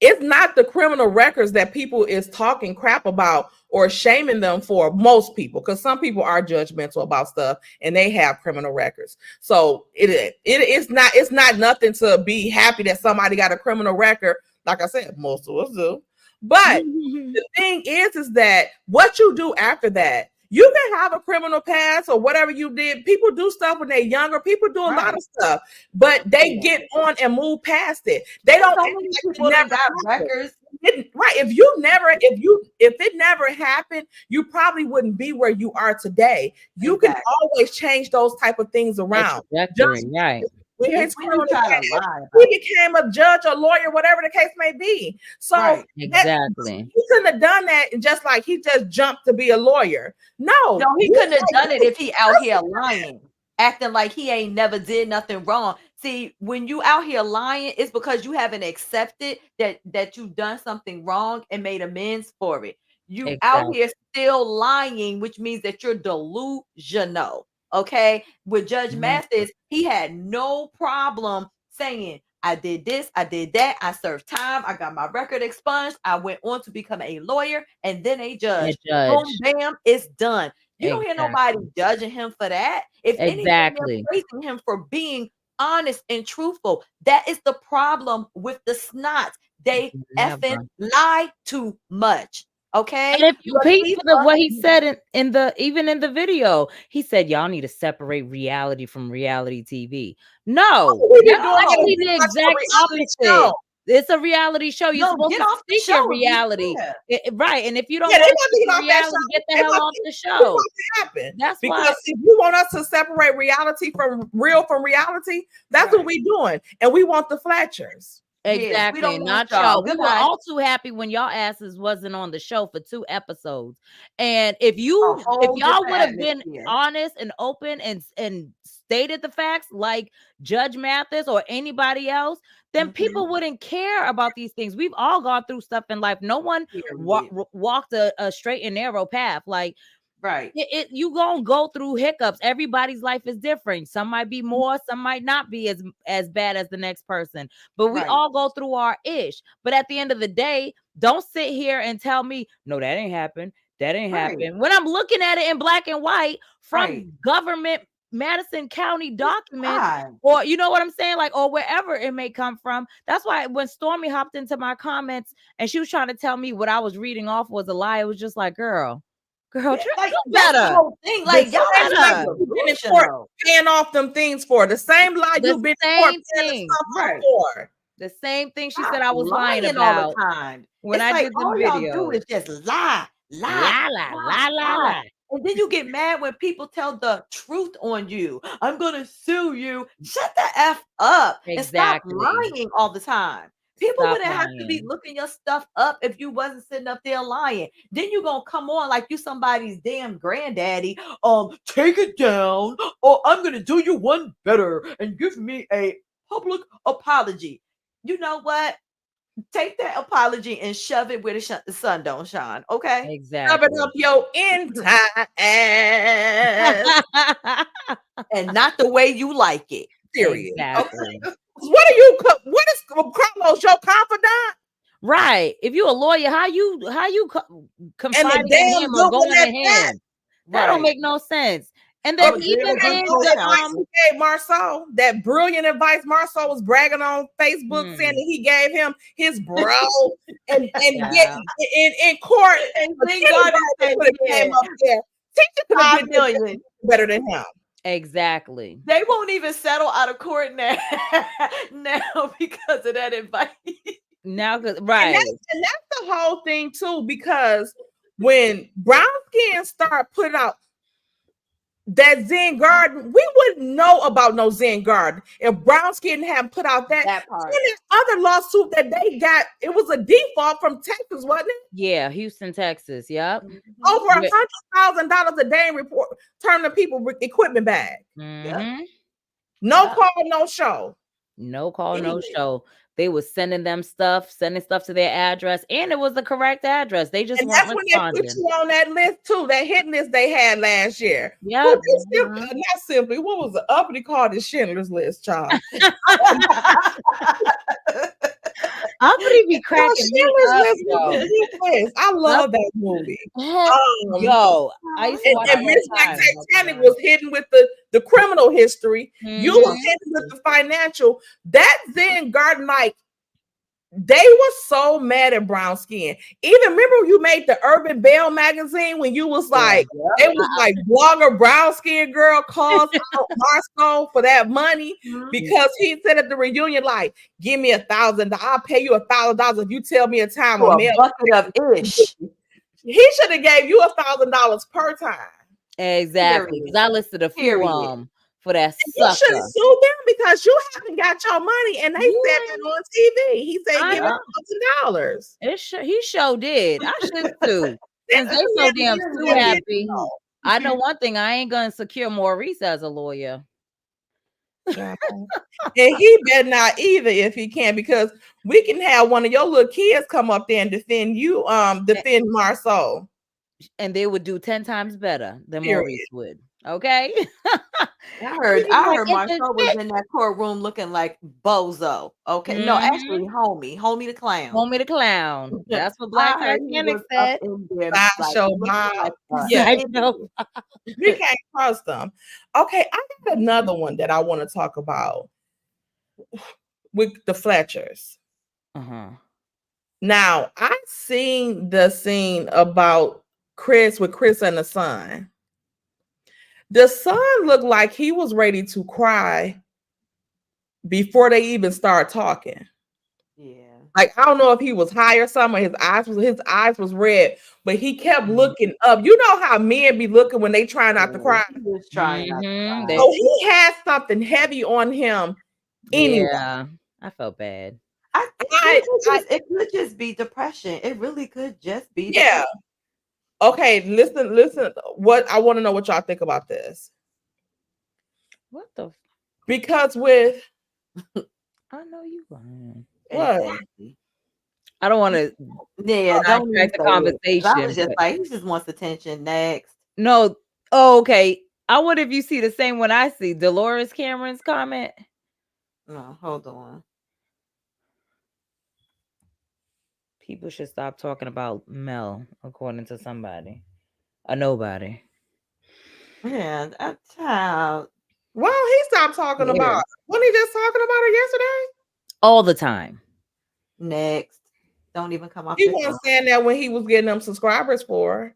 S4: it's not the criminal records that people is talking crap about or shaming them for, most people, because some people are judgmental about stuff and they have criminal records. So it's not nothing to be happy that somebody got a criminal record. Like I said, most of us do. But the thing is that what you do after that, you can have a criminal past or whatever you did. People do stuff when they're younger. People do a lot of stuff, but they get on and move past it. They don't. So many people never got records. Right. If it never happened, you probably wouldn't be where you are today. You can always change those type of things around.
S5: Right.
S4: He became a judge or lawyer, whatever the case may be. So
S5: exactly,
S4: he couldn't have done that, and just like he just jumped to be a lawyer. No,
S6: he couldn't have done it if he out here lying, acting like he ain't never did nothing wrong. See, when you out here lying, it's because you haven't accepted that you've done something wrong and made amends for it. You out here still lying, which means that you're delusional. Okay, with Judge Mathis, he had no problem saying, I did this, I did that, I served time, I got my record expunged, I went on to become a lawyer and then a judge. Boom, bam, it's done. You don't hear nobody judging him for that. If anything, they're praising him for being honest and truthful. That is the problem with the snots. They effing lie too much. Okay.
S5: And if you peep what he said in the video, he said y'all need to separate reality from reality TV. No, that's the exact opposite. It's a reality show. You're supposed to speak your reality, right? And if you don't want reality, get the hell off the show.
S4: That's because if you want us to separate reality from reality, that's what we're doing, and we want the Fletchers.
S5: Exactly,
S6: yes,
S5: not y'all. We were all too happy when y'all asses wasn't on the show for 2 episodes. And if y'all would have been honest and open and stated the facts like Judge Mathis or anybody else, then people wouldn't care about these things. We've all gone through stuff in life. No one walked a straight and narrow path. Like,
S6: right.
S5: You gonna go through hiccups. Everybody's life is different. Some might be more, some might not be as bad as the next person. But we all go through our ish. But at the end of the day, don't sit here and tell me, no, that ain't happened. That ain't happened. When I'm looking at it in black and white from government Madison County documents, or you know what I'm saying, like, or wherever it may come from. That's why when Stormy hopped into my comments and she was trying to tell me what I was reading off was a lie, it was just like, girl,
S6: like, that's the whole thing. Like, y'all
S4: been in court paying off them things for the same lie you've been in court paying for.
S5: The same thing she said I was lying about
S6: all the time.
S5: When I did the
S6: all
S5: video.
S6: Y'all do is just lie. And then you get mad when people tell the truth on you. I'm gonna sue you. Shut the F up and stop lying all the time. People wouldn't have to be looking your stuff up if you wasn't sitting up there lying. Then you gonna come on like you somebody's damn granddaddy. Take it down, or I'm gonna do you one better and give me a public apology. You know what? Take that apology and shove it where the sun don't shine. Okay,
S5: exactly.
S4: Shove it up your entire ass,
S6: and not the way you like it.
S4: Period.
S5: Exactly.
S4: Okay. What is Carlos, your confidant?
S5: Right. If you're a lawyer, how you confiding in him or going to him? That don't make no sense. And then even things that
S4: gave Marceau, that brilliant advice Marceau was bragging on Facebook saying that he gave him his bro and get in court and thank God came up there. Teacher could have been better than him.
S5: Exactly.
S6: They won't even settle out of court now because of that advice.
S5: Now, right.
S4: And that's the whole thing too, because when Brown Skin started putting out that Zen Garden, we wouldn't know about no Zen Garden if Brown Skin hadn't put out that part. And this other lawsuit that they got, it was a default from Texas, wasn't it?
S5: Yeah, Houston, Texas. Yep.
S4: Over $100,000 a day report, turning people equipment back.
S5: Mm-hmm.
S4: No call, no show.
S5: No call, no show. They were sending stuff to their address, and it was the correct address. They just weren't responding.
S4: They put you on that list too, that hit list they had last year.
S5: Yeah,
S4: not simply. What was the uppity called the Schindler's List, child?
S5: Uppity be cracking me up.
S4: I love that movie.
S5: Yo, I used to watch
S4: and Miss Titanic was hidden with the criminal history. You were hidden with the financial. That Zen Garden, like, they were so mad at Brown Skin. Even remember you made the Urban Belle magazine when you was like, it was like blogger Brown Skin girl calls out Marceau for that money because he said at the reunion, like, give me $1,000. I'll pay you $1,000 if you tell me a time.
S6: For a bucket of ish.
S4: He should have gave you $1,000 per time.
S5: Exactly. Because I listed a few for that sucker.
S4: You should have sued them because you haven't got your money, and they said that on TV. He said, "Give him $1,000."
S5: He sure did. I should too. Since they so damn too happy. I know one thing. I ain't gonna secure Maurice as a lawyer.
S4: And he better not either if he can, because we can have one of your little kids come up there and defend you, defend Marceau.
S5: And they would do 10 times better than Maurice would. Okay.
S6: I heard
S5: Like, it's a
S6: Marshall was in that courtroom looking like bozo. Okay. No, actually, homie the clown.
S5: Homie the clown. That's what
S6: I
S5: Black
S6: heard he
S5: Titanic
S6: was up
S5: said.
S6: in there like
S4: Sideshow
S6: looking
S4: Bob.
S6: like
S4: Yeah,
S5: I know.
S4: we can't trust them. Okay, I got another one that I want to talk about with the Fletchers.
S5: Uh-huh.
S4: Now, I seen the scene about Chris with Chris and the son. The son looked like he was ready to cry before they even start talking.
S6: Yeah.
S4: Like, I don't know if he was high or something. His eyes was red, but he kept looking up. You know how men be looking when they try not to cry.
S6: He was trying not to cry.
S4: So he had something heavy on him anyway.
S5: Yeah, I felt bad.
S6: It could just be depression. It really could just be
S4: Yeah.
S6: depression.
S4: Okay, listen. What I want to know what y'all think about this.
S5: What the?
S4: Because with
S5: I know you lying.
S4: what?
S5: I don't want to.
S6: Yeah, don't
S5: back the
S6: say it.
S5: conversation.
S6: I was just like, he just wants attention. Next.
S5: No. Oh, okay. I wonder if you see the same one I see. Dolores Cameron's comment.
S6: No, hold on.
S5: People should stop talking about Mel, according to somebody. A nobody.
S6: Yeah, that child.
S4: Well, he stopped talking about. Wasn't he just talking about her yesterday?
S5: All the time.
S6: Next. Don't even come off.
S4: He wasn't saying that when he was getting them subscribers for her.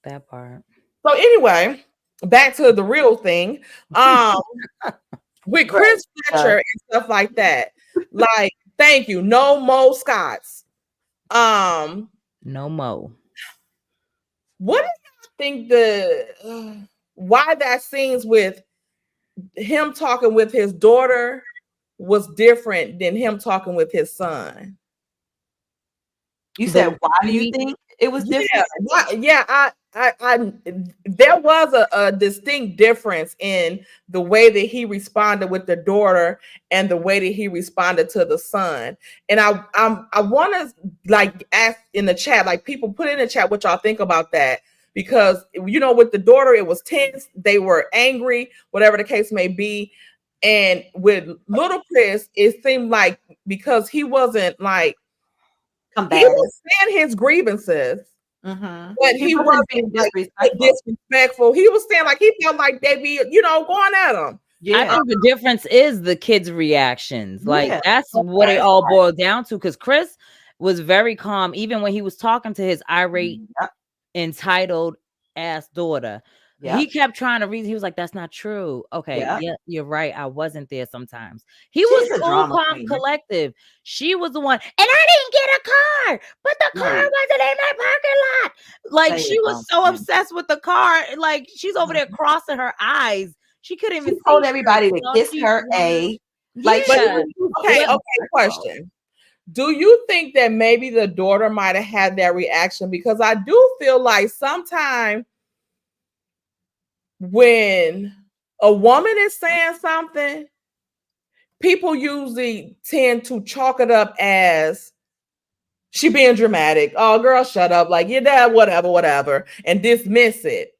S5: That part.
S4: So anyway, back to the real thing. With Chris Fletcher and stuff like that. Like, thank you. No Mo Scotts.
S5: No Mo.
S4: What do you think why that scenes with him talking with his daughter was different than him talking with his son?
S6: You said, why do you think it was different?
S4: Yeah, I there was a distinct difference in the way that he responded with the daughter and the way that he responded to the son. And I want to like ask in the chat, like people put in the chat what y'all think about that, because you know with the daughter it was tense, they were angry, whatever the case may be. And with little Chris, it seemed like because he wasn't like he was saying his grievances, but he wasn't being disrespectful. He was saying like he felt like they be, going at him.
S5: Yeah. I think the difference is the kids' reactions. Like that's what it all boiled down to. Because Chris was very calm, even when he was talking to his irate, entitled ass daughter. He kept trying to reason. He was like, "That's not true." Okay, yeah, you're right. I wasn't there sometimes. He was cool, calm, collective. She was the one, and I didn't get a car, but the car wasn't in my parking lot. Like she was so obsessed with the car, like she's over there crossing her eyes. She couldn't even
S6: told everybody to kiss her A.
S5: Like,
S4: okay, question. Do you think that maybe the daughter might have had that reaction? Because I do feel like sometimes when a woman is saying something, people usually tend to chalk it up as she being dramatic. Oh, girl, shut up. Like, your dad, whatever, and dismiss it.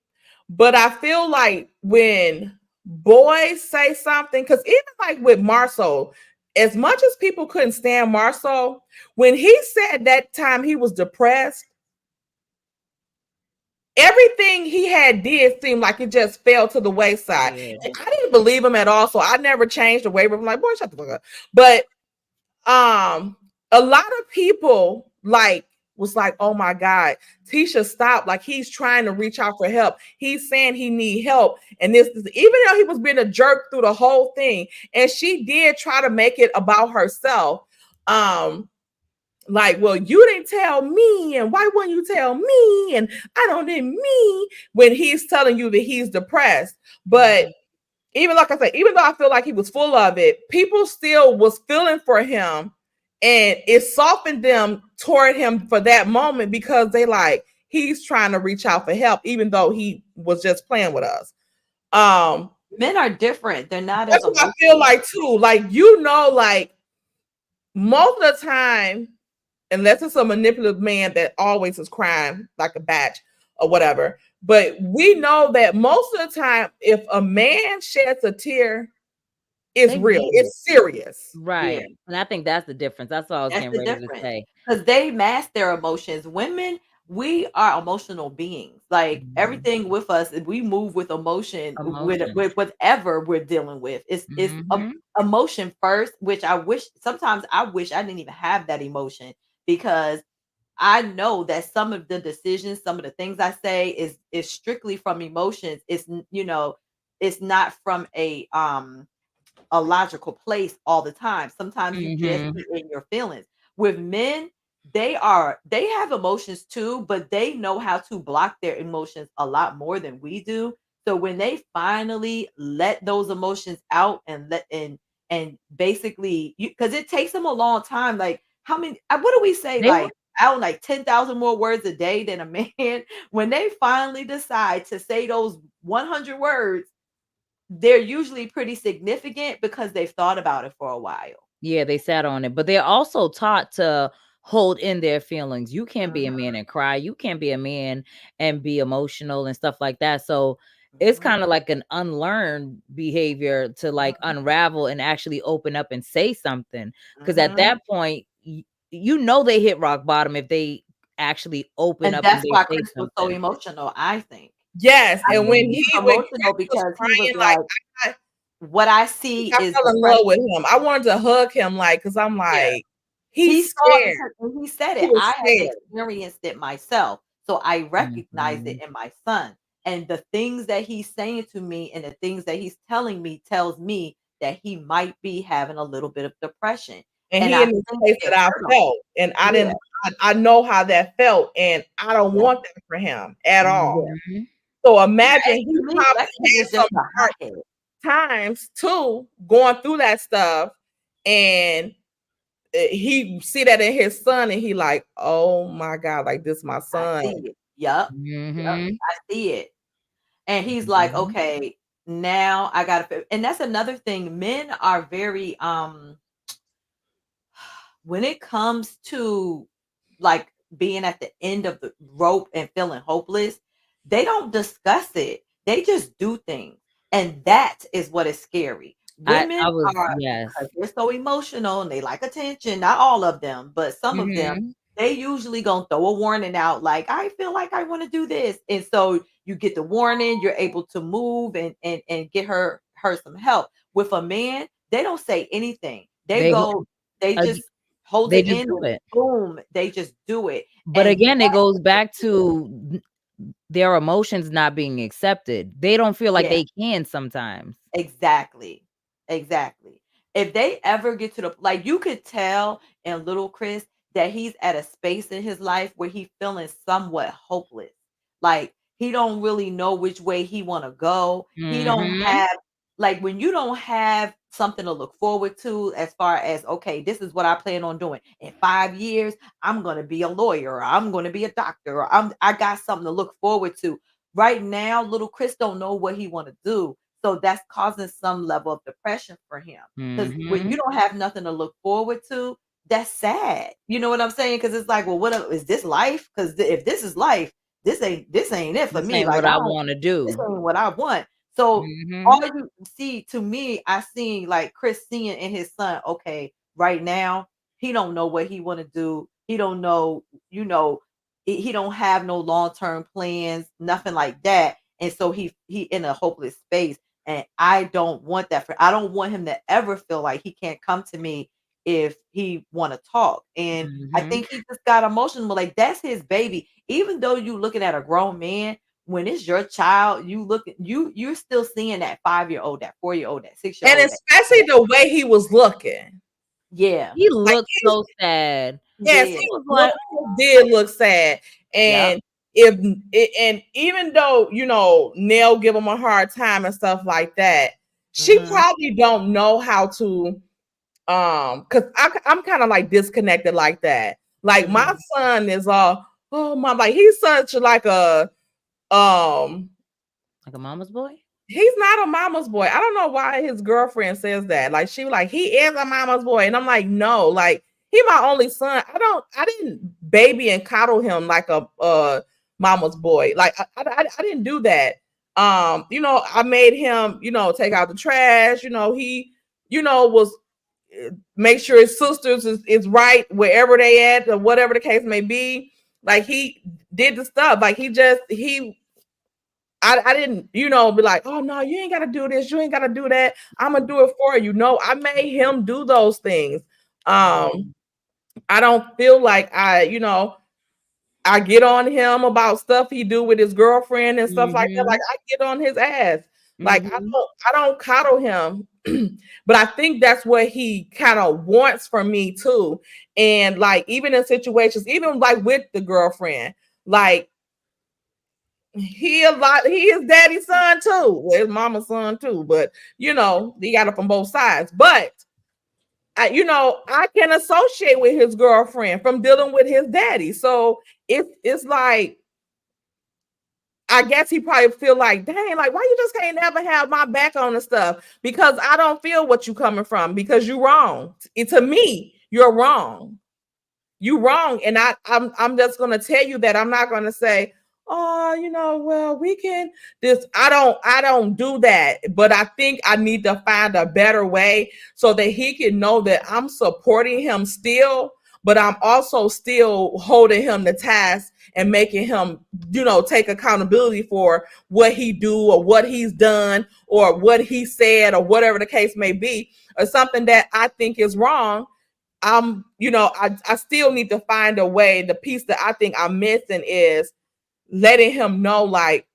S4: But I feel like when boys say something, because even like with Marceau, as much as people couldn't stand Marceau, when he said that time he was depressed, everything he had did seem like it just fell to the wayside. I didn't believe him at all, so I never changed the way. I'm like, boy, shut the fuck up. But a lot of people was like, oh my God, Tisha, stop. Like he's trying to reach out for help. He's saying he need help. And this is, even though he was being a jerk through the whole thing, and she did try to make it about herself. Like, well, you didn't tell me, and why wouldn't you tell me? And I don't need me, when he's telling you that he's depressed. But even like I said, even though I feel like he was full of it, people still was feeling for him, and it softened them toward him for that moment, because they like, he's trying to reach out for help, even though he was just playing with us.
S6: Men are different. They're not.
S4: That's what I feel like too. Like, like most of the time, unless it's a manipulative man that always is crying like a batch or whatever, But we know that most of the time, if a man sheds a tear, it's
S5: They
S4: real.
S5: mean it.
S4: It's serious.
S5: Right.
S6: Yeah.
S5: And I think that's the difference. That's all I was
S6: That's
S5: getting
S6: the
S5: ready to
S6: difference.
S5: say.
S6: Because they mask their emotions. Women, we are emotional beings. Like everything with us, we move with emotion
S5: Emotion.
S6: with whatever we're dealing with. It's emotion first, which I wish sometimes I wish I didn't even have that emotion because I know that some of the decisions, some of the things I say is strictly from emotions. It's not from a logical place all the time. Sometimes you just be in your feelings. With men, they have emotions too, but they know how to block their emotions a lot more than we do. So when they finally let those emotions out and basically because it takes them a long time. Like how many what do we say?
S5: They
S6: Like out like 10,000 more words a day than a man. When they finally decide to say those 100 words, they're usually pretty significant because they've thought about it for a while.
S5: Yeah, they sat on it, but they're also taught to hold in their feelings. You can't be a
S6: Mhm,
S5: man and cry. You can't be a man and be emotional and stuff like that. So it's
S6: mhm,
S5: kind of like an unlearned behavior to like
S6: mhm,
S5: unravel and actually open up and say something. Because at
S6: mhm.
S5: that point, you know they hit rock bottom if they actually open
S6: And
S5: up and
S6: that's
S5: they
S6: why
S5: say
S6: Chris was so
S5: something.
S6: emotional, I think.
S4: Yes,
S6: I
S4: and
S6: think
S4: when
S6: he was
S4: when
S6: emotional
S4: Chris was
S6: because he was
S4: crying,
S6: like,
S4: like
S6: "What I see
S4: I
S6: is
S4: fell in love with
S6: depression."
S4: him. I wanted to hug him, like, because I'm
S6: Yeah.
S4: like,
S6: He
S4: he's
S6: saw
S4: scared.
S6: because and he said
S4: He
S6: it,
S4: was
S6: "I have
S4: scared.
S6: experienced it myself, so I recognize it
S5: Mhm.
S6: in my son, and the things that he's saying to me and the things that he's telling me tells me that he might be having a little bit of depression."
S4: And
S6: And
S4: he
S6: I
S4: in this
S6: think
S4: place
S6: it
S4: that I
S6: hurt him.
S4: felt, and I
S6: Yeah,
S4: didn't. I know how that felt, and I don't
S6: yeah,
S4: want that for him at all.
S6: yeah.
S5: Mhm.
S4: So
S6: Yeah,
S4: imagine
S6: and
S4: he
S6: to me,
S4: probably
S6: Lexus
S4: had
S6: is just
S4: some
S6: a
S4: hard
S6: hothead.
S4: times too, going through that stuff, and he see that in his son, and he like, oh my God, like this my
S6: I
S4: son.
S6: see it. Yep, yep,
S5: Mhm.
S6: I see it. And he's like,
S5: Mhm.
S6: "Okay, now I gotta" and that's another thing. Men are very when it comes to like being at the end of the rope and feeling hopeless, they don't discuss it. They just do things. And that is what is scary.
S5: I
S6: Women
S5: was
S6: are
S5: yes.
S6: because they're so emotional and they like attention, not all of them, but some of them,
S5: Mhm.
S6: they usually gonna throw a warning out like I feel like I want to do this. And so you get the warning, you're able to move and get her some help. With a man, they don't say anything.
S5: They ho
S6: They
S5: ag
S6: just hold
S5: they
S6: it
S5: just
S6: in
S5: do
S6: and
S5: it.
S6: boom, they just do it.
S5: But
S6: And
S5: again, it goes back to their emotions not being accepted. They don't feel like
S6: yeah,
S5: they can sometimes.
S6: exactly. Exactly. If they ever get to the like you could tell in little Chris that he's at a space in his life where he's feeling somewhat hopeless. Like he don't really know which way he want to go. He don't
S5: Mhm.
S6: have like when you don't have something to look forward to as far as okay, this is what I plan on doing. In 5 years, I'm going to be a lawyer or I'm going to be a doctor or I got something to look forward to. Right now, little Chris don't know what he want to do. So that's causing some level of depression for him. Because when you
S5: Mhm.
S6: don't have nothing to look forward to, that's sad. You know what I'm saying? Because it's like, well, is this life? Because if this is life, this ain't it for
S5: This
S6: me.
S5: ain't
S6: Like
S5: what
S6: I
S5: I
S6: don't.
S5: wanna
S6: This
S5: do.
S6: ain't what I want. So all
S5: Mhm.
S6: you see to me, I seen like Chris seeing in his son. Okay, right now he don't know what he want to do. He don't know. You know, he don't have no long term plans, nothing like that. And so he in a hopeless space. And I don't want that for I don't want him to ever feel like he can't come to me if he want to talk. And I
S5: Mhm.
S6: think he just got emotional. Like that's his baby. Even though you looking at a grown man, when it's your child, you're still seeing that 5-year old, that 4-year old, that 6-year
S4: And
S6: old.
S4: especially the way he was looking.
S6: Yeah.
S5: He
S4: Like
S5: looked
S4: he's
S5: so sad.
S4: yes,
S6: Yeah.
S4: he was like did look sad.
S6: Yep.
S4: And and even though Nell give him a hard time and stuff like that, she
S6: Hmm.
S4: probably don't know how to because I'm kind of like disconnected like that. Like my
S6: Hmm.
S4: son is oh my, like he's such like a um
S5: Like a mama's boy?
S4: he's not a mama's boy. I don't know why his girlfriend says that. Like she was like, he is a mama's boy. And I'm like, no, like he my only son. I didn't baby and coddle him like a mama's boy. Like I didn't do that. You know, I made him, you know, take out the trash. You know, he, you know, was make sure his sisters is right wherever they at or whatever the case may be. Like he did the stuff. Like I didn't, you know, be like, oh no, you ain't gotta do this, you ain't gotta do that. I'm gonna do it for you. No, I made him do those things. I don't feel like you know, I get on him about stuff he do with his girlfriend and stuff like that. Like I get on his ass. Like I don't coddle him. But I think that's what he kind of wants from me too. And like even in situations, even like with the girlfriend, like he is daddy's son too. Well, his mama's son too, but you know, he got it from both sides. But you know, I can associate with his girlfriend from dealing with his daddy. So it's like, I guess he probably feel like, dang, like why you just can't never have my back on the stuff, because I don't feel what you coming from, because you wrong. To me, you're wrong. You wrong. And I'm just gonna tell you that. I'm not gonna say, oh, you know, well, we can this. I don't do that. But I think I need to find a better way so that he can know that I'm supporting him still, but I'm also still holding him to task and making him, you know, take accountability for what he do or what he's done or what he said or whatever the case may be, or something that I think is wrong. You know, I still need to find a way. The piece that I think I'm missing is letting him know, like,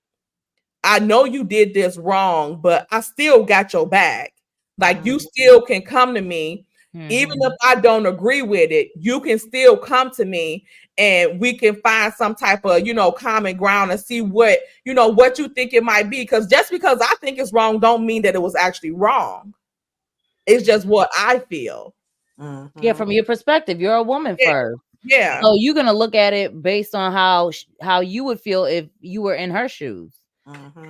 S4: I know you did this wrong, but I still got your back. Like, you still can come to me. Even if I don't agree with it, you can still come to me and we can find some type of, you know, common ground and see what, you know, what you think it might be. Because just because I think it's wrong don't mean that it was actually wrong. It's just what I feel.
S5: Yeah, from your perspective, you're a woman first.
S4: Yeah.
S5: So you're gonna look at it based on how you would feel if you were in her shoes.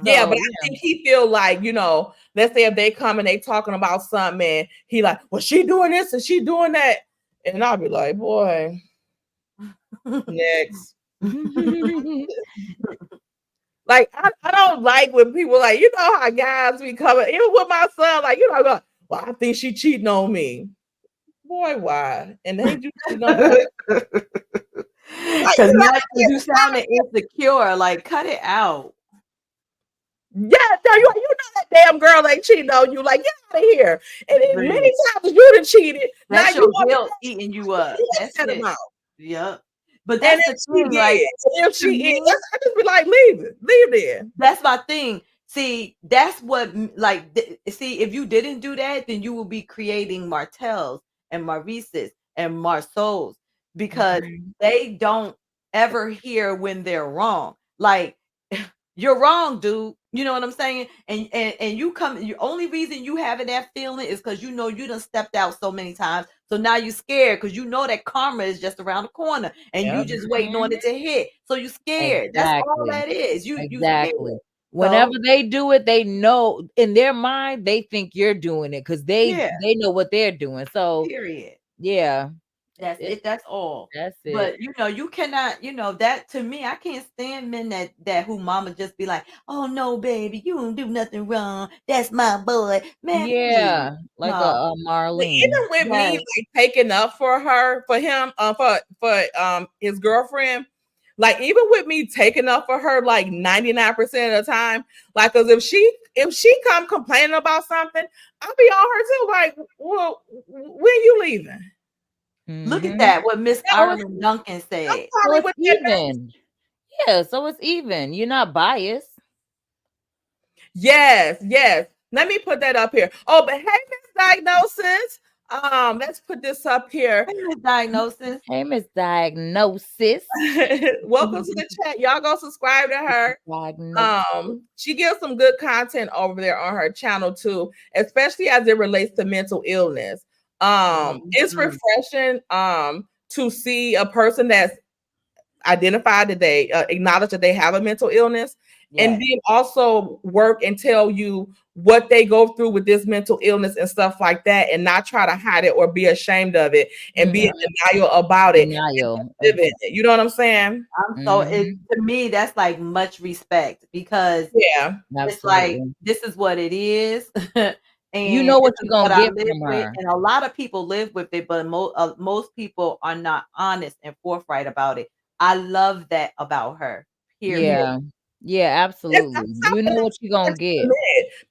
S4: Yeah, but I think he feel like, you know, let's say if they come and they talking about something and he like, well, she doing this and she doing that. And I'll be like, boy, next. Like, I don't like when people like, you know how guys be coming, even with my son, like, you know, like, well, I think she cheating on me. Boy, why? And they do cheating on me.
S6: Because now you sounding insecure, like cut it out.
S4: Yeah, no, you know that damn girl ain't cheating on you. Like, get out of here. And then many times you done cheated.
S6: That's
S4: now
S6: your
S4: you
S6: guilt eating you up. That's it. Yep. But
S4: and
S6: that's the thing, like
S4: if she is, I just be like, leave there.
S6: That's my thing. See, that's what, like, see, if you didn't do that, then you will be creating Martels and Marises and Marceaus, because they don't ever hear when they're wrong. Like, you're wrong, dude. You know what I'm saying? And you come, the only reason you having that feeling is because you know you done stepped out so many times. So now you're scared because you know that karma is just around the corner and you just waiting on it to hit. So you scared. Exactly. That's all that is. You scared.
S5: Whenever they do it, they know in their mind they think you're doing it because they know what they're doing. So
S6: period.
S5: Yeah.
S6: That's it. That's all.
S5: That's it.
S6: But you know, you cannot, you know, that to me, I can't stand men that who mama just be like, oh no, baby, you don't do nothing wrong. That's my boy. Man,
S5: yeah,
S6: please.
S5: like a Marlene.
S4: Even with me like taking up for him, for his girlfriend, like even with me taking up for her like 99% of the time, like, because if she come complaining about something, I'll be on her too. Like, well, when you leaving?
S6: Look at that. What Miss Ireland Duncan said.
S5: So it's even. Yeah, so it's even. You're not biased.
S4: Yes. Let me put that up here. Oh, but hey, Miss Diagnosis. Let's put this up here.
S6: Hey, Miss Diagnosis.
S5: Hey, Miss Diagnosis.
S4: Welcome to the chat. Y'all go subscribe to her. She gives some good content over there on her channel too, especially as it relates to mental illness. It's refreshing to see a person that's identified that they acknowledge that they have a mental illness, and then also work and tell you what they go through with this mental illness and stuff like that, and not try to hide it or be ashamed of it and be in denial about it.
S5: Denial.
S4: Live in it. You know what I'm saying?
S6: To me, that's like much respect, because
S4: Yeah.
S6: it's like,
S5: Absolutely.
S6: this is what it is. And
S5: You know what
S6: this
S5: you're
S6: is
S5: gonna
S6: I
S5: get
S6: live
S5: from
S6: with.
S5: her.
S6: And a lot of people live with it, but most people are not honest and forthright about it. I love that about her. Period.
S5: Yeah. Yeah, absolutely. You know what you're gonna get.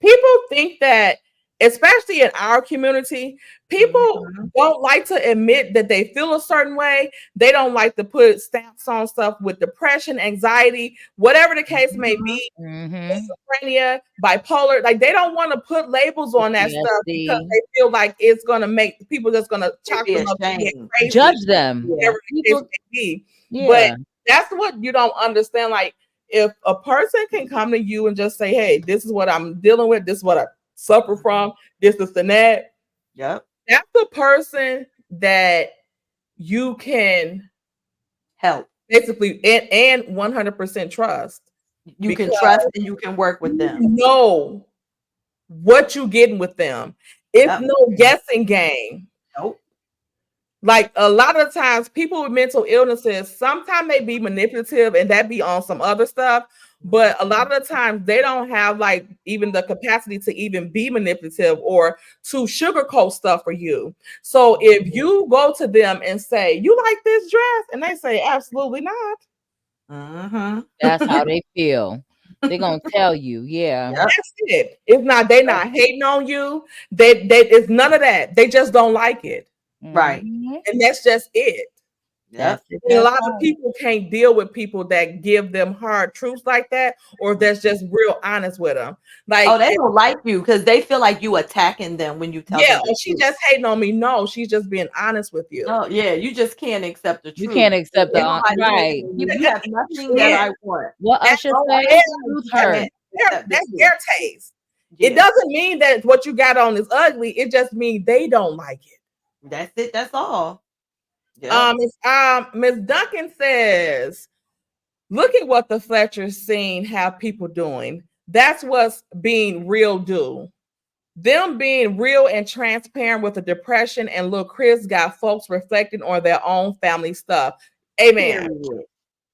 S4: People think that, especially in our community, people don't like to admit that they feel a certain way. They don't like to put stamps on stuff with depression, anxiety, whatever the case may be, schizophrenia, bipolar. Like, they don't want to put labels on that stuff because
S5: PTSD.
S4: they feel like it's gonna make people just gonna chalk
S6: Be
S4: them up to being
S6: ashamed.
S4: crazy,
S5: Judge them.
S4: whatever the case
S5: People,
S4: may be.
S5: yeah.
S4: But that's what you don't understand. Like, if a person can come to you and just say, hey, this is what I'm dealing with, this is what I suffer from, this is and that.
S6: Yep.
S4: That's the person that you can
S6: help,
S4: basically, and 100% trust.
S6: You can trust and you can work with them.
S4: You know what you're getting with them. It's no guessing game.
S6: Nope.
S4: Like, a lot of times, people with mental illnesses, sometimes they be manipulative and that be on some other stuff. But a lot of the times they don't have like even the capacity to even be manipulative or to sugarcoat stuff for you. So if you go to them and say, you like this dress? And they say, absolutely not.
S5: That's how they feel. They're gonna tell you, yeah.
S4: That's it. If not, they not hating on you. They it's none of that. They just don't like it.
S6: Right.
S4: And that's just it.
S6: Yep.
S4: And a lot of people can't deal with people that give them hard truths like that, or that's just real honest with them. Like,
S6: oh, they don't like you because they feel like you attacking them when you tell them.
S4: Yeah, or she just hating on me. No, she's just being honest with you.
S6: Oh, yeah, you just can't accept the truth.
S5: You can't accept the
S6: right. You have nothing that I want.
S5: What I should say,
S4: that's their taste. It doesn't mean that what you got on is ugly. It just means they don't like it.
S6: That's it. That's all.
S4: Miss Duncan says, look at what the Fletcher scene have people doing. That's what's being real do. Them being real and transparent with the depression, and Lil Chris got folks reflecting on their own family stuff. Amen.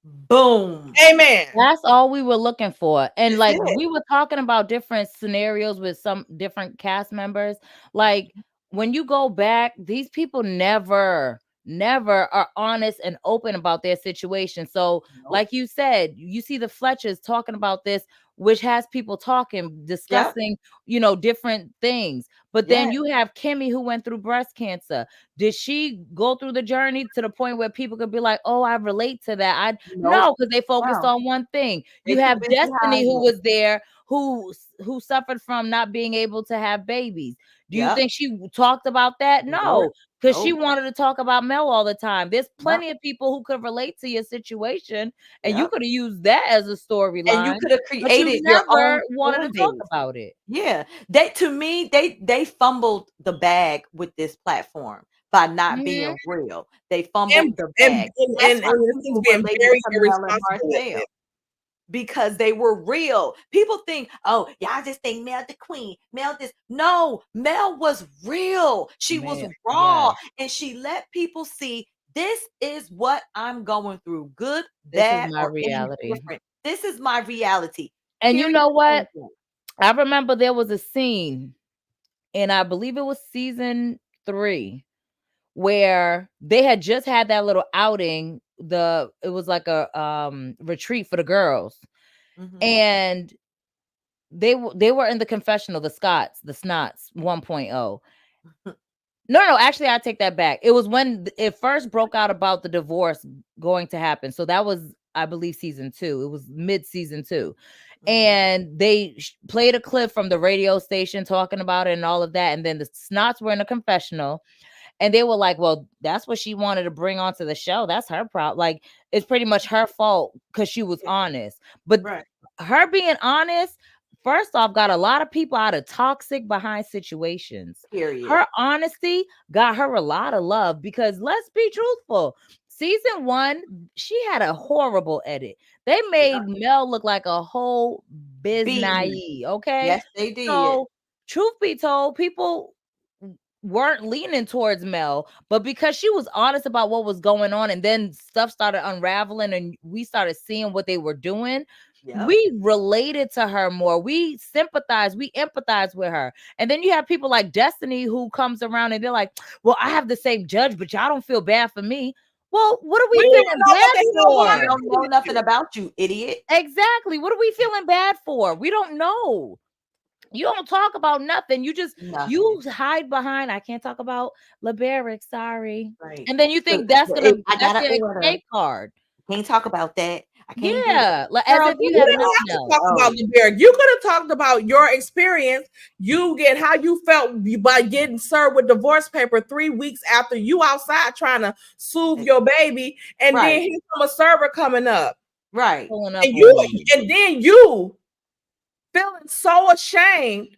S6: Boom.
S4: Amen.
S5: That's all we were looking for. And like we were talking about different scenarios with some different cast members. Like, when you go back, these people never are honest and open about their situation. So like you said, you see the Fletchers talking about this, which has people talking, discussing, you know, different things. But then you have Kimmy, who went through breast cancer. Did she go through the journey to the point where people could be like, oh, I relate to that? No, because they focused on one thing. You have Destiny, who was there, who suffered from not being able to have babies. Do you think she talked about that? No, because she wanted to talk about Mel all the time. There's plenty of people who could relate to your situation, and you could have used that as a storyline.
S6: And you could have created your own
S5: wanted to talk about it.
S6: Yeah, to me, they fumbled the bag with this platform by not being real. They fumbled the bag.
S4: And being very irresponsible.
S6: Because they were real. People think, oh, y'all just think Mel the queen, Mel this. No, Mel was real. She was raw, and she let people see, this is what I'm going through. Good, bad,
S5: my
S6: or
S5: reality.
S6: indifferent. This is my reality.
S5: And you know what? I remember there was a scene, and I believe it was season 3, where they had just had that little outing. It was like a retreat for the girls, and they were in the confessional, the Snots 1.0. No, actually, I take that back. It was when it first broke out about the divorce going to happen. So that was, I believe, season 2. It was mid-season 2. And they played a clip from the radio station talking about it and all of that. And then the Snots were in a confessional. And they were like, well, that's what she wanted to bring onto the show. That's her problem. Like, it's pretty much her fault because she was honest. But her being honest, first off, got a lot of people out of toxic behind situations.
S6: Period.
S5: Her honesty got her a lot of love, because let's be truthful. Season 1, she had a horrible edit. They made Mel look like a whole business. Okay.
S6: Yes, they did.
S5: So, truth be told, people weren't leaning towards Mel, but because she was honest about what was going on, and then stuff started unraveling, and we started seeing what they were doing,
S6: Yep.
S5: we related to her more. We sympathize, we empathize with her. And then you have people like Destiny who comes around and they're like, well, I have the same judge, but y'all don't feel bad for me. Well, what are we
S4: We
S5: feeling
S4: don't know what
S5: bad
S4: the hell
S6: I
S5: for?
S6: don't know nothing about you, idiot.
S5: Exactly. What are we feeling bad for? We don't know. You don't talk about nothing. You just
S6: Nothing.
S5: you hide behind. I can't talk about LeBaric. Sorry.
S6: Right.
S5: And then you think
S6: But-
S5: that's
S6: but
S5: gonna
S6: I
S5: that's
S6: got
S5: your
S6: an order.
S5: escape card.
S6: Can't talk about that. I can't do
S5: Yeah,
S6: that.
S5: like as
S6: Girl,
S5: if you
S4: You
S5: have
S4: didn't
S5: nothing
S4: have to
S5: else.
S4: talk about the bear. You could have talked about your experience. You get how you felt by getting served with divorce paper 3 weeks after you outside trying to soothe your baby, and then
S6: Right.
S4: here's from a server coming up,
S6: Right.
S5: Pulling up
S4: and
S5: on you.
S4: then you feeling so ashamed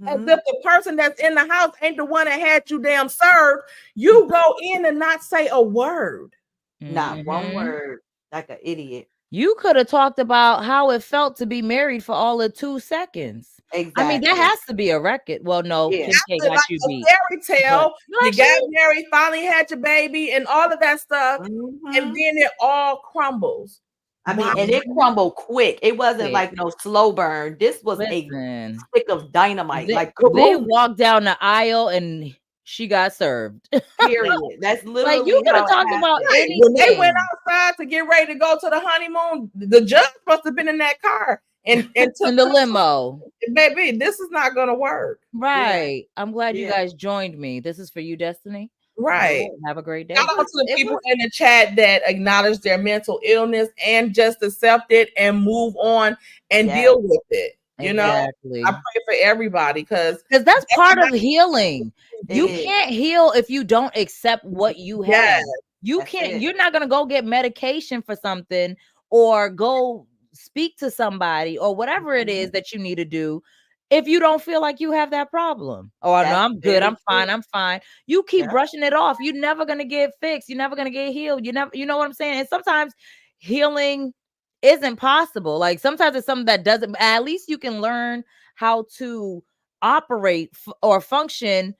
S4: as
S6: Mhm.
S4: if the person that's in the house ain't the one that had you damn served. You go in and not say a word.
S6: Not one
S5: Mhm.
S6: word. Like an idiot.
S5: You could have talked about how it felt to be married for all of 2 seconds.
S6: Exactly.
S5: I mean, that has to be a record. Well, no,
S6: Yeah.
S5: Kim K
S4: Like
S5: got you
S4: a
S5: beat.
S4: fairy tale.
S5: No,
S4: You got
S5: actually,
S4: married, finally had your baby, and all of that stuff, and
S6: Mhm.
S4: then it all crumbles.
S6: I mean,
S4: Wow.
S6: and it crumbled quick. It wasn't
S5: Quick.
S6: like no slow burn. This was
S5: listen.
S6: a stick of dynamite.
S5: They,
S6: Like
S5: they
S6: kaboom.
S5: walked down the aisle and she got served.
S6: Period. That's
S5: Like
S6: literally
S5: you could
S6: how
S5: have
S6: it
S5: talked about
S6: happened.
S4: When they went
S5: anything
S4: outside to get ready to go to the honeymoon, the judge must have been in that car and took
S5: in the limo.
S4: baby, this is not gonna work.
S5: Right. I'm glad you
S6: Yeah.
S5: guys joined me. This is for you, Destiny.
S4: Right.
S5: All have a great day.
S4: Shout out to the
S6: It
S4: people
S6: was-
S4: in the chat that acknowledge their mental illness and just accept it and move on and
S6: Yes.
S4: deal with it. You know,
S5: Exactly.
S4: I pray for everybody because
S5: That's part of healing.
S6: It
S5: You
S6: is.
S5: can't heal if you don't accept what you have.
S4: yes,
S5: You
S6: That's
S5: can't,
S6: it.
S5: you're not gonna go get medication for something or go speak to somebody or whatever it is that you need to do if you don't feel like you have that problem. Oh, no,
S6: That's
S5: I'm good.
S6: very
S5: I'm fine.
S6: true.
S5: I'm fine. You keep
S6: Yeah.
S5: brushing it off. You're never gonna get fixed. You're never gonna get healed. You never, you know what I'm saying? And sometimes healing isn't possible. Like sometimes it's something that doesn't, at least you can learn how to operate or function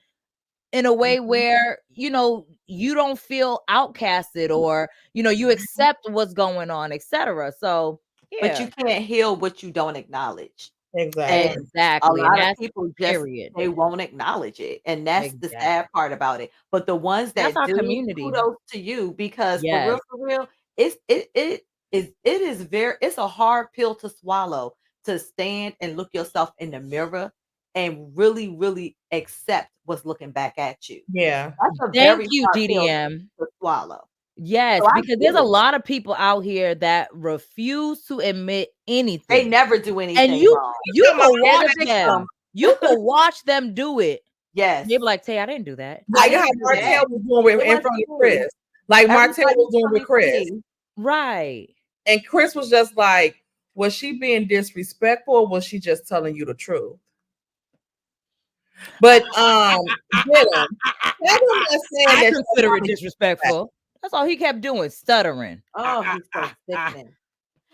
S5: in a way
S6: Mhm.
S5: where you don't feel outcasted or you
S6: Mhm.
S5: accept what's going on, etc. So
S6: But you
S5: yeah,
S6: can't heal what you don't acknowledge.
S4: exactly.
S6: And a
S5: exactly. And
S6: lot of
S5: that's
S6: people just
S5: period.
S6: they won't acknowledge it. And that's the
S5: Exactly.
S6: sad part about it. But the ones
S5: That's
S6: that
S5: our
S6: do,
S5: community.
S6: kudos to you because
S5: Yes.
S6: for real, it's a hard pill to swallow to stand and look yourself in the mirror and really, really accept what's looking back at you.
S4: Yeah.
S6: That's a
S5: Thank
S6: very
S5: you,
S6: hard pill
S5: DDM.
S6: to swallow.
S5: Yes,
S6: So I
S5: because
S6: get
S5: there's a
S6: it.
S5: lot of people out here that refuse to admit
S6: They
S5: anything.
S6: never do
S5: And
S6: anything wrong.
S5: you
S4: Talking
S5: can
S4: about
S6: They're
S5: watch
S6: the
S5: them.
S6: victim.
S5: You can watch them do it.
S6: Yes.
S5: They be like, Tay, I didn't do that.
S6: I
S4: Like how
S6: didn't do that.
S4: Martell was doing with,
S6: It
S4: in
S6: wasn't
S4: front of
S6: me.
S4: Chris. Like Martell
S6: Everybody's
S4: was doing with
S6: coming for
S4: Chris.
S6: me.
S5: Right.
S4: And Chris was just like, was she being disrespectful or was she just telling you the truth? But get him.
S5: I consider it disrespectful. That's all he kept doing, stuttering.
S6: Oh, he's so sickening.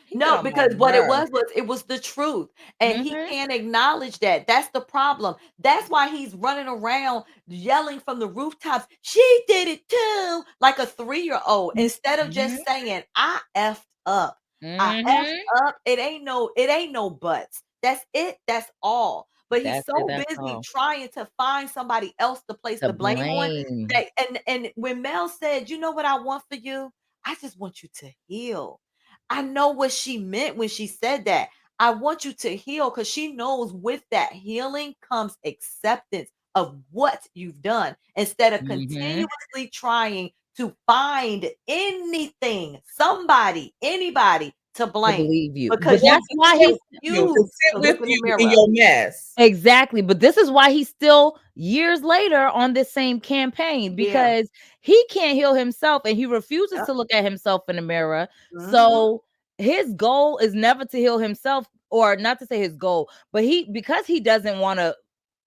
S5: He
S6: No,
S5: got on my
S6: because what it
S5: nerves.
S6: was it was the truth. And he
S5: Mhm.
S6: can't acknowledge that. That's the problem. That's why he's running around yelling from the rooftops, she did it too, like a 3-year-old, instead of just saying, I effed up. I effed
S5: Mhm.
S6: up. It ain't no buts. That's it. That's all. But he's
S5: That's
S6: so
S5: it. That's
S6: busy
S5: all.
S6: trying to find somebody else to place
S5: The
S6: the blame on
S5: blame.
S6: that. And when Mel said, you know what I want for you? I just want you to heal. I know what she meant when she said that. I want you to heal because she knows with that healing comes acceptance of what you've done instead of
S5: Mhm.
S6: continuously trying to find anything, somebody, anybody to
S5: To
S6: blame.
S5: believe you.
S6: Because
S5: But that's why he's
S4: You to
S6: refused
S4: sit
S6: to
S4: with
S6: look in the
S4: you in
S6: mirror.
S4: your mess.
S5: exactly. But this is why he's still years later on this same campaign
S6: Yeah.
S5: because he can't heal himself and he refuses
S6: Yep.
S5: to look at himself in the mirror.
S6: Mhm.
S5: So his goal is never to heal himself, or not to say his goal, but because he doesn't want to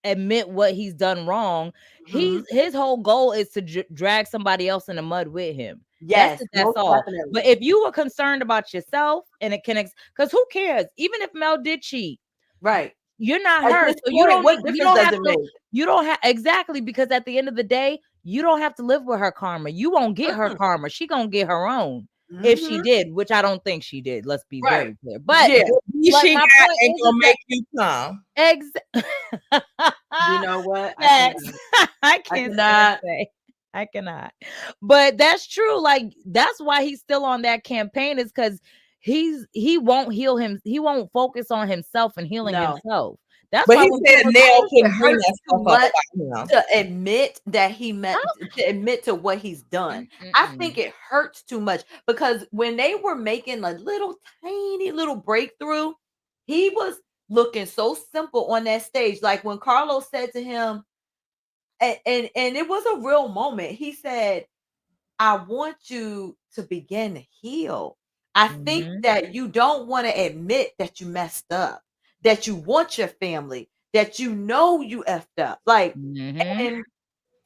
S5: admit what he's done wrong,
S6: Mhm.
S5: his whole goal is to drag somebody else in the mud with him.
S6: Yes,
S5: That's
S6: most
S5: all.
S6: definitely.
S5: But if you were concerned about yourself and it connects, because who cares? Even if Mel did cheat,
S6: Right.
S5: you're not
S6: At
S5: her.
S6: this
S5: So you
S6: point,
S5: don't
S6: what
S5: you
S6: difference
S5: don't
S6: does
S5: have
S6: it
S5: to
S6: make?
S5: you don't have exactly, because at the end of the day, you don't have to live with her karma. You won't get her karma. She gonna get her own. If she
S6: Mhm.
S5: did, which I don't think she did. Let's be
S6: Right.
S5: very clear. But
S6: Yeah.
S5: like
S4: She
S5: my
S4: got
S5: point
S4: ain't
S5: is
S4: gonna
S5: that
S4: make you come.
S6: You know what?
S5: Facts. I can't
S6: cannot.
S5: say. I cannot. But that's true. Like that's why he's still on that campaign, is because he won't heal him. He won't focus on himself and healing
S6: No.
S5: himself. That's
S4: But
S5: why
S4: he
S5: when
S4: said
S5: people
S4: Nell
S6: It
S4: couldn't bring
S6: hurts
S4: that
S6: too
S4: stuff up
S6: much
S4: about him.
S6: to admit that to admit to what he's done. I think it hurts too much because when they were making a little tiny little breakthrough, he was looking so simple on that stage. Like when Carlos said to him, and it was a real moment. He said, I want you to begin to heal. I think that you don't want to admit that you messed up, that you want your family, that you know you effed up. Like, and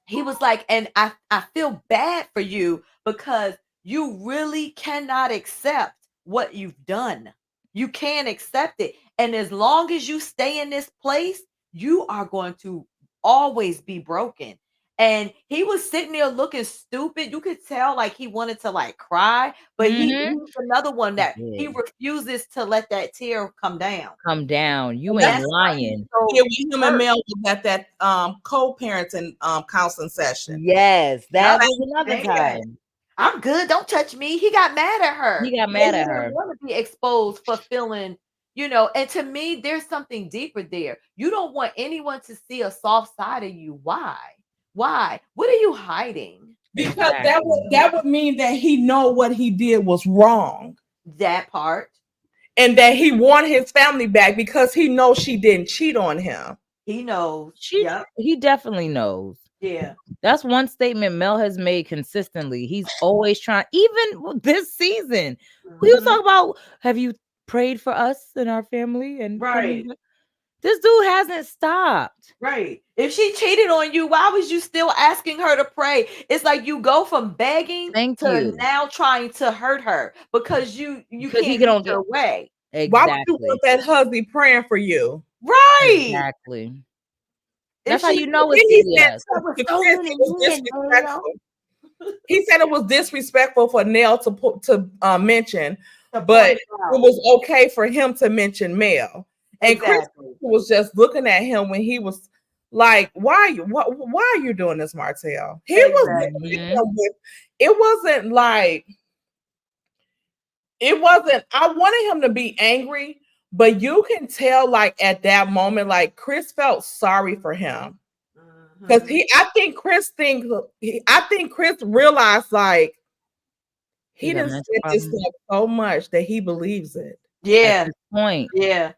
S6: he was like, and I feel bad for you because you really cannot accept what you've done. You can't accept it. And as long as you stay in this place, you are going to always be broken. And he was sitting there looking stupid. You could tell like he wanted to like cry, but he's another one that he refuses to let that tear come down.
S5: Come down. You
S4: And
S5: ain't
S4: that's
S5: lying.
S4: Yeah, when him and Mel was at that co-parenting counseling session.
S5: Yes, that
S6: Yep.
S5: was another
S6: Amen.
S5: time.
S6: I'm good. Don't touch me. He got mad at her.
S5: He got mad at
S6: didn't
S5: her.
S6: want to be exposed for feeling, and to me, there's something deeper there. You don't want anyone to see a soft side of you. Why? Why? What are you hiding?
S4: Because that would mean that he know what he did was wrong.
S6: That part.
S4: And that he want his family back because he knows she didn't cheat on him.
S6: He knows.
S5: He definitely knows.
S6: Yeah.
S5: That's one statement Mel has made consistently. He's always trying, even this season. We was talking about, have you prayed for us and our family? And
S6: Right.
S5: This dude hasn't stopped.
S6: Right. If she cheated on you, why was you still asking her to pray? It's like you go from begging to now trying to hurt her because you can't get your way.
S5: Exactly.
S4: Why would you want that husband praying for you?
S6: Right.
S5: Exactly. That's how you know it's
S4: disrespectful. He said it was disrespectful for Nell to mention, but it was okay for him to mention Mel. And Chris was just looking at him when he was like, why are you doing this, Martell? He was it wasn't like I wanted him to be angry, but you can tell like at that moment, like Chris felt sorry for him. Because I think Chris realized like he done said this stuff so much that he believes it.
S6: Yeah.
S5: At this point.
S6: Yeah.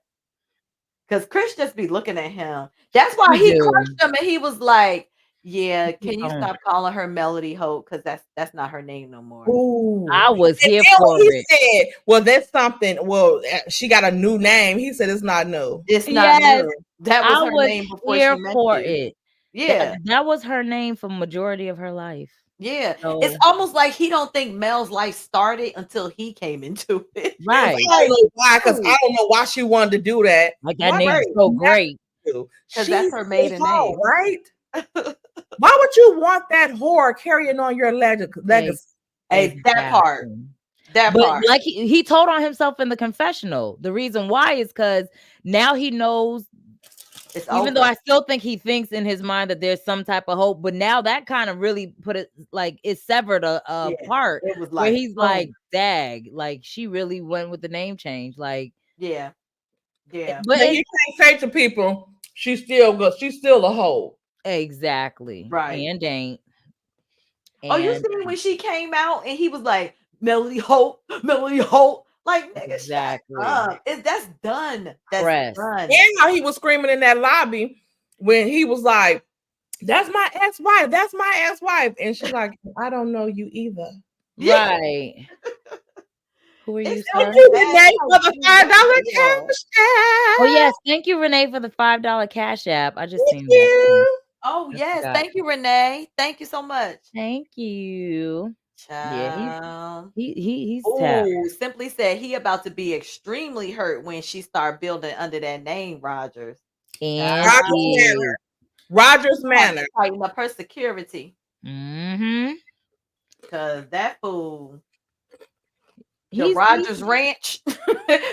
S6: Because Chris just be looking at him. That's why he crushed him and he was like, yeah, can you stop calling her Melody Hope? Because that's not her name no more.
S4: Ooh.
S5: I was here for it.
S4: Said, well, that's something. Well, she got a new name. He said it's not new.
S6: It's not new. That was her name before
S5: here
S6: she met
S5: for
S6: you.
S5: it.
S6: Yeah.
S5: That was her name for majority of her life.
S6: Yeah. So, it's almost like he don't think Mel's life started until he came into it.
S5: Right.
S4: I don't know why, because I don't know why she wanted to do that.
S5: Like that name's so great.
S6: Because that's her maiden name.
S4: Right? Why would you want that whore carrying on your legacy?
S6: Hey, that part.
S5: But like he told on himself in the confessional. The reason why is because now he knows. Even though I still think he thinks in his mind that there's some type of hope, but now that kind of really put it like it severed a part
S6: it was
S5: where he's like, dag, like she really went with the name change. Like,
S6: yeah.
S4: But you can't say to people, she's still a hoe.
S5: Exactly.
S6: Right.
S5: And ain't.
S6: Oh, you seen when she came out and he was like, Melody Hope. Like, nigga,
S5: exactly.
S6: That's done. That's done.
S4: And how he was screaming in that lobby when he was like, that's my ex-wife. That's my ex-wife. And she's like, I don't know you either.
S5: Right. Who are you, sir?
S4: Thank you, Renee, for the $5 cash app.
S5: Oh, yes. Thank you, Renee, for the $5 cash app. I just seen
S4: that.
S6: Oh, yes. Thank you, Renee. Thank you so much.
S5: Thank you. Yeah,
S6: Child.
S5: he's tapped.
S6: Oh, Simply said he about to be extremely hurt when she start building under that name, Rogers.
S5: And
S4: Rogers
S5: he
S4: Manor. Rogers Manor.
S6: Tighten up her security.
S5: mm-hmm.
S6: Cause that fool, the
S5: He's
S6: Rogers Ranch,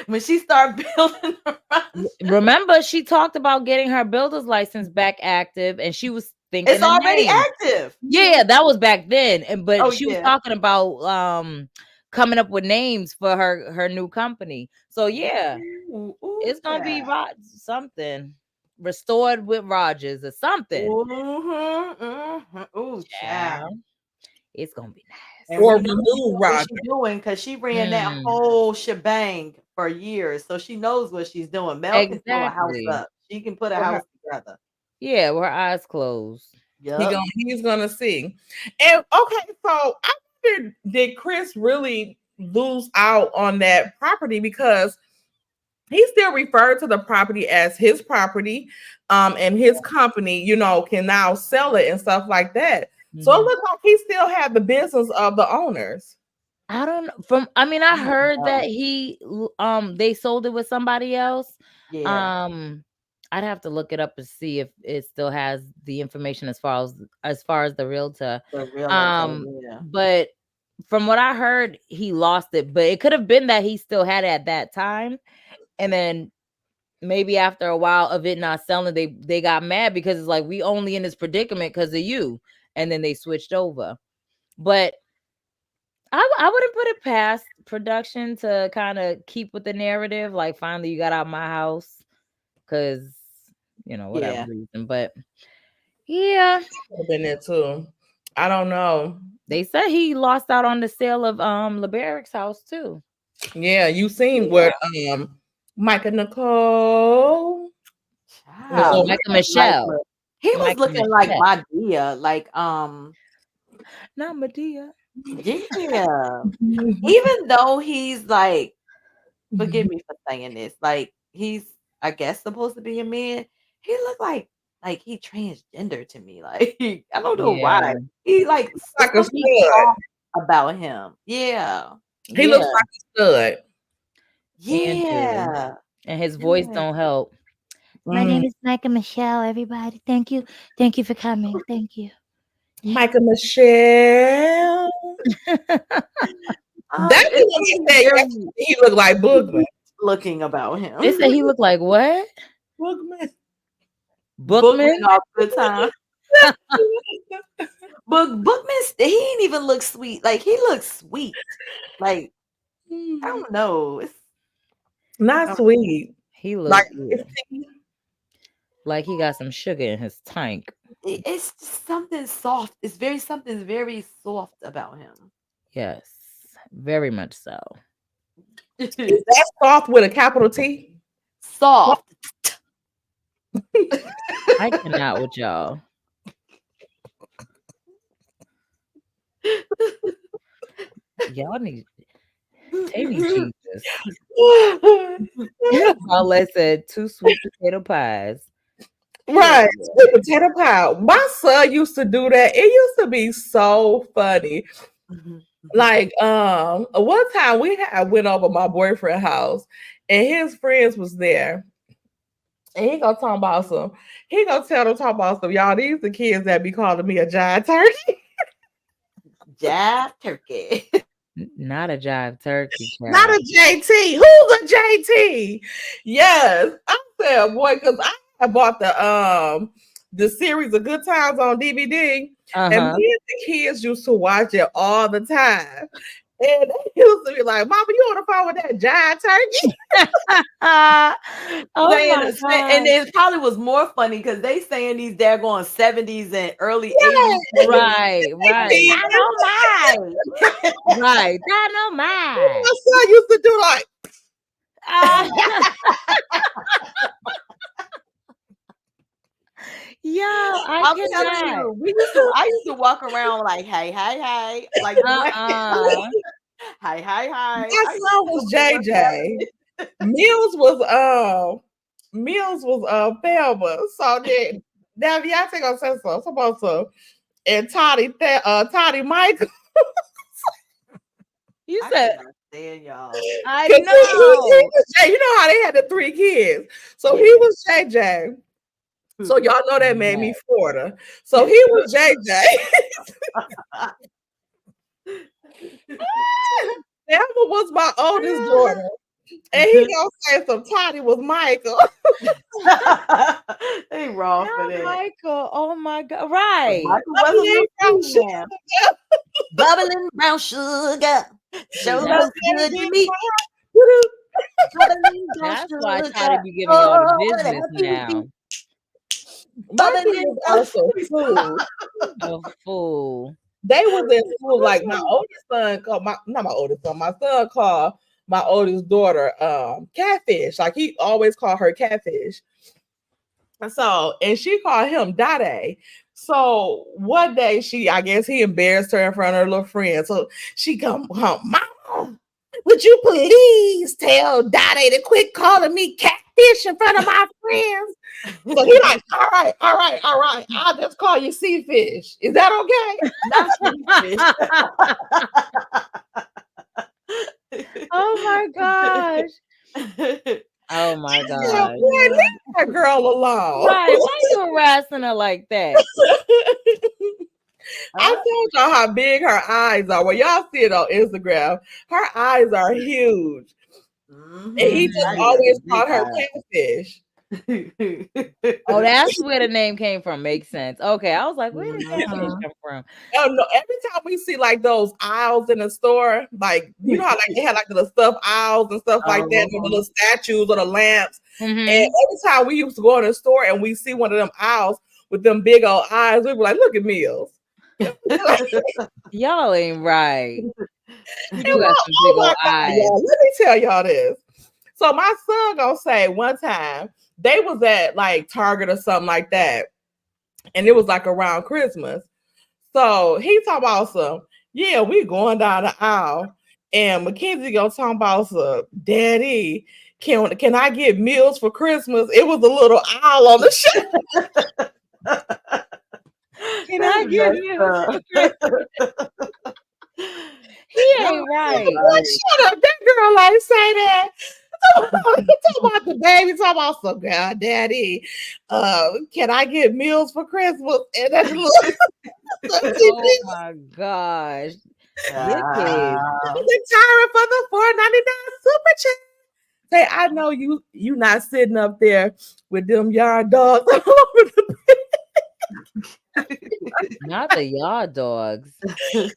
S6: when she started building around,
S5: remember she talked about getting her builder's license back active, and she was thinking
S6: it's
S5: of
S6: already
S5: names.
S6: active.
S5: Yeah, that was back then. And but
S6: Oh,
S5: she was
S6: yeah.
S5: talking about coming up with names for her new company. So yeah,
S6: Ooh,
S5: it's gonna be
S6: child.
S5: something restored with Rogers or something.
S6: Ooh, child.
S5: Child, it's gonna be nice.
S6: And
S4: Or
S6: we know
S4: remove
S6: what
S4: Rogers.
S6: she's doing because she ran that whole shebang for years, so she knows what she's doing. Mel can throw a house
S5: Exactly.
S6: up. She can put a
S4: Or
S6: house together.
S5: Yeah, with her eyes closed.
S6: Yep.
S4: He's gonna see. And okay, so I wonder, did Chris really lose out on that property because he still referred to the property as his property, and his company, can now sell it and stuff like that. So it looks like he still had the business of the owners.
S5: I don't know. I heard that they sold it with somebody else.
S6: Yeah.
S5: I'd have to look it up and see if it still has the information as far as the realtor.
S6: The realtor, yeah.
S5: But from what I heard, he lost it. But it could have been that he still had it at that time, and then maybe after a while of it not selling, they got mad because it's like, we only in this predicament because of you, and then they switched over. But I wouldn't put it past production to kind of keep with the narrative. Like, finally, you got out my house because, whatever reason. But yeah,
S4: Could have been there too. I don't know.
S5: They said he lost out on the sale of LeBarrick's house too.
S4: Yeah, you seen what Micah Nicole.
S6: Child,
S5: Micah Michelle.
S6: He was
S5: Micah
S6: looking like
S5: Michelle.
S6: Madea, like
S5: Not Madea.
S6: Yeah. Even though he's like, forgive me for saying this, like he's, I guess, supposed to be a man. He looked like he transgender to me. Like, I don't know why. He like
S4: a
S6: stud about him. Yeah.
S4: He looks like a stud.
S6: Yeah.
S5: And his voice don't help.
S8: My name is Micah Michelle, everybody. Thank you. Thank you for coming. Thank you.
S4: Micah Michelle. That's what they said. He looked like Boogman.
S6: Looking about him.
S5: They said he looked like what?
S4: Boogman.
S5: Bookman?
S6: All good time. Bookman, he ain't even look sweet. Like, he looks sweet. Like, I don't know. It's
S4: not sweet.
S5: He looks like he got some sugar in his tank.
S6: It's just something soft. Something very soft about him.
S5: Yes, very much so.
S4: Is that soft with a capital T?
S6: Soft.
S5: I cannot with y'all. Y'all need Jesus. Paulette said 2 sweet potato pies.
S4: Right, sweet potato pie. My son used to do that. It used to be so funny. Like, one time I went over my boyfriend's house and his friends was there. And he gonna tell them about some, y'all, these the kids that be calling me a giant turkey.
S6: Jive turkey.
S5: Not a jive turkey. Child.
S4: Not a JT. Who's a JT? Yes. I said, boy, because I bought the series of Good Times on DVD. And me and the kids used to watch it all the time. And they used to be like, Mama, you on the phone with that giant turkey?
S6: And it probably was more funny because they saying these daggone 70s and early 80s.
S5: Right.
S6: Dynamite.
S5: Right. Dynamite.
S4: My son used to do like.
S5: Yeah,
S6: I'm telling you, I used to walk around like, hey, like, hi.
S4: My son was JJ. Mills was Thelma. So then now Beyonce gonna say so supposed to, and Toddy Michael.
S5: You
S6: I
S5: said,
S6: cannot stand y'all.
S5: I
S4: 'Cause he
S5: know.
S4: was Jay. You know how they had the 3 kids. So he
S6: Yeah.
S4: was JJ. So y'all know that made me Florida. So he was JJ. Emma was my oldest daughter. And he gonna say some Toddy was Michael.
S6: They wrong for
S5: Not
S6: that.
S5: Michael. Oh my God. Right.
S6: Michael wasn't
S4: Bubbling
S6: little
S4: brown
S6: now. Bubbling brown sugar. Show
S5: That's-
S6: looks good to me.
S4: Woo-hoo.
S6: Bubbling brown
S5: That's why
S6: sugar.
S5: Toddy be giving y'all the
S6: Oh, what
S5: business
S6: happy
S5: now.
S6: be.
S4: My
S6: Bubbling
S4: kids
S6: brown
S4: are so fool.
S5: A fool.
S4: They was in school. Like my oldest son called not my oldest son. My son called my oldest daughter catfish. Like he always called her catfish. And she called him Dade. So one day I guess he embarrassed her in front of her little friend. So she come home, Mom, would you please tell Dade to quit calling me catfish in front of my friends? So he like, all right. I'll just call you Seafish. Is that okay?
S5: Oh my gosh. Oh my
S4: Yeah,
S5: gosh.
S4: boy, leave that girl alone.
S5: Right. Why you harassing her like that?
S4: I told y'all how big her eyes are. Well, y'all see it on Instagram. Her eyes are huge. And he just always called her catfish.
S5: Oh, that's where the name came from. Makes sense. Okay. I was like, where did catfish come from?
S4: Oh no, every time we see like those aisles in the store, like you know how like they had like the stuffed aisles and stuff like that, and the little statues or the lamps. And every time we used to go in the store and we see one of them aisles with them big old eyes, we were like, look at Mills.
S5: Y'all ain't right. You do
S4: And
S5: have some big old eyes.
S4: y'all, let me tell y'all this. So my son gonna say one time they was at like Target or something like that, and it was like around Christmas. So he talking about some, yeah, we going down the aisle, and Mackenzie gonna talk about some, Daddy, can I get meals for Christmas? It was a little aisle on the shelf.
S5: Can I get meals? He ain't right.
S4: What? Shut up, that girl ain't say that. Talking about the baby, talking about some girl, Daddy. Can I get meals for Christmas? And that's
S5: Oh my gosh. Look at
S4: Tyra for the $4.99 super chat. Say, I know you not sitting up there with them yard dogs all over the
S5: not the yard dogs.
S4: I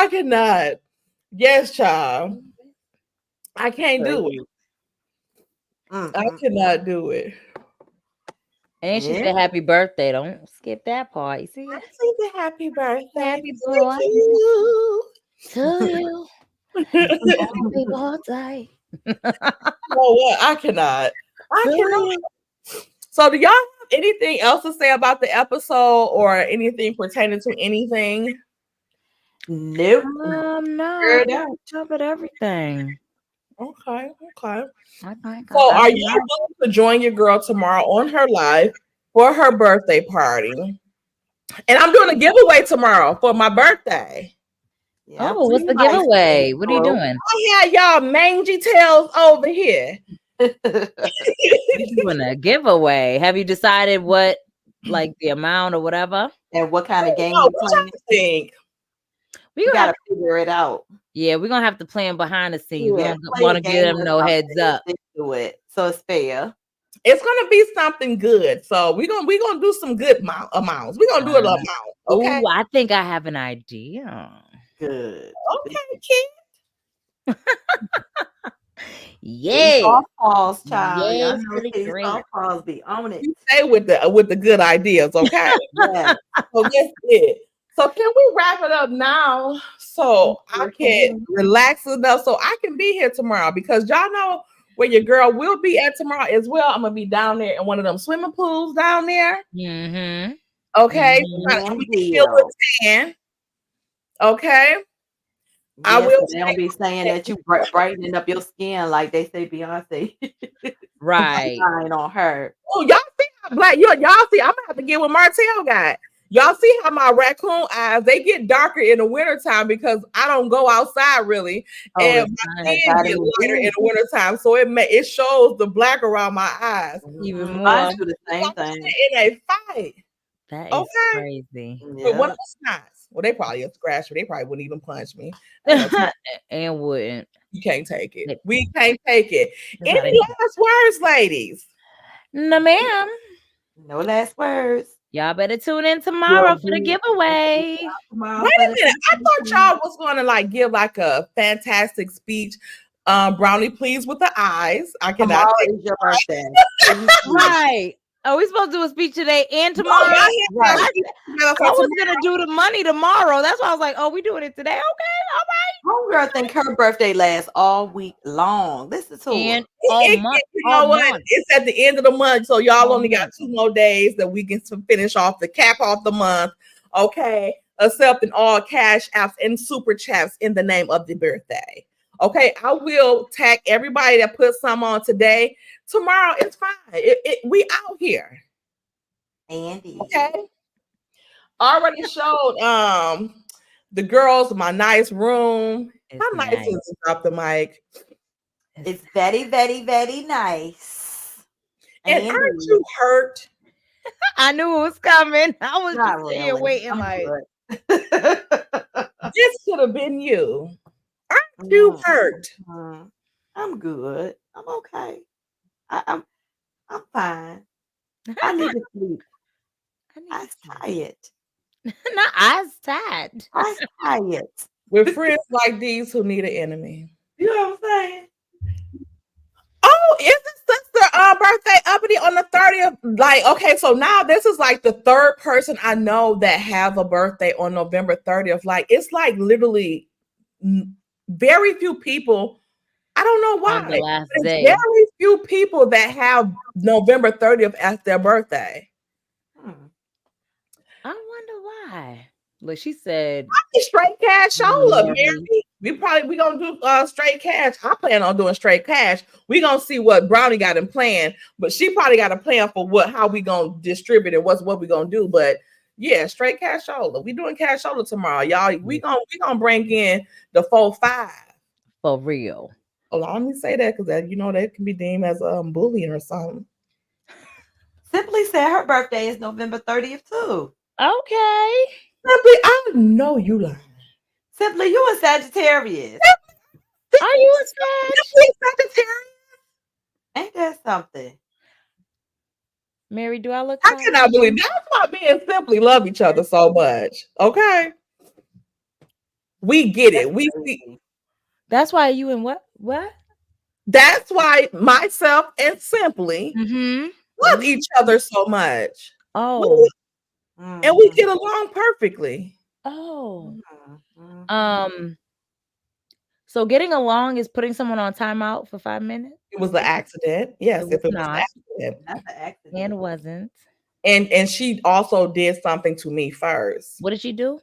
S4: cannot. Yes, child. I can't do it. I cannot do it.
S5: And she said happy birthday. Don't skip that part. You see?
S4: I think the happy birthday.
S8: Happy
S4: to
S8: birthday
S4: you.
S8: to you. Happy birthday.
S4: Oh, what? I cannot. So, do y'all have anything else to say about the episode or anything pertaining to anything?
S6: Nope.
S5: No. I covered everything.
S4: Okay.
S5: Okay.
S4: So, are you willing to join your girl tomorrow on her live for her birthday party? And I'm doing a giveaway tomorrow for my birthday.
S6: Yeah,
S5: oh, what's the giveaway? What are you doing?
S4: I had y'all mangy tails over here.
S5: You're doing a giveaway. Have you decided what, like the amount or whatever?
S6: And what kind of game you
S4: What
S6: playing?
S4: you think?
S6: We gotta figure it out.
S5: Yeah, we're gonna have to plan behind the scenes.
S6: Yeah,
S5: we don't want to give them no heads up.
S6: Do it so it's fair.
S4: It's gonna be something good. So we're gonna do some good amounts. We're gonna do an amount. Okay.
S5: Oh, I think I have an idea.
S6: Good.
S4: Okay, kid.
S5: Yeah.
S6: Softballs, child.
S5: Yes,
S6: Y'all know these softballs be on it.
S4: You stay with the good ideas, okay?
S6: Yeah.
S4: So that's it. So can we wrap it up now so I can relax enough so I can be here tomorrow? Because y'all know where your girl will be at tomorrow as well. I'm gonna be down there in one of them swimming pools down there.
S5: Mm-hmm.
S4: Okay. I'm gonna feel the tan. Okay.
S6: I will. They don't be saying that you brightening up your skin like they say Beyonce.
S5: Right.
S6: On her.
S4: Oh, y'all see how black y'all see. I'm gonna have to get what Martell got. Y'all see how my raccoon eyes, they get darker in the wintertime because I don't go outside really. And my skin get lighter in the wintertime. So it shows the black around my eyes.
S5: Even more.
S6: I do the same thing.
S4: In a fight.
S5: That is crazy.
S4: But what else not? Well, they probably have scratched me. They probably wouldn't even punch me.
S5: And wouldn't.
S4: You can't take it. We can't take it. Any last words, ladies?
S5: No, ma'am.
S6: No last words.
S5: Y'all better tune in tomorrow for the giveaway.
S4: Wait a minute. I thought y'all was going to like give like a fantastic speech. Brownie, please, with the eyes. I cannot.
S6: Tomorrow is your birthday.
S5: Right. Are we supposed to do a speech today and tomorrow?
S6: Right.
S5: I was gonna do the money tomorrow. That's why I was like, "Oh, we doing it today? Okay, all
S6: right." Homegirl think her birthday lasts all week long. Listen to
S5: and
S6: her.
S5: all month.
S4: You know what? It's at the end of the month, so y'all only got 2 more days that we can finish off the cap off the month. Okay, accepting all cash apps and super chats in the name of the birthday. Okay, I will tag everybody that put some on today. Tomorrow, it's fine. We out here.
S6: Andy.
S4: Okay. Already showed the girls my nice room. How nice is it? Drop the mic.
S6: It's very, very, very nice.
S4: And aren't you hurt?
S5: I knew it was coming. I was
S6: Not
S5: just sitting waiting like
S4: this could have been you. Aren't you hurt?
S6: I'm good. I'm okay. I'm fine. I need to sleep. I'm tired.
S5: Not eyes tired.
S6: I'm tired.
S4: With friends like these who need an enemy.
S6: You know what I'm saying?
S4: Oh, is this sister birthday uppity on the 30th? Like, okay, so now this is like the third person I know that have a birthday on November 30th. Like, it's like literally very few people. I don't know why.
S5: On the last day.
S4: Very few people that have November 30th as their birthday.
S5: I wonder why. Look, she said
S4: straight cash shoulder, Mary. We gonna do straight cash. I plan on doing straight cash. We gonna see what Brownie got in plan, but she probably got a plan for how we gonna distribute and what we gonna do. But yeah, straight cash shoulder. We doing cash shoulder tomorrow, y'all. We gonna bring in the 4-5
S5: for real.
S4: Oh, let me say that because that that can be deemed as bullying or something.
S6: Simply said her birthday is November 30th too.
S5: Okay.
S4: Simply, I know you lying.
S6: Simply, you a Sagittarius.
S5: Are you a
S4: Sagittarius?
S6: Ain't that something?
S5: Mary, do I look?
S4: I cannot believe that's why me and Simply love each other so much. Okay, we get it. We see.
S5: That's why you and what?
S4: That's why myself and Simply love each other so much.
S5: Oh.
S4: And we get along perfectly.
S5: Oh. So getting along is putting someone on timeout for 5 minutes?
S4: It was an accident. Yes, if it was
S5: not.
S4: an accident.
S6: That's an accident.
S5: And it wasn't.
S4: And she also did something to me first.
S5: What did she do?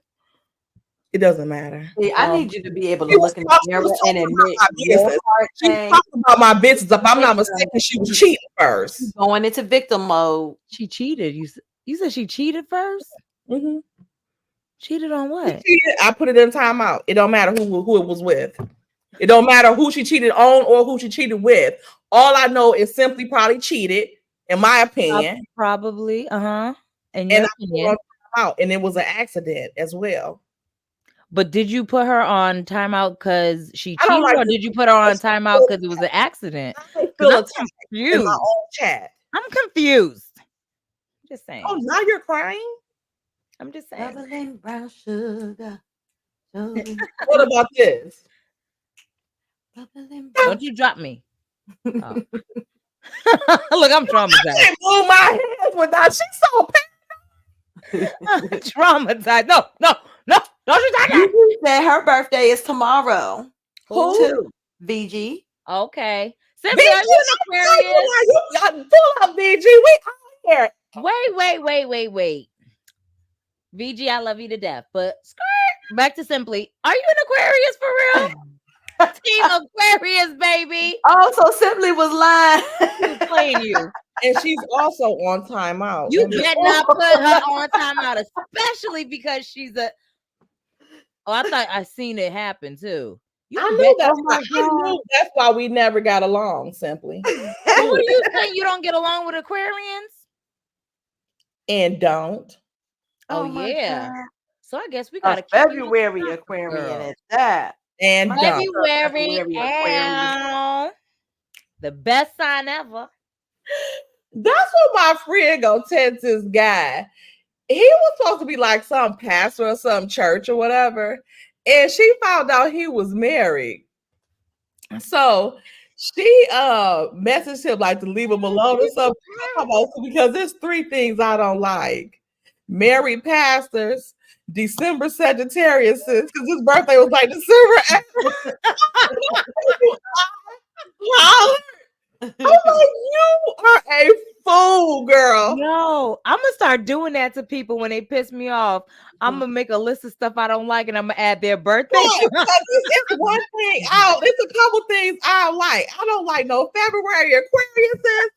S4: It doesn't matter.
S6: See, I need you to be able to look in the mirror and admit
S4: your part. She talking about my business. If I'm not mistaken, she was cheating first.
S6: Going into victim mode.
S5: She cheated. You said she cheated first?
S4: Mm-hmm.
S5: Cheated on what?
S4: I put it in timeout. It don't matter who it was with. It don't matter who she cheated on or who she cheated with. All I know is Simply probably cheated, in my opinion.
S5: Probably. And
S4: I put her on timeout, and it was an accident as well.
S5: But did you put her on timeout because she cheated, or did you put her on timeout because it was an accident?
S4: I'm confused. In my own chat.
S5: I'm confused. Just saying.
S4: Oh, now you're crying?
S5: I'm just saying.
S6: Bubbling brown sugar.
S4: What about this?
S5: Don't you drop me. Oh. Look, I'm traumatized.
S4: I can't move my hands without. She's so
S5: traumatized. No. Don't you talk about?
S6: You said her birthday is tomorrow.
S5: Who?
S6: VG.
S5: Okay. Simply, are you an Aquarius?
S4: Pull up, VG. We out here.
S5: Wait. VG, I love you to death. But skirt. Back to Simply. Are you an Aquarius for real? Team Aquarius, baby.
S6: Oh, so Simply was lying.
S5: She was playing you.
S4: And she's also on timeout.
S5: You
S4: And
S5: better not put her on timeout, especially because she's a. Oh, I thought I seen it happen too.
S4: I knew that's why we never got along. Simply.
S5: So what are you saying? You don't get along with Aquarians?
S4: And don't.
S5: Oh yeah.
S6: God.
S5: So I guess we gotta
S6: February Aquarian at that.
S4: And
S5: February,
S6: Aquarian.
S5: the best sign ever.
S4: That's what my friend go text this guy. He was supposed to be like some pastor or some church or whatever. And she found out he was married. So she messaged him like to leave him alone or something. Because there's 3 things I don't like. Married pastors, December Sagittarius, because his birthday was like December 8th. I'm like, you are a fool, girl.
S5: No, I'm gonna start doing that to people when they piss me off. I'm gonna make a list of stuff I don't like, and I'm gonna add their birthday.
S4: Yeah, it's one thing out. It's a couple things I don't like. I don't like no February Aquariuses.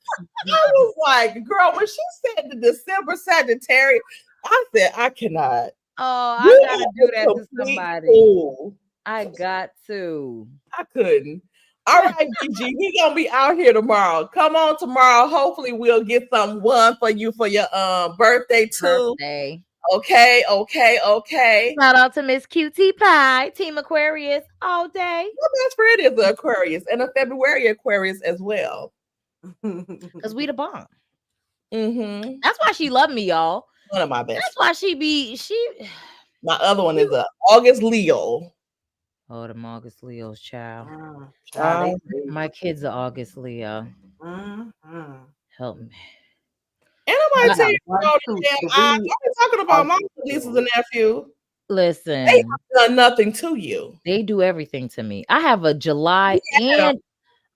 S4: I was like, girl, when she said the December Sagittarius, I said I cannot.
S5: Oh, I gotta do that to somebody.
S4: Fool.
S5: I got to.
S4: I couldn't. All right, BG, we gonna be out here tomorrow. Come on tomorrow. Hopefully, we'll get some one for you for your birthday too.
S5: Birthday.
S4: Okay.
S5: Shout out to Miss QT Pie, Team Aquarius all day.
S4: My best friend is an Aquarius and a February Aquarius as well.
S5: Because we the bomb.
S4: Mm-hmm.
S5: That's why she loved me, y'all.
S4: One of my best.
S5: That's why she.
S4: My other one is a August Leo.
S5: Oh, the August Leo's child.
S6: My
S5: kids are August Leo. Help me.
S4: And I'm gonna tell you, I'm talking about my nieces and nephews.
S5: Listen,
S4: they have done nothing to you.
S5: They do everything to me. I have a July and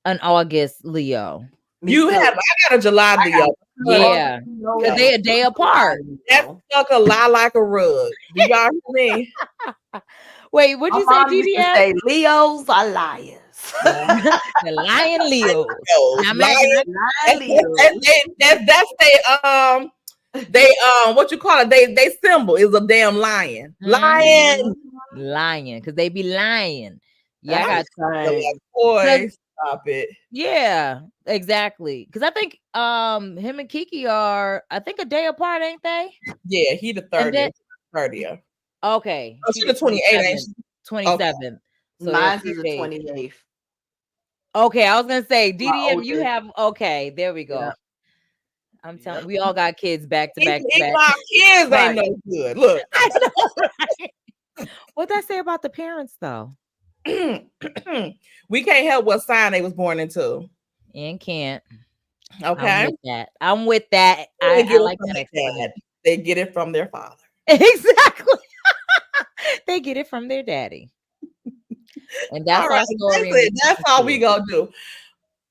S5: an August Leo.
S4: I got a July Leo.
S5: Yeah, because they a day apart.
S4: That stuck a lie like a rug. Do y'all hear me?
S5: Wait, what'd you say, GDM?
S6: Say Leos are liars.
S5: The lion Leos.
S4: That's they what you call it? They symbol is a damn lion.
S5: Lion, because they be lying. Yeah, I got
S4: boy. Stop it.
S5: Yeah, exactly. Because I think him and Kiki are, I think, a day apart, ain't they?
S4: Yeah, he the 30th.
S5: Okay.
S4: Oh, she's the 28th.
S5: 27th.
S6: Okay.
S5: So
S6: mine's is the 28th.
S5: Okay, I was gonna say DDM. You have there we go.
S6: Yeah.
S5: I'm telling we all got kids back to back.
S4: My kids ain't no good. Look,
S5: I know, right? What'd I say about the parents though?
S4: We can't help what sign they was born into.
S5: And can't.
S4: Okay.
S5: I'm with that. I like that.
S4: They get it from their father.
S5: Exactly. They get it from their daddy. And that's
S4: all right,
S5: our story.
S4: That's all we gonna do.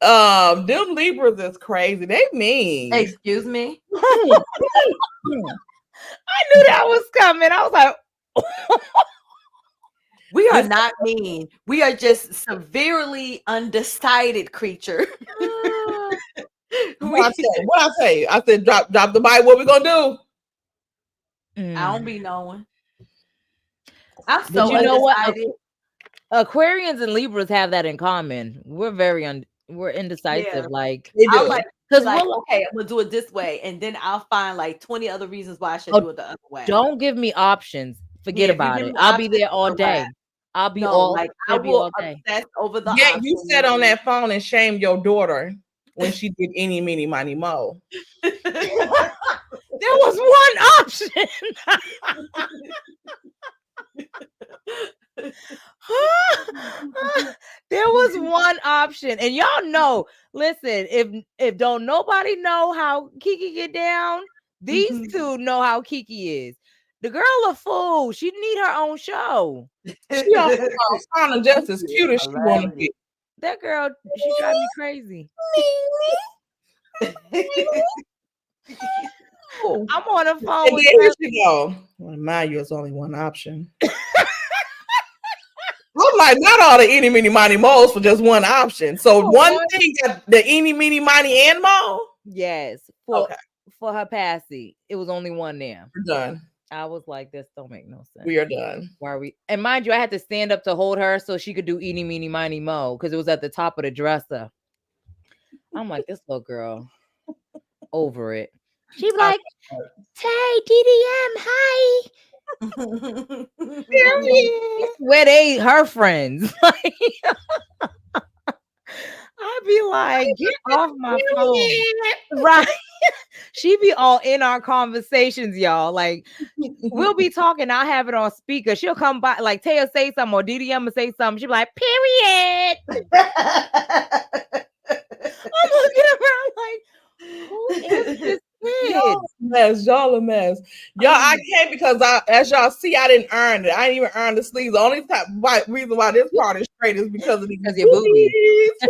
S4: Them Libras is crazy. They mean.
S6: Excuse me.
S5: I knew that was coming. I was like,
S6: we are not mean. We are just severely undecided creature.
S4: What I say? I said, drop the mic. What we gonna do?
S6: I don't be knowing. I'm so
S5: you know
S6: undecided.
S5: What? Aquarians and Libras have that in common. We're very we're indecisive.
S6: Yeah.
S5: Like,
S6: I'm like, okay, I'm gonna do it this way, and then I'll find like 20 other reasons why I should do it the other way.
S5: Don't give me options. Forget about it. I'll be there all day. I'll be all
S6: like I will obsess over the.
S4: Yeah, you sat on that phone and shamed your daughter when she did any, mini, money, mo.
S5: There was one option. There was one option, and y'all know. Listen, if don't nobody know how Kiki get down, these two know how Kiki is. The girl a fool. She need her own show.
S4: She sounding just as cute as she want to be.
S5: That girl, she drive me crazy. I'm on the phone with
S4: here she go. Well, mind you, it's only one option. I'm like, not all the eeny, meeny, miny, mo's for just one option. So one thing got the eeny, meeny, miny, and mo.
S5: Yes,
S4: Okay,
S5: for her passy. It was only one there.
S4: we're done.
S5: I was like, this don't make no sense.
S4: We are done.
S5: Why are we? And mind you, I had to stand up to hold her so she could do eeny, meeny, miny, mo because it was at the top of the dresser. I'm like, this little girl, over it. She be like, Tay, DDM, hi. Where they her friends? Like, I'd be like, get off my phone. Right. She be all in our conversations, y'all. Like, we'll be talking, I'll have it on speaker. She'll come by, like Taya say something or DDM will say something. She'll be like, period. I'm looking around like, who is this kid?
S4: Y'all a mess. Y'all, I can't because as y'all see, I didn't earn it. I didn't even earn the sleeves. The only reason why this part is straight is because of these
S5: your boobies.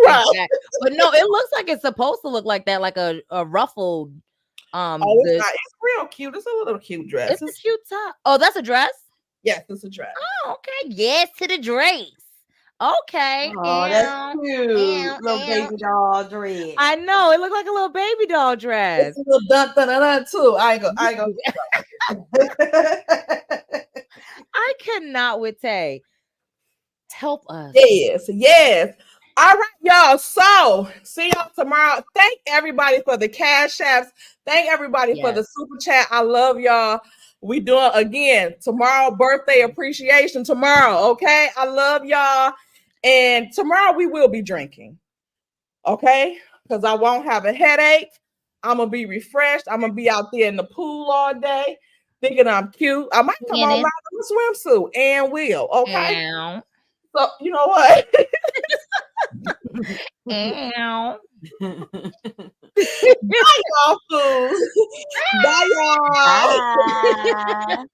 S4: Right.
S5: But no, it looks like it's supposed to look like that, like a ruffled.
S4: It's real cute. It's a little cute dress.
S5: It's a cute top. Oh, that's a dress?
S4: Yes, it's a dress.
S5: Oh, okay. Yes to the dress. Okay.
S6: Oh, that's cute. Little baby doll dress.
S5: I know. It looked like a little baby doll dress.
S4: It's a little dun too. I ain't go.
S5: I cannot with Tay. Help us.
S4: Yes. All right, y'all. So see y'all tomorrow. Thank everybody for the cash apps. Thank everybody for the super chat. I love y'all. We doing again tomorrow, birthday appreciation tomorrow. Okay. I love y'all. And tomorrow we will be drinking. Okay. Because I won't have a headache. I'm gonna be refreshed. I'm gonna be out there in the pool all day, thinking I'm cute. I might come on live in a swimsuit and will. Okay.
S5: Ow.
S4: So you know what?
S5: Ow.
S4: Bye, y'all fools. Bye, y'all.
S6: Bye.